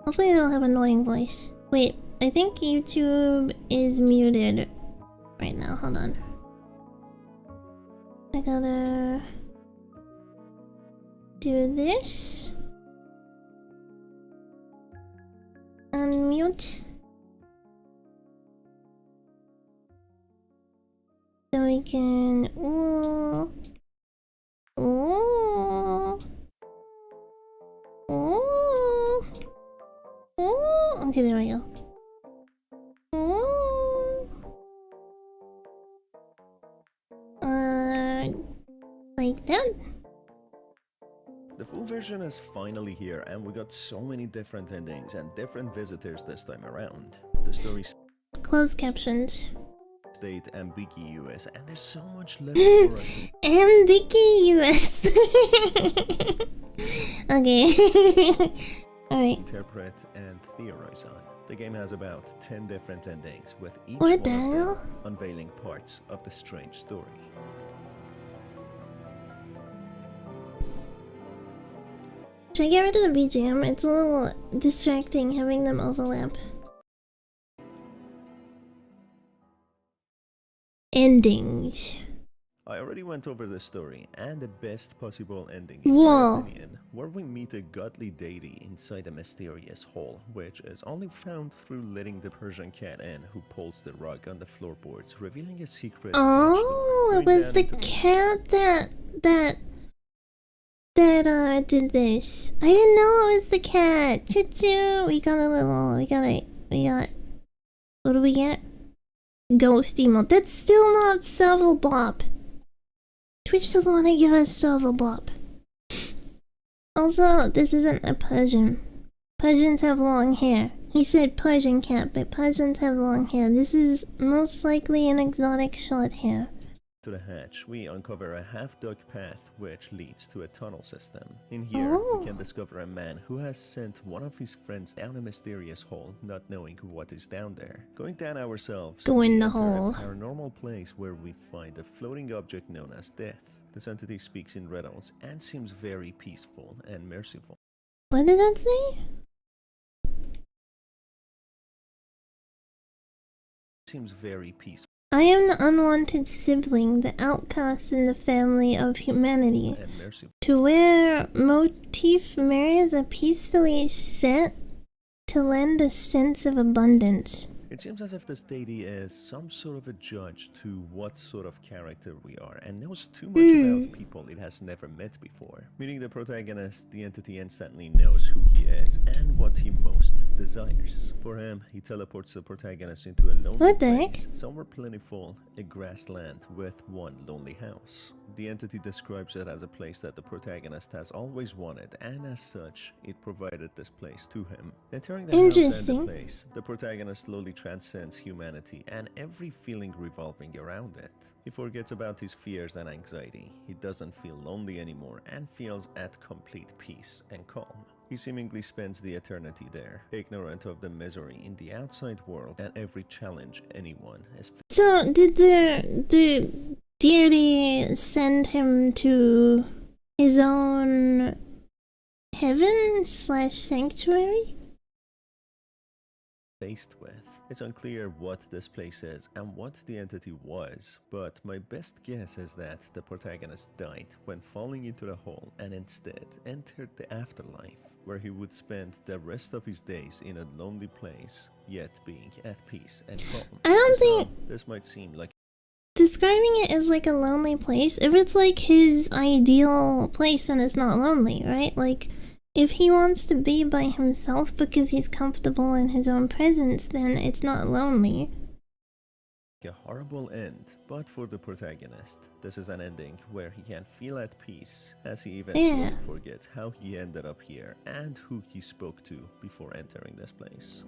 Hopefully I don't have an annoying voice. Wait, I think YouTube is muted right now, hold on. I gotta do this. Unmute. So we can... Ooh. Ooh. Ooh. Ooh. Okay, there we go. Ooh. Like that?
The full version is finally here, and we got so many different endings and different visitors this time around. The story
Closed captions.
stayed ambiguous, and there's so much left for us
Ambiguous. Okay. Alright.
interpret and theorize on. The game has about 10 different endings, with each
What
one
the
of them
hell?
unveiling parts of the strange story.
Should I get rid of the BGM? It's a little distracting having them overlap. Endings.
I already went over the story and the best possible ending in
Whoa.
my opinion, where we meet a godly deity inside a mysterious hole, which is only found through letting the Persian cat in, who pulls the rug on the floorboards, revealing a secret.
Oh, it was the cat that did this. I didn't know it was the cat. Choo-choo. We got, what do we get? Ghost emote. That's still not Serval Bop. Twitch doesn't want to give us Serval Bop. Also, this isn't a Persian. Persians have long hair. He said Persian cat, but Persians have long hair. This is most likely an exotic short hair.
To the hatch, we uncover a half-dug path which leads to a tunnel system. In here, we can discover a man who has sent one of his friends down a mysterious hole, not knowing what is down there. Going down ourselves,
Go in
we
the
enter
hole.
a paranormal place where we find a floating object known as Death. This entity speaks in riddles and seems very peaceful and merciful.
What did that say?
Seems very peaceful.
I am the unwanted sibling, the outcast in the family of humanity.
And merciful.
To where motif marries are peacefully set to lend a sense of abundance.
It seems as if this deity is some sort of a judge to what sort of character we are and knows too much about people it has never met before. Meeting the protagonist, the entity instantly knows who he is and what he most desires. For him, he teleports the protagonist into a lonely place, somewhere plentiful, a grassland with one lonely house. The entity describes it as a place that the protagonist has always wanted, and as such, it provided this place to him. Entering the house and the place, the protagonist slowly transcends humanity and every feeling revolving around it. He forgets about his fears and anxiety. He doesn't feel lonely anymore and feels at complete peace and calm. He seemingly spends the eternity there, ignorant of the misery in the outside world and every challenge anyone is facing.
So, did the deity send him to his own heaven/sanctuary?
Faced with. It's unclear what this place is and what the entity was, but my best guess is that the protagonist died when falling into the hole and instead entered the afterlife, where he would spend the rest of his days in a lonely place, yet being at peace and calm.
I don't think
this might seem like
describing it as like a lonely place, if it's like his ideal place, then it's not lonely, right? Like, if he wants to be by himself because he's comfortable in his own presence, then it's not lonely.
a horrible end, but for the protagonist, this is an ending where he can feel at peace, as he eventually forgets how he ended up here and who he spoke to before entering this place.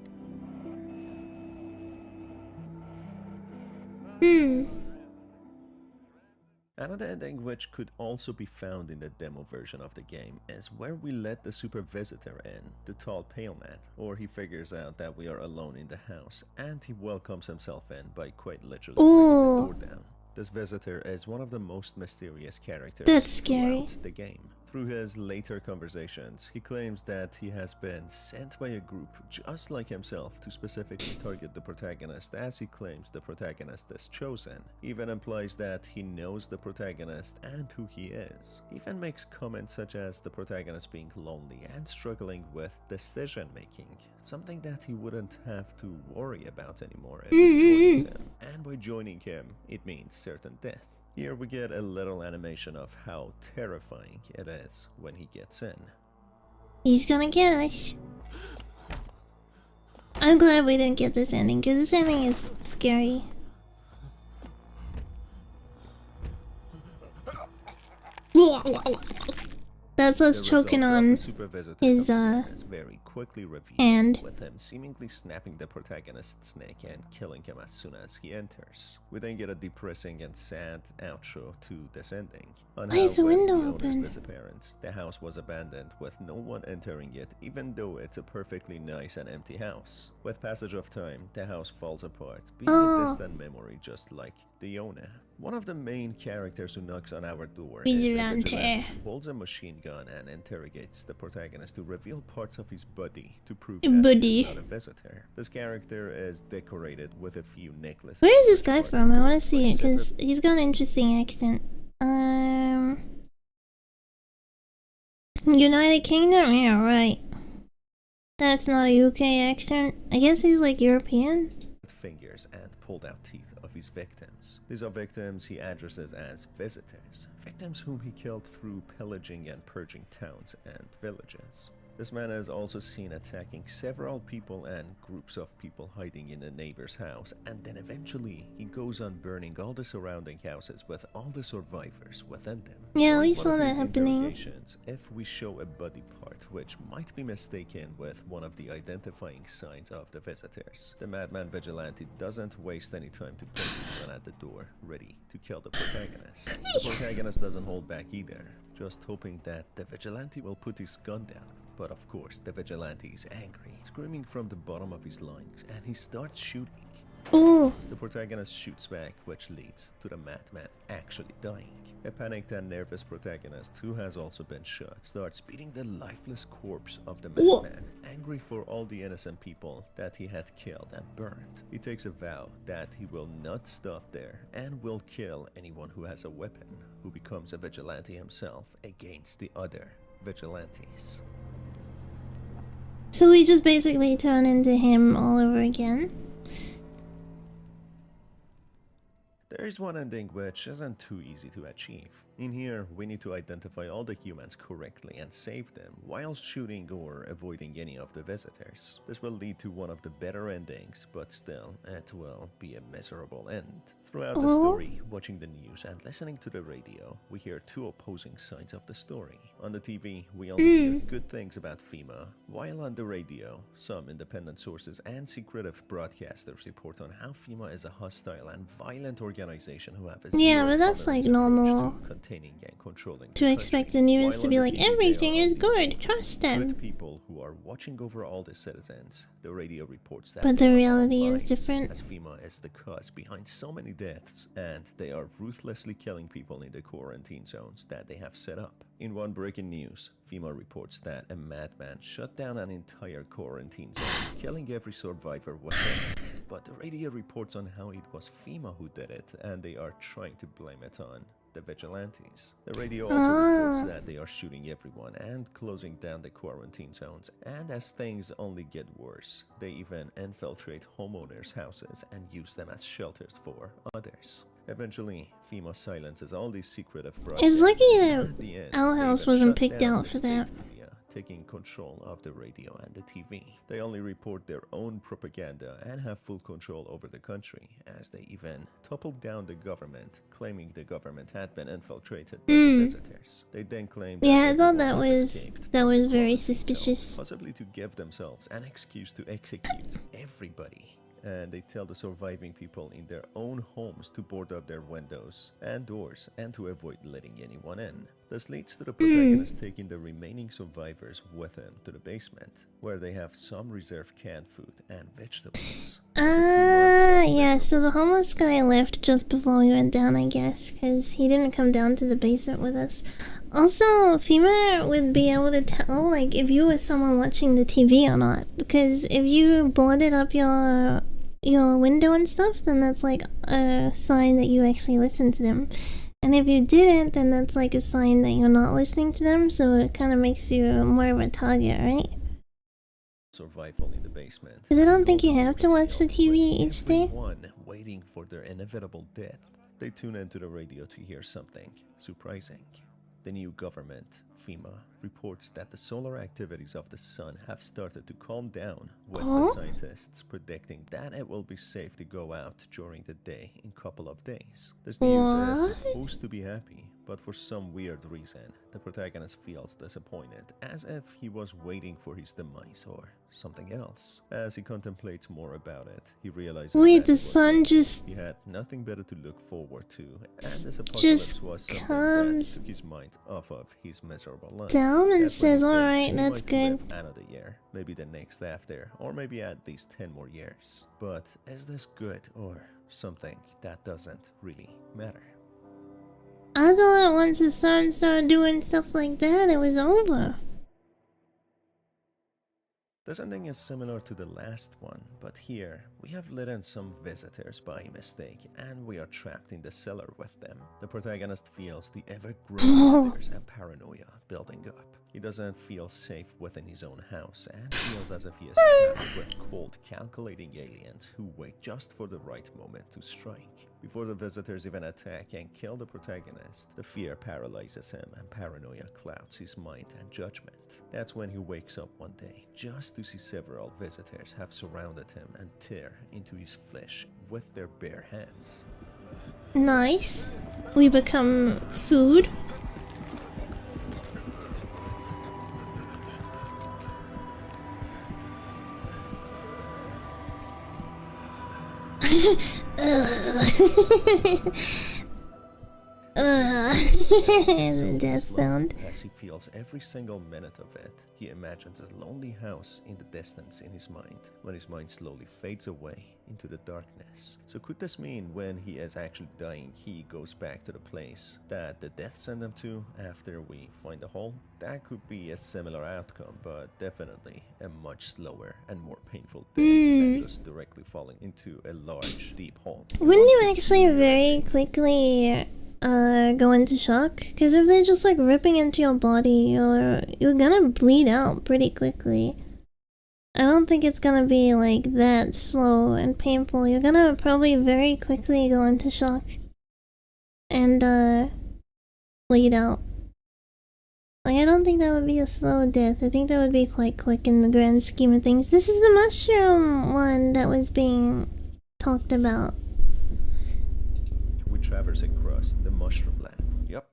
Another ending which could also be found in the demo version of the game is where we let the super visitor in, the tall pale man, or he figures out that we are alone in the house and he welcomes himself in by quite literally breaking the door down. This visitor is one of the most mysterious characters throughout the game. Through his later conversations, he claims that he has been sent by a group just like himself to specifically target the protagonist, as he claims the protagonist is chosen. He even implies that he knows the protagonist and who he is. He even makes comments such as the protagonist being lonely and struggling with decision making, something that he wouldn't have to worry about anymore if he joins him. And by joining him, it means certain death. Here we get a little animation of how terrifying it is when he gets in.
He's gonna get us. I'm glad we didn't get this ending, because this ending is scary. That's us choking on his
very quickly revealed,
hand,
with him seemingly snapping the protagonist's neck and killing him as soon as he enters. We then get a depressing and sad outro to this ending.
Why is the window open?
Disappearance. The house was abandoned with no one entering it, even though it's a perfectly nice and empty house. With passage of time, the house falls apart, being a distant memory just like the owner. One of the main characters who knocks on our door is a vigilante who holds a machine gun and interrogates the protagonist to reveal parts of his body to prove that he's not a visitor. This character is decorated with a few necklaces.
Where is this guy from? I want to see it because he's got an interesting accent. United Kingdom? Yeah, right. That's not a UK accent. I guess he's like European.
Fingers and pulled out teeth of his victims. These are victims he addresses as visitors, victims whom he killed through pillaging and purging towns and villages. This man is also seen attacking several people and groups of people hiding in a neighbor's house, and then eventually he goes on burning all the surrounding houses with all the survivors within them.
Yeah, we saw that happening.
If we show a body part which might be mistaken with one of the identifying signs of the visitors, the madman vigilante doesn't waste any time to point his gun at the door, ready to kill the protagonist. The protagonist doesn't hold back either, just hoping that the vigilante will put his gun down. But of course, the vigilante is angry, screaming from the bottom of his lungs, and he starts shooting.
Ooh.
The protagonist shoots back, which leads to the madman actually dying. A panicked and nervous protagonist, who has also been shot, starts beating the lifeless corpse of the madman, angry for all the innocent people that he had killed and burned. He takes a vow that he will not stop there and will kill anyone who has a weapon, who becomes a vigilante himself against the other vigilantes.
So we just basically turn into him all over again.
There's one ending which isn't too easy to achieve. In here, we need to identify all the humans correctly and save them, while shooting or avoiding any of the visitors. This will lead to one of the better endings, but still, it will be a miserable end. Throughout the story, watching the news and listening to the radio, we hear two opposing sides of the story. On the TV, we only hear good things about FEMA, while on the radio, some independent sources and secretive broadcasters report on how FEMA is a hostile and violent organization who have a
but that's like normal.
Containing and controlling
to expect the news to be like, everything is good, trust them.
Good people who are watching over all the citizens. The radio reports that.
But the reality is different.
As FEMA is the cause behind so many deaths, and they are ruthlessly killing people in the quarantine zones that they have set up. In one breaking news, FEMA reports that a madman shut down an entire quarantine zone, killing every survivor within it. But the radio reports on how it was FEMA who did it, and they are trying to blame it on the vigilantes. The radio also reports that they are shooting everyone and closing down the quarantine zones, and as things only get worse, they even infiltrate homeowners' houses and use them as shelters for others. Eventually, FEMA silences all these secretive broadcasts.
It's lucky that our house wasn't picked out for that.
Taking control of the radio and the TV. They only report their own propaganda and have full control over the country, as they even toppled down the government, claiming the government had been infiltrated by the visitors. They then claimed
I thought that was very suspicious.
Possibly to give themselves an excuse to execute everybody. And they tell the surviving people in their own homes to board up their windows and doors and to avoid letting anyone in. This leads to the protagonist taking the remaining survivors with him to the basement, where they have some reserved canned food and vegetables.
Yeah, so the homeless guy left just before we went down, I guess, because he didn't come down to the basement with us. Also, FEMA would be able to tell, like, if you were someone watching the TV or not, because if you boarded up your window and stuff, then that's like a sign that you actually listen to them. And if you didn't, then that's like a sign that you're not listening to them, so it kind of makes you more of a target, right?
Survival in the basement.
Because I don't think you have to watch the TV each day.
Everyone waiting for their inevitable death. They tune into the radio to hear something surprising. The new government, FEMA, reports that the solar activities of the sun have started to calm down, with the scientists predicting that it will be safe to go out during the day in a couple of days. This news is supposed to be happy, but for some weird reason, the protagonist feels disappointed, as if he was waiting for his demise or something else. As he contemplates more about it, he realizes
he
had nothing better to look forward to, and this apocalypse was something that took his mind off of his miserable life.
Down and says, alright, that's good.
Another year, maybe the next after, or maybe at least 10 more years. But is this good or something that doesn't really matter?
I thought once the sun started doing stuff like that, it was over.
This ending is similar to the last one, but here we have let in some visitors by mistake, and we are trapped in the cellar with them. The protagonist feels the ever-growing fears and paranoia building up. He doesn't feel safe within his own house and feels as if he is trapped with cold, calculating aliens who wait just for the right moment to strike. Before the visitors even attack and kill the protagonist, the fear paralyzes him and paranoia clouds his mind and judgment. That's when he wakes up one day, just to see several visitors have surrounded him and tear into his flesh with their bare hands.
Nice. We become food. The death sound.
As he feels every single minute of it, he imagines a lonely house in the distance in his mind, when his mind slowly fades away into the darkness. So could this mean when he is actually dying, he goes back to the place that the death sent him to after we find the hole? That could be a similar outcome, but definitely a much slower and more painful death than just directly falling into a large, deep hole.
Wouldn't you actually very quickly go into shock? Because if they're just like ripping into your body, you're gonna bleed out pretty quickly. I don't think it's gonna be like that slow and painful. You're gonna probably very quickly go into shock. and bleed out. Like, I don't think that would be a slow death. I think that would be quite quick in the grand scheme of things. This is the mushroom one that was being talked about.
We traverse across the mushroom land. Yep.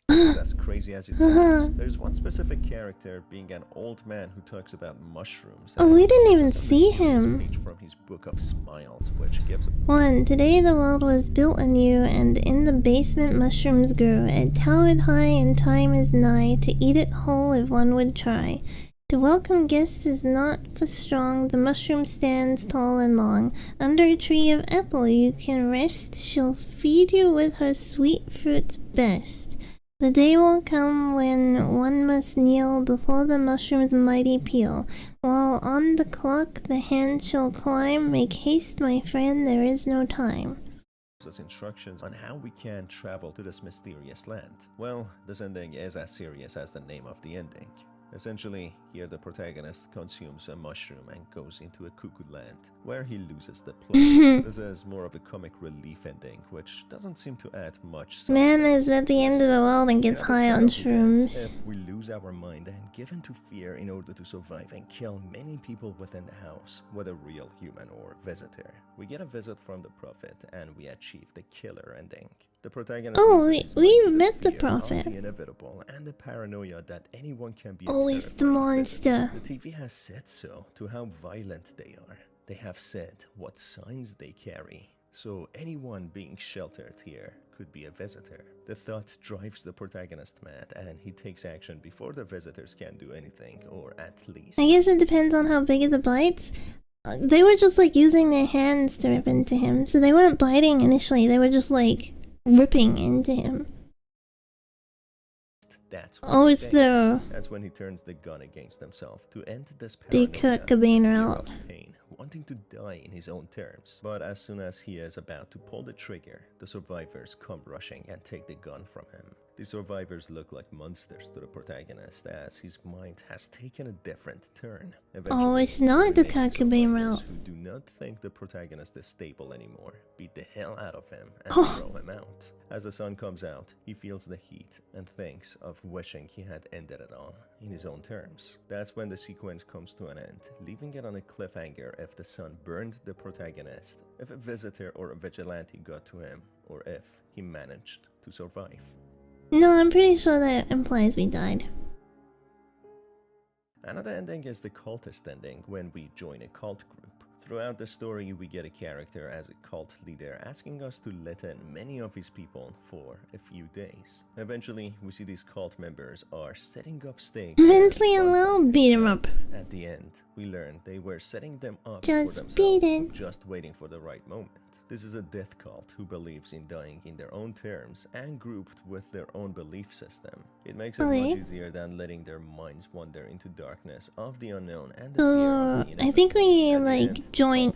It's as crazy as it sounds. There's one specific character being an old man who talks about mushrooms.
Oh, we didn't even see him.
Page from his book of smiles, which gives
1. Today the world was built anew, and in the basement mushrooms grew. It towered high, and time is nigh to eat it whole if one would try. To welcome guests is not for strong. The mushroom stands tall and long. Under a tree of apple you can rest. She'll feed you with her sweet fruits best. The day will come when one must kneel before the mushroom's mighty peel. While on the clock the hand shall climb. Make haste, my friend, there is no time.
us instructions on how we can travel to this mysterious land. Well, this ending is as serious as the name of the ending. Essentially, here the protagonist consumes a mushroom and goes into a cuckoo land, where he loses the plot. This is more of a comic relief ending, which doesn't seem to add much.
Man is at the end of the world and gets high on shrooms.
If we lose our mind and give in to fear in order to survive and kill many people within the house, whether real human or visitor, we get a visit from the prophet and we achieve the killer ending. The protagonist
we met the prophet.
The inevitable and the paranoia that anyone can be
always the monster.
The TV has said so to how violent they are. They have said what signs they carry. So anyone being sheltered here could be a visitor. The thought drives the protagonist mad and he takes action before the visitors can do anything, or at least...
I guess it depends on how big are the bites. They were just like using their hands to rip into him, so they weren't biting initially, they were just like ripping into him.
That's when he turns the gun against himself to end this
the Kurt Cobain route.
Pain, wanting to die in his own terms. But as soon as he is about to pull the trigger, the survivors come rushing and take the gun from him. The survivors look like monsters to the protagonist as his mind has taken a different turn.
Oh, it's not the Kurt Cobain route.
Who do not think the protagonist is stable anymore, beat the hell out of him and throw him out. As the sun comes out, he feels the heat and thinks of wishing he had ended it all in his own terms. That's when the sequence comes to an end, leaving it on a cliffhanger if the sun burned the protagonist, if a visitor or a vigilante got to him, or if he managed to survive.
No, I'm pretty sure that implies we died.
Another ending is the cultist ending, when we join a cult group. Throughout the story, we get a character as a cult leader asking us to let in many of his people for a few days. Eventually, we see these cult members are setting up stakes.
Mentally unwell, beat him up.
At the end, we learn they were setting them up
just
for themselves,
beaten.
Just waiting for the right moment. This is a death cult who believes in dying in their own terms and grouped with their own belief system. It makes it much easier than letting their minds wander into darkness of the unknown and the fear of the
I think we like joined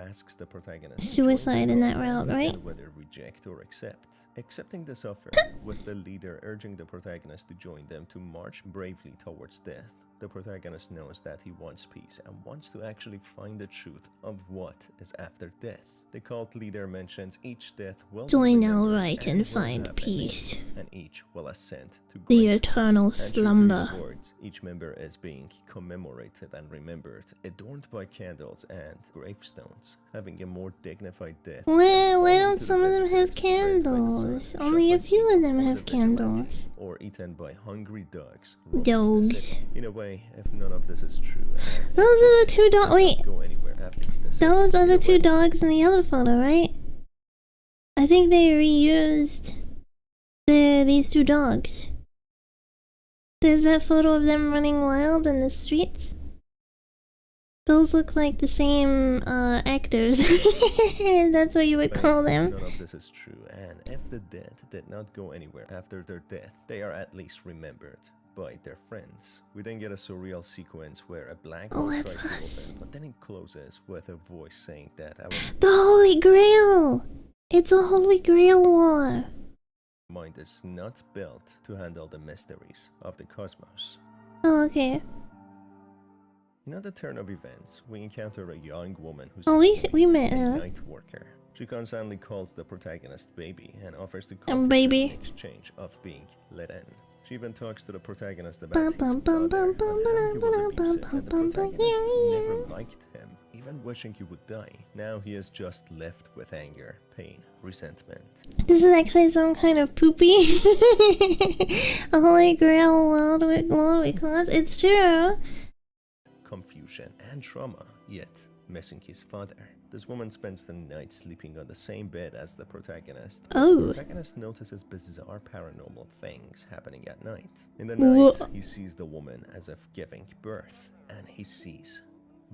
asks the protagonist
suicide in that route, right?
Whether reject or accept. Accepting this offer, with the leader urging the protagonist to join them to march bravely towards death. The protagonist knows that he wants peace and wants to actually find the truth of what is after death. The cult leader mentions each death will
join our right and find peace,
and each will ascend to
the eternal slumber.
Words, each member is being commemorated and remembered, adorned by candles and gravestones, having a more dignified death.
Why don't some of them have candles? Only a few of them have candles.
Or eaten by hungry dogs.
Dogs.
In a way, if none of this is true,
those are the two dogs. Wait, those are the two dogs in the other photo, right? I think they reused these two dogs. There's that photo of them running wild in the streets. Those look like the same actors. That's what you would call them.
None of this is true, and if the dead did not go anywhere after their death, they are at least remembered by their friends. We then get a surreal sequence where a black door tries to open, but then it closes with a voice saying that
the Holy Grail! It's a Holy Grail war!
Mind is not built to handle the mysteries of the cosmos.
Oh, okay.
In the turn of events, we encounter a young woman who's
we met her.
night worker. She constantly calls the protagonist baby and offers to
I'm
comfort her
baby.
in exchange of being let in. She even talks to the protagonist about
Bum,
his
bum,
father,
bum,
but
bum,
how he was
bum, bum,
abusive, and the
bum, bum,
protagonist
yeah.
never liked him, even wishing he would die. Now he is just left with anger, pain, resentment.
This is actually some kind of poopy a holy grail world we call it. It's true.
Confusion and trauma, yet missing his father. This woman spends the night sleeping on the same bed as the protagonist.
Oh.
The protagonist notices bizarre paranormal things happening at night. In the night, he sees the woman as if giving birth, and he sees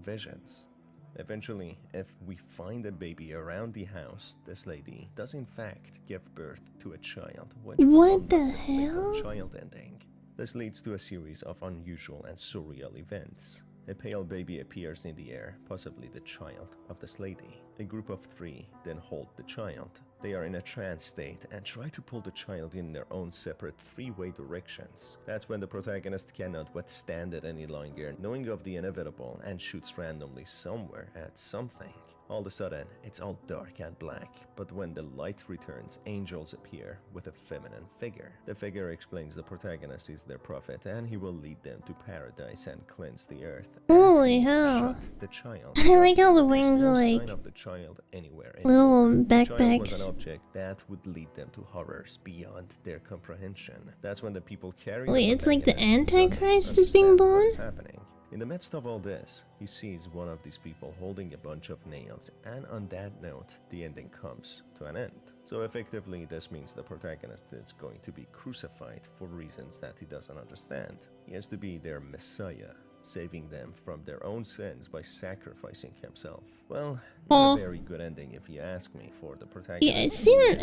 visions. Eventually, if we find a baby around the house, this lady does in fact give birth to a child.
What the hell?
Child ending. This leads to a series of unusual and surreal events. A pale baby appears in the air, possibly the child of this lady. A group of 3 then hold the child. They are in a trance state and try to pull the child in their own separate 3-way directions. That's when the protagonist cannot withstand it any longer, knowing of the inevitable, and shoots randomly somewhere at something. All of a sudden, it's all dark and black, but when the light returns, angels appear with a feminine figure. The figure explains the protagonist is their prophet and he will lead them to paradise and cleanse the earth.
Holy hell.
The child.
I like how the wings are like
sign of the child anywhere.
little
The child was
backpacks.
an object that would lead them to horrors beyond their comprehension. That's when the people carry.
Wait, it's like the
protagonist
Antichrist
doesn't
is being
understand
born?
what is happening. In the midst of all this, he sees one of these people holding a bunch of nails, and on that note, the ending comes to an end. So effectively, this means the protagonist is going to be crucified for reasons that he doesn't understand. He has to be their messiah, saving them from their own sins by sacrificing himself. Well, not a very good ending if you ask me for the protagonist.
Yeah,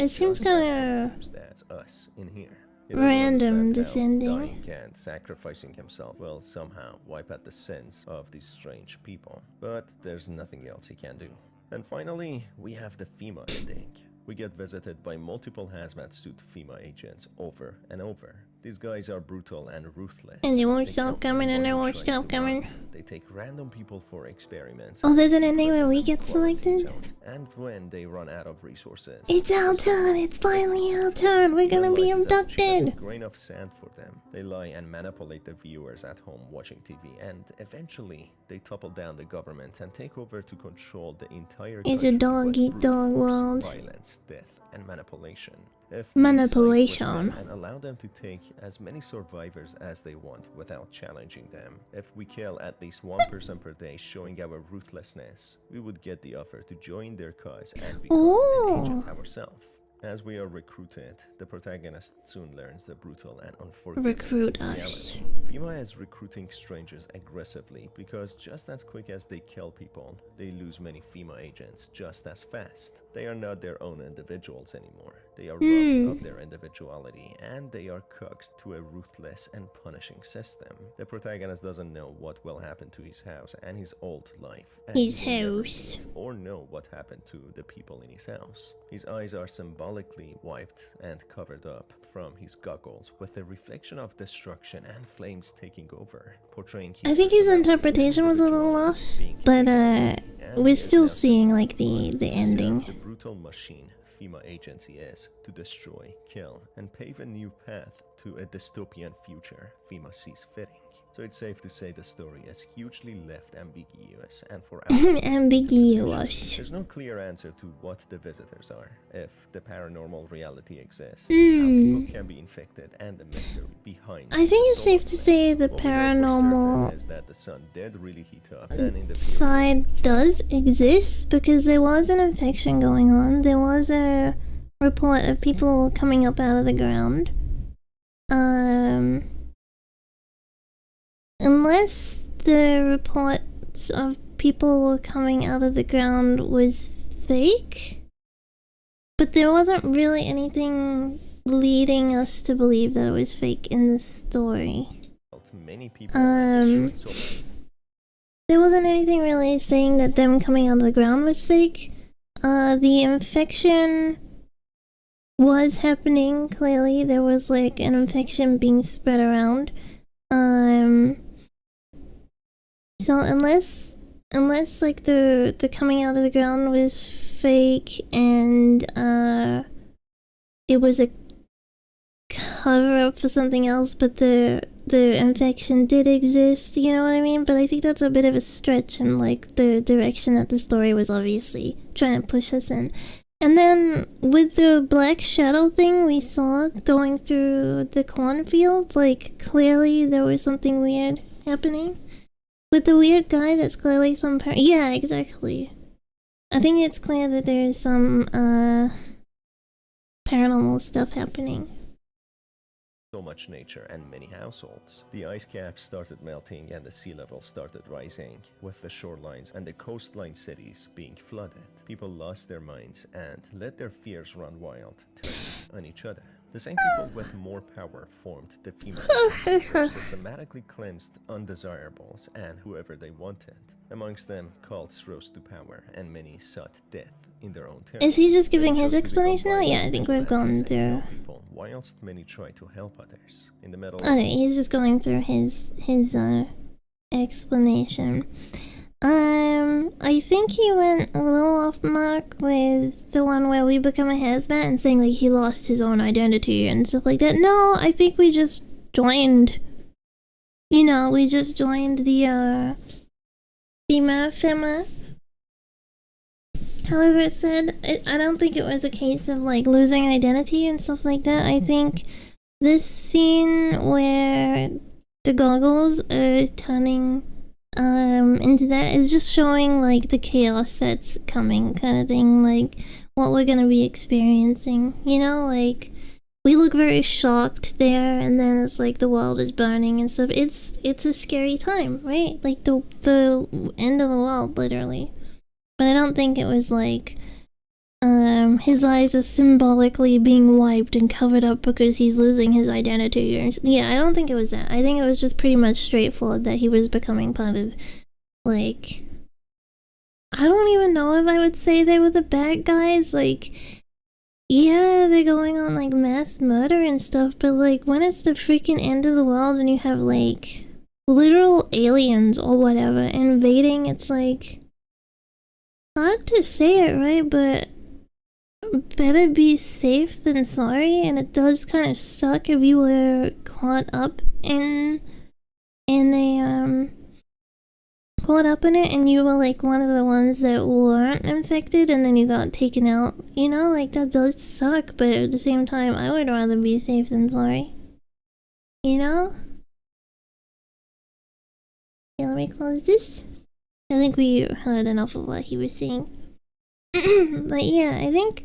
it seems kind of
That's us in here.
random, this ending.
Dying and sacrificing himself will somehow wipe out the sins of these strange people. But there's nothing else he can do. And finally, we have the FEMA ending. We get visited by multiple hazmat suit FEMA agents over and over. These guys are brutal and ruthless.
And they won't
They
stop
don't
coming and
even
they won't
try
stop
to
coming.
run. They take random people for experiments.
Oh, there's an ending where we get selected?
And when they run out of resources,
It's our turn, it's finally our turn, we're gonna be
life is as cheap as
abducted.
a grain of sand for them. They lie and manipulate the viewers at home watching TV, and eventually they topple down the government and take over to control the entire
It's a
country
dog
with
eat
brute
dog
force,
world.
violence, death, and manipulation. If we
Manipulation.
side with them and allow them to take as many survivors as they want without challenging them, if we kill at least one person per day showing our ruthlessness, we would get the offer to join their cause and become an agent ourselves. As we are recruited, the protagonist soon learns the brutal and unforgiving
Recruit us.
reality. FEMA is recruiting strangers aggressively because just as quick as they kill people, they lose many FEMA agents just as fast. They are not their own individuals anymore. They are robbed of their individuality and they are coaxed to a ruthless and punishing system. The protagonist doesn't know what will happen to his house and his old life. And
His
he will never
house.
meet or know what happened to the people in his house. His eyes are symbolically wiped and covered up from his goggles with a reflection of destruction and flames taking over, portraying
I think his interpretation was a little off, but we're still seeing like the ending.
The brutal machine FEMA agency is to destroy, kill, and pave a new path to a dystopian future FEMA sees fitting. So it's safe to say the story is hugely left ambiguous, and for
Ambiguous.
there's no clear answer to what the visitors are, if the paranormal reality exists, how people can be infected, and the mystery behind.
I think it's safe to say the
What we know for
paranormal
certain is that the sun did really heat up, and in the
side does exist because there was an infection going on. There was a report of people coming up out of the ground. Unless the reports of people coming out of the ground was fake, but there wasn't really anything leading us to believe that it was fake in this story.
many people
There wasn't anything really saying that them coming out of the ground was fake. The infection was happening, clearly. There was like an infection being spread around. So unless unless like the coming out of the ground was fake and it was a cover up for something else, but the infection did exist, you know what I mean? But I think that's a bit of a stretch in like the direction that the story was obviously trying to push us in. And then with the black shadow thing we saw going through the cornfields, like clearly there was something weird happening. With the weird guy that's clearly some yeah, exactly. I think it's clear that there's some paranormal stuff happening.
So much nature and many households. The ice caps started melting and the sea level started rising, with the shorelines and the coastline cities being flooded. People lost their minds and let their fears run wild, turning on each other. The same people with more power formed the female who systematically cleansed undesirables and whoever they wanted. Amongst them, cults rose to power and many sought death in their own terms.
Is he just giving his explanation now? Yeah, I think we've gone through.
Whilst many try to help others. In the middle.
Okay, he's just going through his explanation. I think he went a little off mark with the one where we become a hazmat and saying like he lost his own identity and stuff like that. No, I think we just joined. You know, we just joined the FEMA. However, it said, I don't think it was a case of like losing identity and stuff like that. I think this scene where the goggles are turning into that is just showing like the chaos that's coming kind of thing, like what we're gonna be experiencing, you know, like we look very shocked there and then it's like the world is burning and stuff. It's a scary time, right? Like the end of the world, literally. But I don't think it was like his eyes are symbolically being wiped and covered up because he's losing his identity. Or, yeah, I don't think it was that. I think it was just pretty much straightforward that he was becoming part of, like... I don't even know if I would say they were the bad guys. Like, yeah, they're going on, like, mass murder and stuff, but, like, when it's the freaking end of the world and you have, like, literal aliens or whatever invading, it's, like... Hard to say it, right? But better be safe than sorry, and it does kind of suck if you were caught up in it and you were like one of the ones that weren't infected and then you got taken out, you know, like that does suck, but at the same time I would rather be safe than sorry, you know? Okay, let me close this. I think we heard enough of what he was saying. But yeah, I think,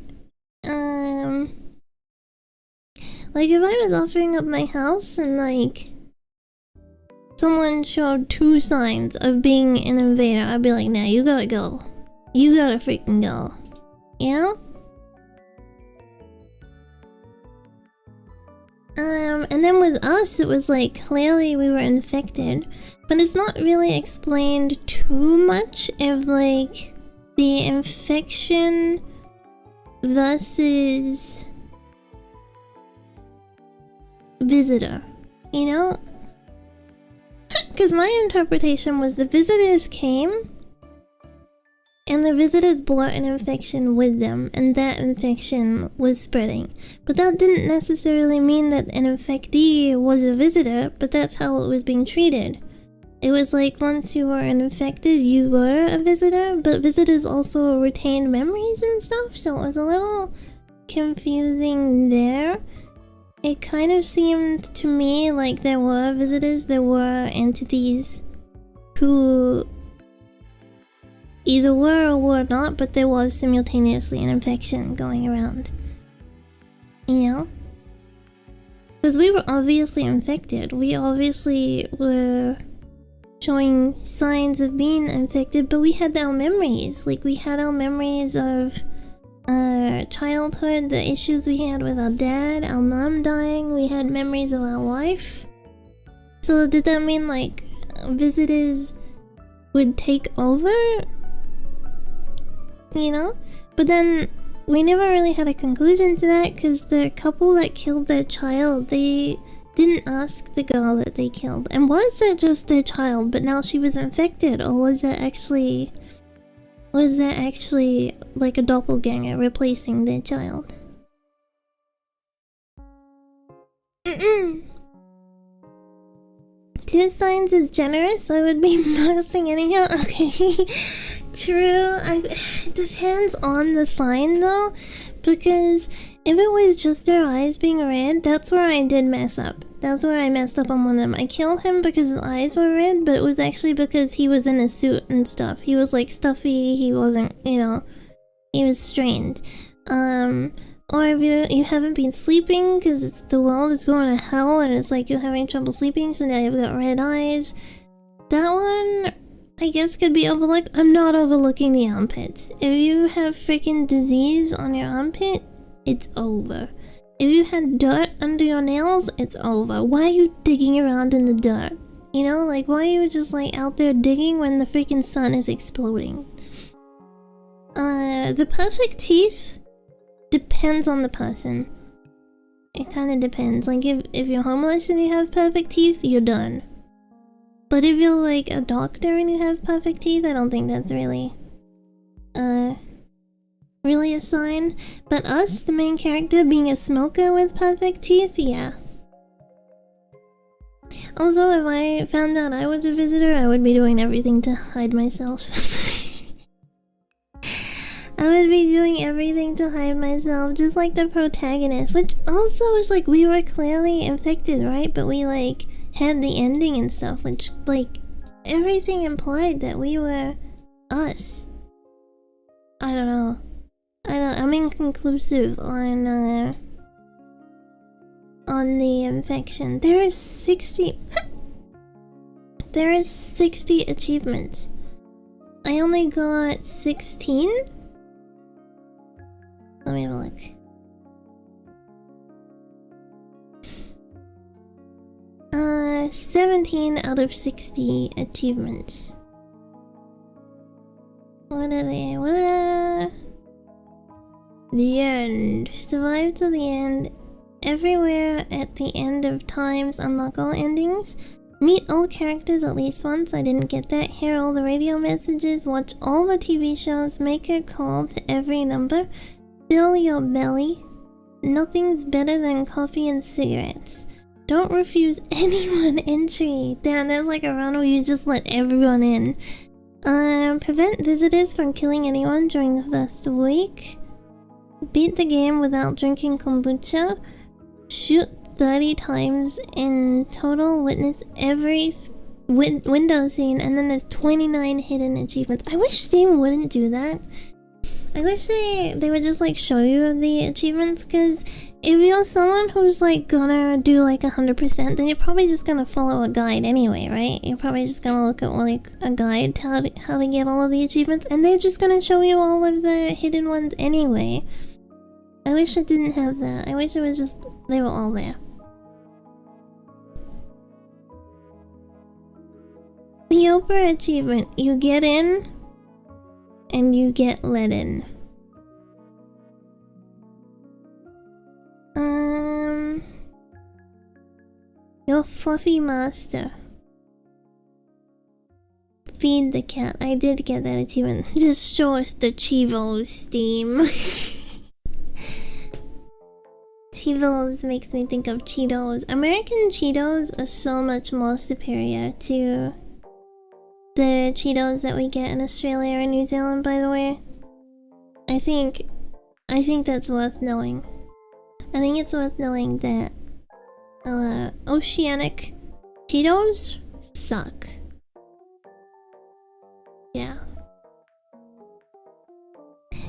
like if I was offering up my house and like, someone showed 2 signs of being an invader, I'd be like, nah, you gotta go. You gotta freaking go. You know? And then with us, it was like, clearly we were infected. But it's not really explained too much of like the infection versus visitor, you know? Because my interpretation was the visitors came and the visitors brought an infection with them and that infection was spreading. But that didn't necessarily mean that an infectee was a visitor, but that's how it was being treated. It was like once you were infected, you were a visitor, but visitors also retained memories and stuff, so it was a little confusing there. It kind of seemed to me like there were visitors, there were entities who either were or were not, but there was simultaneously an infection going around. You know? Because we were obviously infected. We obviously were showing signs of being infected, but we had our memories. Like, we had our memories of our childhood, the issues we had with our dad, our mom dying, we had memories of our wife. So did that mean, like, visitors would take over? You know? But then, we never really had a conclusion to that, because the couple that killed their child, they didn't ask the girl that they killed. And was it just their child, but now she was infected? Or was that actually like a doppelganger replacing their child? Two signs is generous, so I would be noticing anyhow. Okay, true. It depends on the sign though, because if it was just their eyes being red, that's where I did mess up. That's where I messed up on one of them. I killed him because his eyes were red, but it was actually because he was in a suit and stuff. He was like stuffy, he wasn't, you know, he was strained. Or if you haven't been sleeping because the world is going to hell and it's like you're having trouble sleeping, so now you've got red eyes. That one, I guess, could be overlooked. I'm not overlooking the armpits. If you have freaking disease on your armpit, it's over. If you had dirt under your nails, it's over. Why are you digging around in the dirt? You know, like, why are you just like out there digging when the freaking sun is exploding? The perfect teeth depends on the person. It kind of depends. Like, if you're homeless and you have perfect teeth, you're done. But if you're like a doctor and you have perfect teeth, I don't think that's really a sign. But us, the main character, being a smoker with perfect teeth, yeah. Also, if I found out I was a visitor, I would be doing everything to hide myself. I would be doing everything to hide myself, just like the protagonist. Which also is like, we were clearly infected, right? But we like had the ending and stuff, which like everything implied that we were us. I don't know. I'm inconclusive on the infection. There is 60 achievements. I only got 16? Let me have a look. 17 out of 60 achievements. What are they? The end. Survive to the end. Everywhere at the end of times. Unlock all endings. Meet all characters at least once. I didn't get that. Hear all the radio messages. Watch all the TV shows. Make a call to every number. Fill your belly. Nothing's better than coffee and cigarettes. Don't refuse anyone entry. Damn, that's like a run where you just let everyone in. Prevent visitors from killing anyone during the first week. Beat the game without drinking kombucha. Shoot 30 times in total. Witness every window scene. And then there's 29 hidden achievements. I wish Steam wouldn't do that. I wish they would just like show you the achievements, because if you're someone who's like gonna do like 100%, then you're probably just gonna follow a guide anyway, right? You're probably just gonna look at like a guide how to get all of the achievements, and they're just gonna show you all of the hidden ones anyway. I wish it didn't have that. I wish it was just they were all there. The Oprah achievement, you get in and you get let in. Your fluffy master. Feed the cat. I did get that achievement. Just show us the Chivos, Steam. Chivos makes me think of Cheetos. American Cheetos are so much more superior to the Cheetos that we get in Australia and New Zealand, by the way. I think that's worth knowing. I think it's worth knowing that oceanic Cheetos suck. Yeah.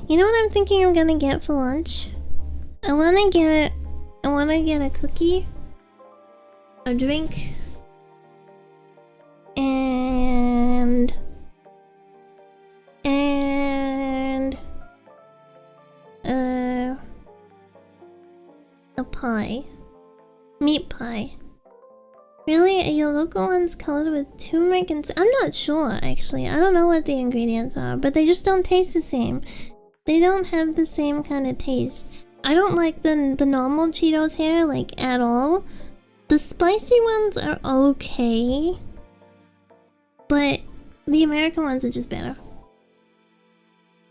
You know what I'm thinking I'm gonna get for lunch? I wanna get a cookie, a drink, and a pie. Meat pie. Really? Your local one's colored with turmeric and... I'm not sure, actually. I don't know what the ingredients are, but they just don't taste the same. They don't have the same kind of taste. I don't like the normal Cheetos here, like, at all. The spicy ones are okay, but the American ones are just better.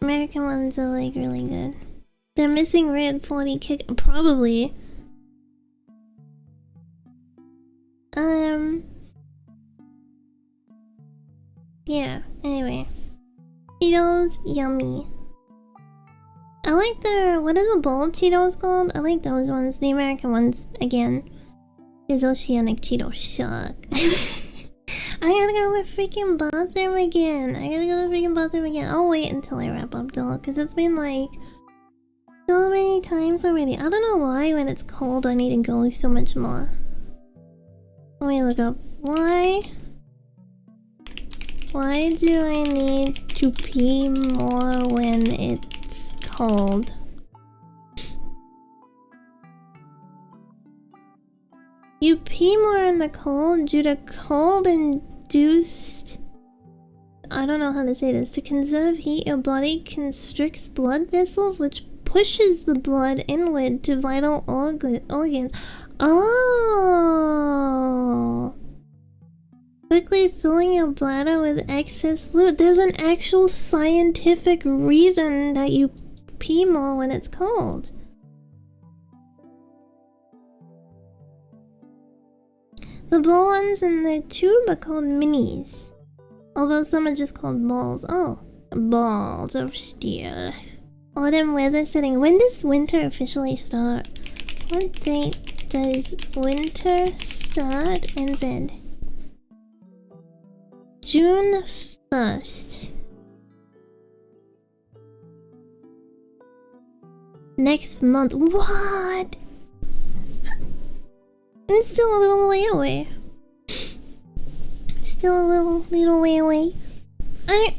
American ones are like really good. They're missing red 40 kick, probably. Yeah, anyway. Cheetos, yummy. I like the, what are the bold Cheetos called? I like those ones, the American ones, again. These oceanic Cheetos suck. I gotta go to the freaking bathroom again. I'll wait until I wrap up though, because it's been like so many times already. I don't know why when it's cold I need to go so much more. Let me look up. Why do I need to pee more when it's cold? You pee more in the cold due to cold-induced... I don't know how to say this. To conserve heat, your body constricts blood vessels, which pushes the blood inward to vital organs. Oh! Quickly filling your bladder with excess fluid. There's an actual scientific reason that you pee more when it's cold. The ball ones in the tube are called minis. Although some are just called balls. Oh, balls of steel. Autumn weather setting. When does winter officially start? What date does winter start and end? June 1st. Next month. What? It's still a little way away. Still a little way away. I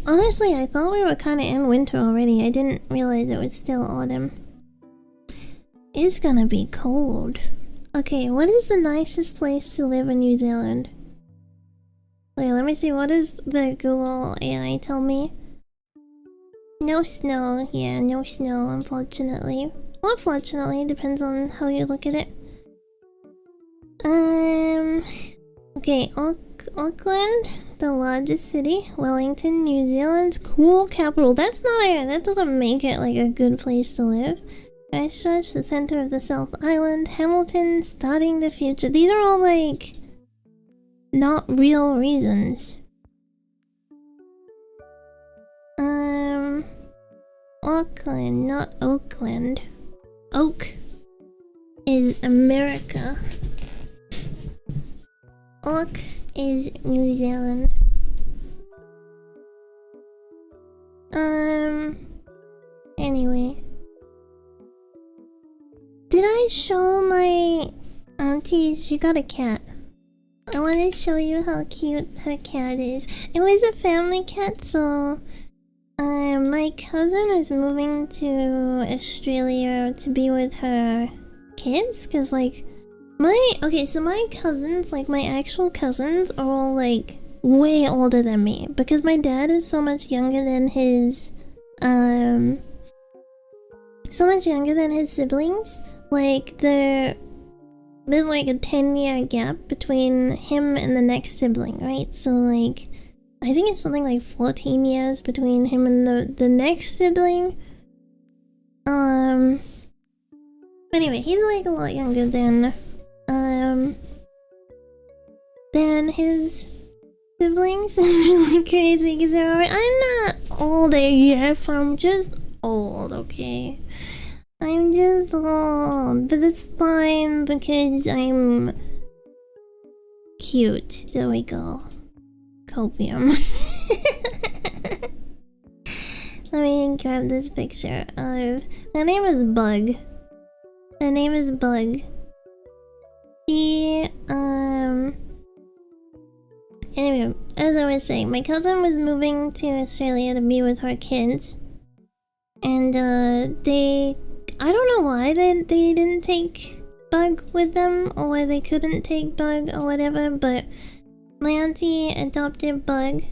thought we were kind of in winter already. I didn't realize it was still autumn. It's gonna be cold. Okay, what is the nicest place to live in New Zealand? Wait, let me see. What does the Google AI tell me? No snow. Yeah, no snow, unfortunately. Well, fortunately, depends on how you look at it. Okay, Auckland, the largest city. Wellington, New Zealand's cool capital. That doesn't make it like a good place to live. Christchurch, the center of the South Island. Hamilton, starting the future. These are all like not real reasons. Auckland, not Oakland. Oak is America. Oak is New Zealand. Anyway. Did I show my auntie? She got a cat. I want to show you how cute her cat is. It was a family cat, so... my cousin is moving to Australia to be with her kids, cause like... my cousins, like my actual cousins, are all like way older than me. Because my dad is so much younger than his... siblings. Like, there's like a 10-year gap between him and the next sibling, right? So like, I think it's something like 14 years between him and the next sibling. Anyway, he's like a lot younger than his siblings. It's really crazy because I'm not old AF, I'm just old, okay? I'm just old, but it's fine because I'm cute. There we go. Copium. Let me grab this picture of... her name is Bug. She, anyway, as I was saying, my cousin was moving to Australia to be with her kids. And, I don't know why they didn't take Bug with them, or why they couldn't take Bug, or whatever, but my auntie adopted Bug.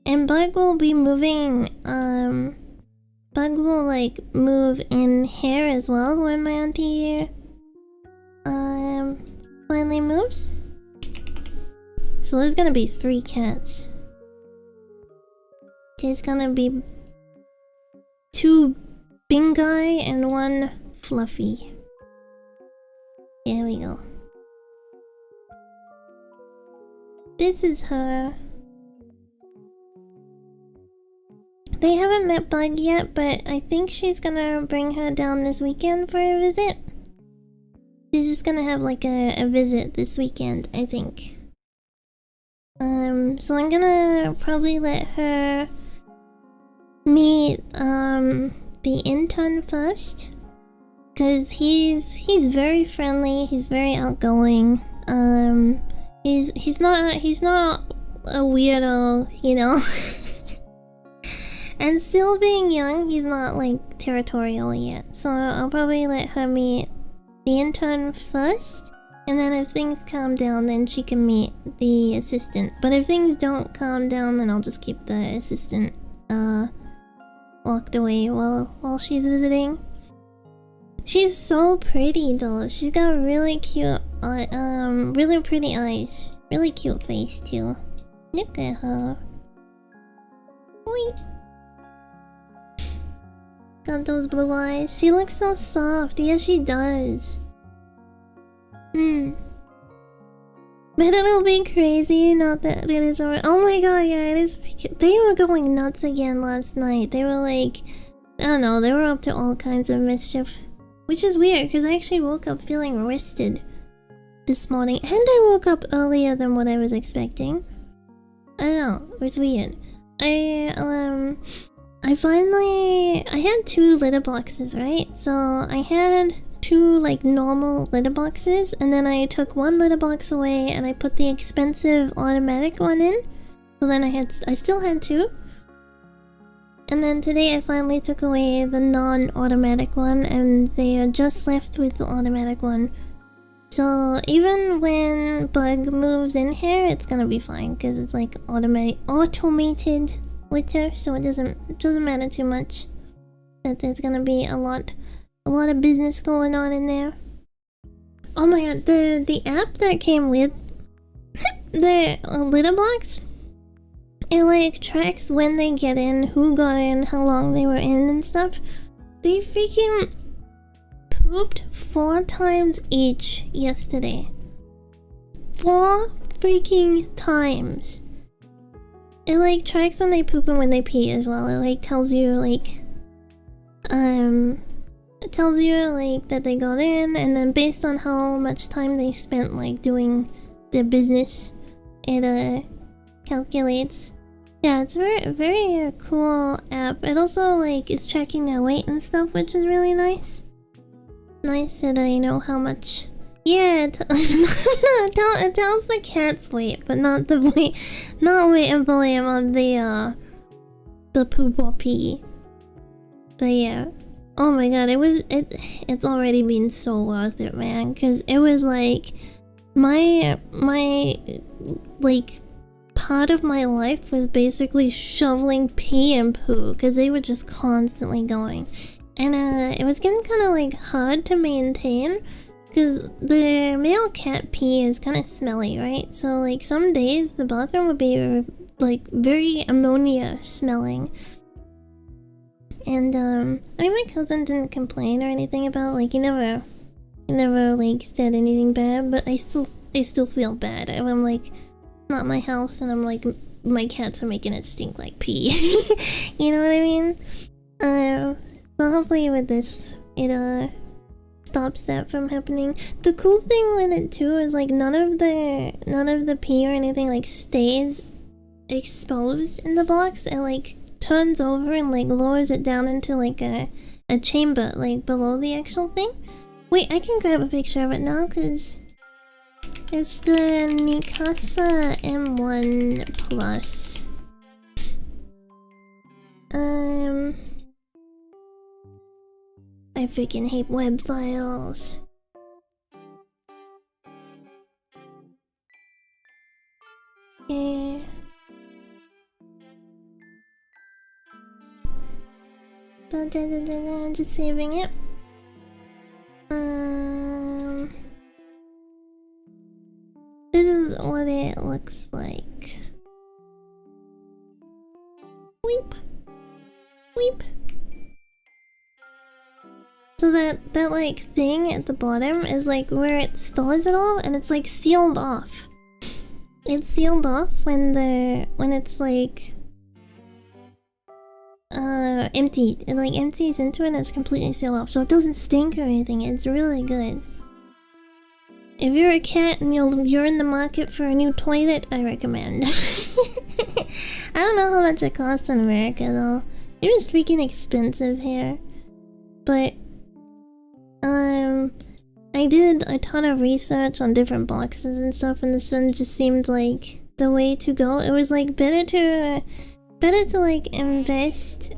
And Bug will be moving, Bug will, like, move in here as well when my auntie, finally moves. So there's gonna be 3 cats. There's gonna be 2 Bingai and 1 Fluffy. There we go. This is her. They haven't met Bug yet, but I think she's gonna bring her down this weekend for a visit. She's just gonna have like a visit this weekend, I think. So I'm gonna probably let her meet the intern first. Cause he's very friendly, he's very outgoing. He's not a weirdo, you know. And still being young, he's not like territorial yet. So I'll probably let her meet the intern first, and then if things calm down, then she can meet the assistant. But if things don't calm down, then I'll just keep the assistant locked away while she's visiting. She's so pretty though. She's got really cute, really pretty eyes, really cute face too. Look at her. Oi. Got those blue eyes. She looks so soft. Yes, she does. But it'll be crazy. Not that it is over. Oh my god, yeah, it is. They were going nuts again last night. They were like, I don't know, they were up to all kinds of mischief. Which is weird, because I actually woke up feeling rested this morning. And I woke up earlier than what I was expecting. I don't know, it was weird. I had 2 litter boxes, right? So I had 2 like normal litter boxes, and then I took 1 litter box away and I put the expensive automatic one in. So then I still had 2. And then today I finally took away the non-automatic one, and they are just left with the automatic one. So even when Bug moves in here, it's gonna be fine because it's like automated litter, so it doesn't matter too much that there's gonna be a lot of business going on in there. Oh my god, the app that came with the litter box, it like tracks when they get in, who got in, how long they were in and stuff. They freaking pooped 4 times each yesterday. 4 freaking times. It like tracks when they poop and when they pee as well. It like tells you like it tells you like that they got in, and then based on how much time they spent like doing their business, it calculates. Yeah, it's a very cool app. It also like is tracking their weight and stuff, which is really nice. Nice that I know how much. Yeah, it tells the cat's weight, but not the weight, not weight and volume of the poop or pee. But yeah, oh my god, it's already been so worth it, man. Cause it was like my like part of my life was basically shoveling pee and poo, cause they were just constantly going, and it was getting kind of like hard to maintain. Because the male cat pee is kind of smelly, right? So like some days the bathroom would be like very ammonia smelling. And I mean, my cousin didn't complain or anything about like he never like said anything bad, but I still feel bad. I'm like not my house and I'm like my cats are making it stink like pee. You know what I mean? So hopefully with this it stops that from happening. The cool thing with it too is like none of the pee or anything like stays exposed in the box. It like turns over and like lowers it down into like a chamber like below the actual thing. Wait, I can grab a picture of it now because it's the Mikasa M1 Plus. I freaking hate web files. Okay. Just saving it. it looks like. Weep. Weep. So that like thing at the bottom is like where it stores it all, and it's like sealed off. It's sealed off when it's like emptied. It like empties into it and it's completely sealed off, so it doesn't stink or anything. It's really good. If you're a cat and you're in the market for a new toilet, I recommend. I don't know how much it costs in America though. It was freaking expensive here. But I did a ton of research on different boxes and stuff, and this one just seemed like the way to go. It was like better to like invest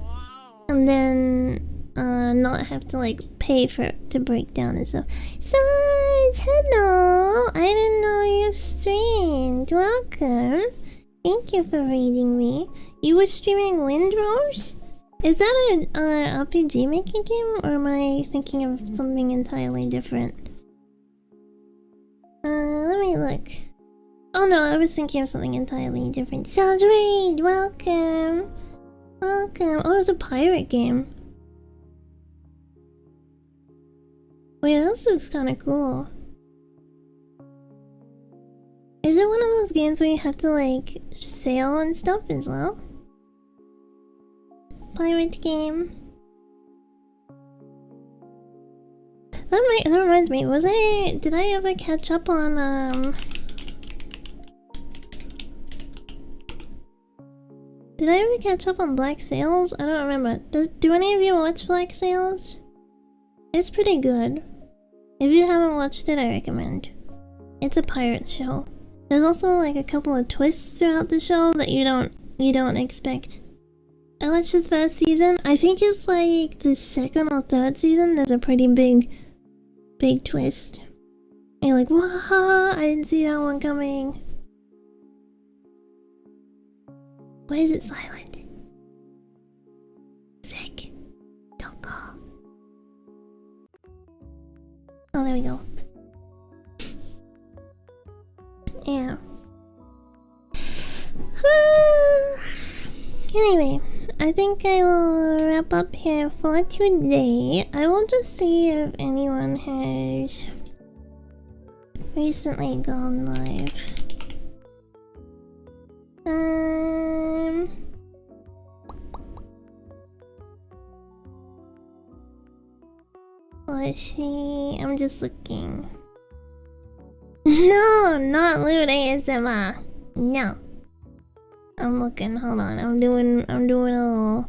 and then not have to like pay for it to break down and stuff. So hello, I didn't know you streamed. Welcome. Thank you for reading me. You were streaming Windrose? Is that an RPG making game, or am I thinking of something entirely different? Let me look. Oh no, I was thinking of something entirely different. Saldred, welcome! Welcome. Oh, it's a pirate game. Wait, this is kinda cool. Is it one of those games where you have to like sail and stuff as well? Pirate game. That reminds me, did I ever catch up on did I ever catch up on Black Sails? I don't remember. Do any of you watch Black Sails? It's pretty good. If you haven't watched it, I recommend. It's a pirate show. There's also like a couple of twists throughout the show that you don't expect. I watched the first season. I think it's like the second or third season. There's a pretty big twist. And you're like, whoa, I didn't see that one coming. Why is it silent? Sick. Don't go. Oh, there we go. Yeah. Anyway, I think I will wrap up here for today. I will just see if anyone has recently gone live. Let's see. I'm just looking. No, not Lewd ASMR. No. I'm looking. Hold on. I'm doing a little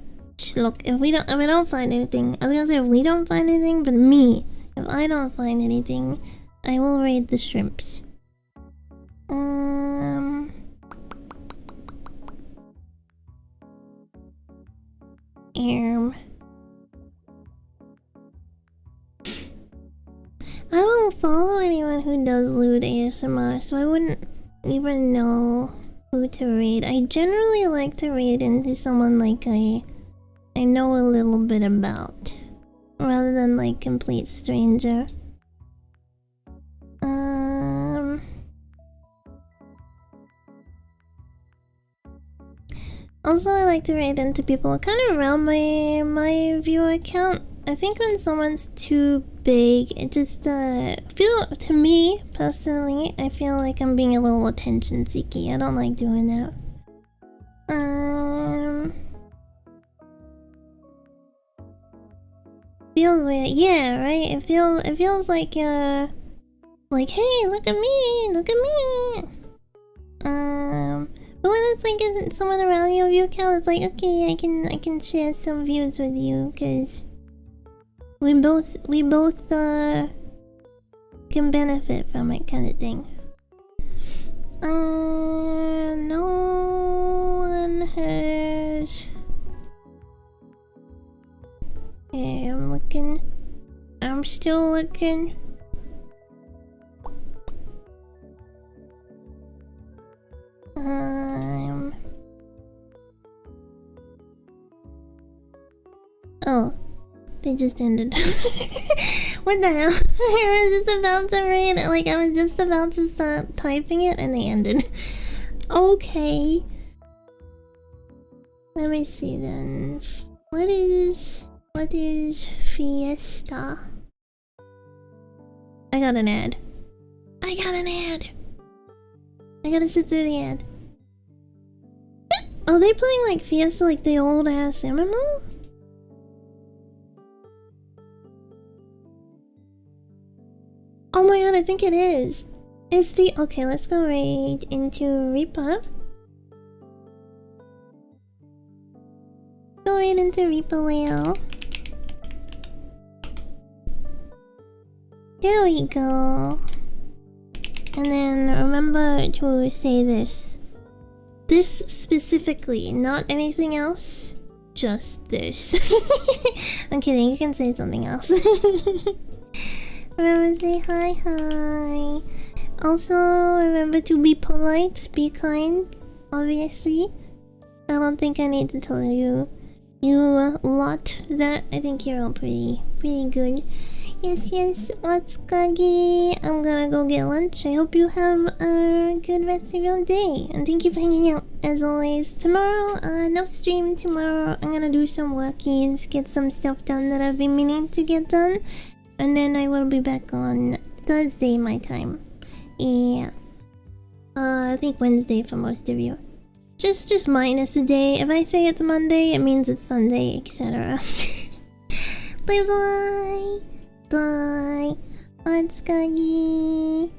look. If I don't find anything, I was gonna say if we don't find anything, but me, if I don't find anything, I will raid the shrimps. I don't follow anyone who does lewd ASMR, so I wouldn't even know who to raid. I generally like to raid into someone like I know a little bit about, rather than like complete stranger. Also, I like to raid into people kind of around my viewer count. I think when someone's too big, it just to me personally, I feel like I'm being a little attention seeky. I don't like doing that. Feels weird. Yeah, right? It feels like like, hey, look at me, look at me. But when it's like isn't someone around your view count, it's like, okay, I can share some views with you, cause we both can benefit from it, kind of thing. No one has. Okay, I'm looking. I'm still looking. Oh, the it just ended. What the hell? I was just about to read it, like I was just about to start typing it and they ended. Okay. Let me see then. What is Fiesta? I got an ad. I gotta sit through the ad. Are they playing like Fiesta, like the old ass MMO? Oh my god, I think it is. It's the... Okay, let's go right into Reaper. Go right into Reaper Whale. There we go. And then remember to say this. This specifically, not anything else. Just this. I'm kidding, you can say something else. Remember to say hi. Also, remember to be polite, be kind, obviously. I don't think I need to tell you lot that. I think you're all pretty good. Yes, Otsukage. I'm gonna go get lunch. I hope you have a good rest of your day. And thank you for hanging out, as always. Tomorrow, no stream tomorrow. I'm gonna do some workies, get some stuff done that I've been meaning to get done. And then I will be back on Thursday, my time. Yeah. I think Wednesday for most of you. Just minus a day. If I say it's Monday, it means it's Sunday, etc. Bye. Otsukage.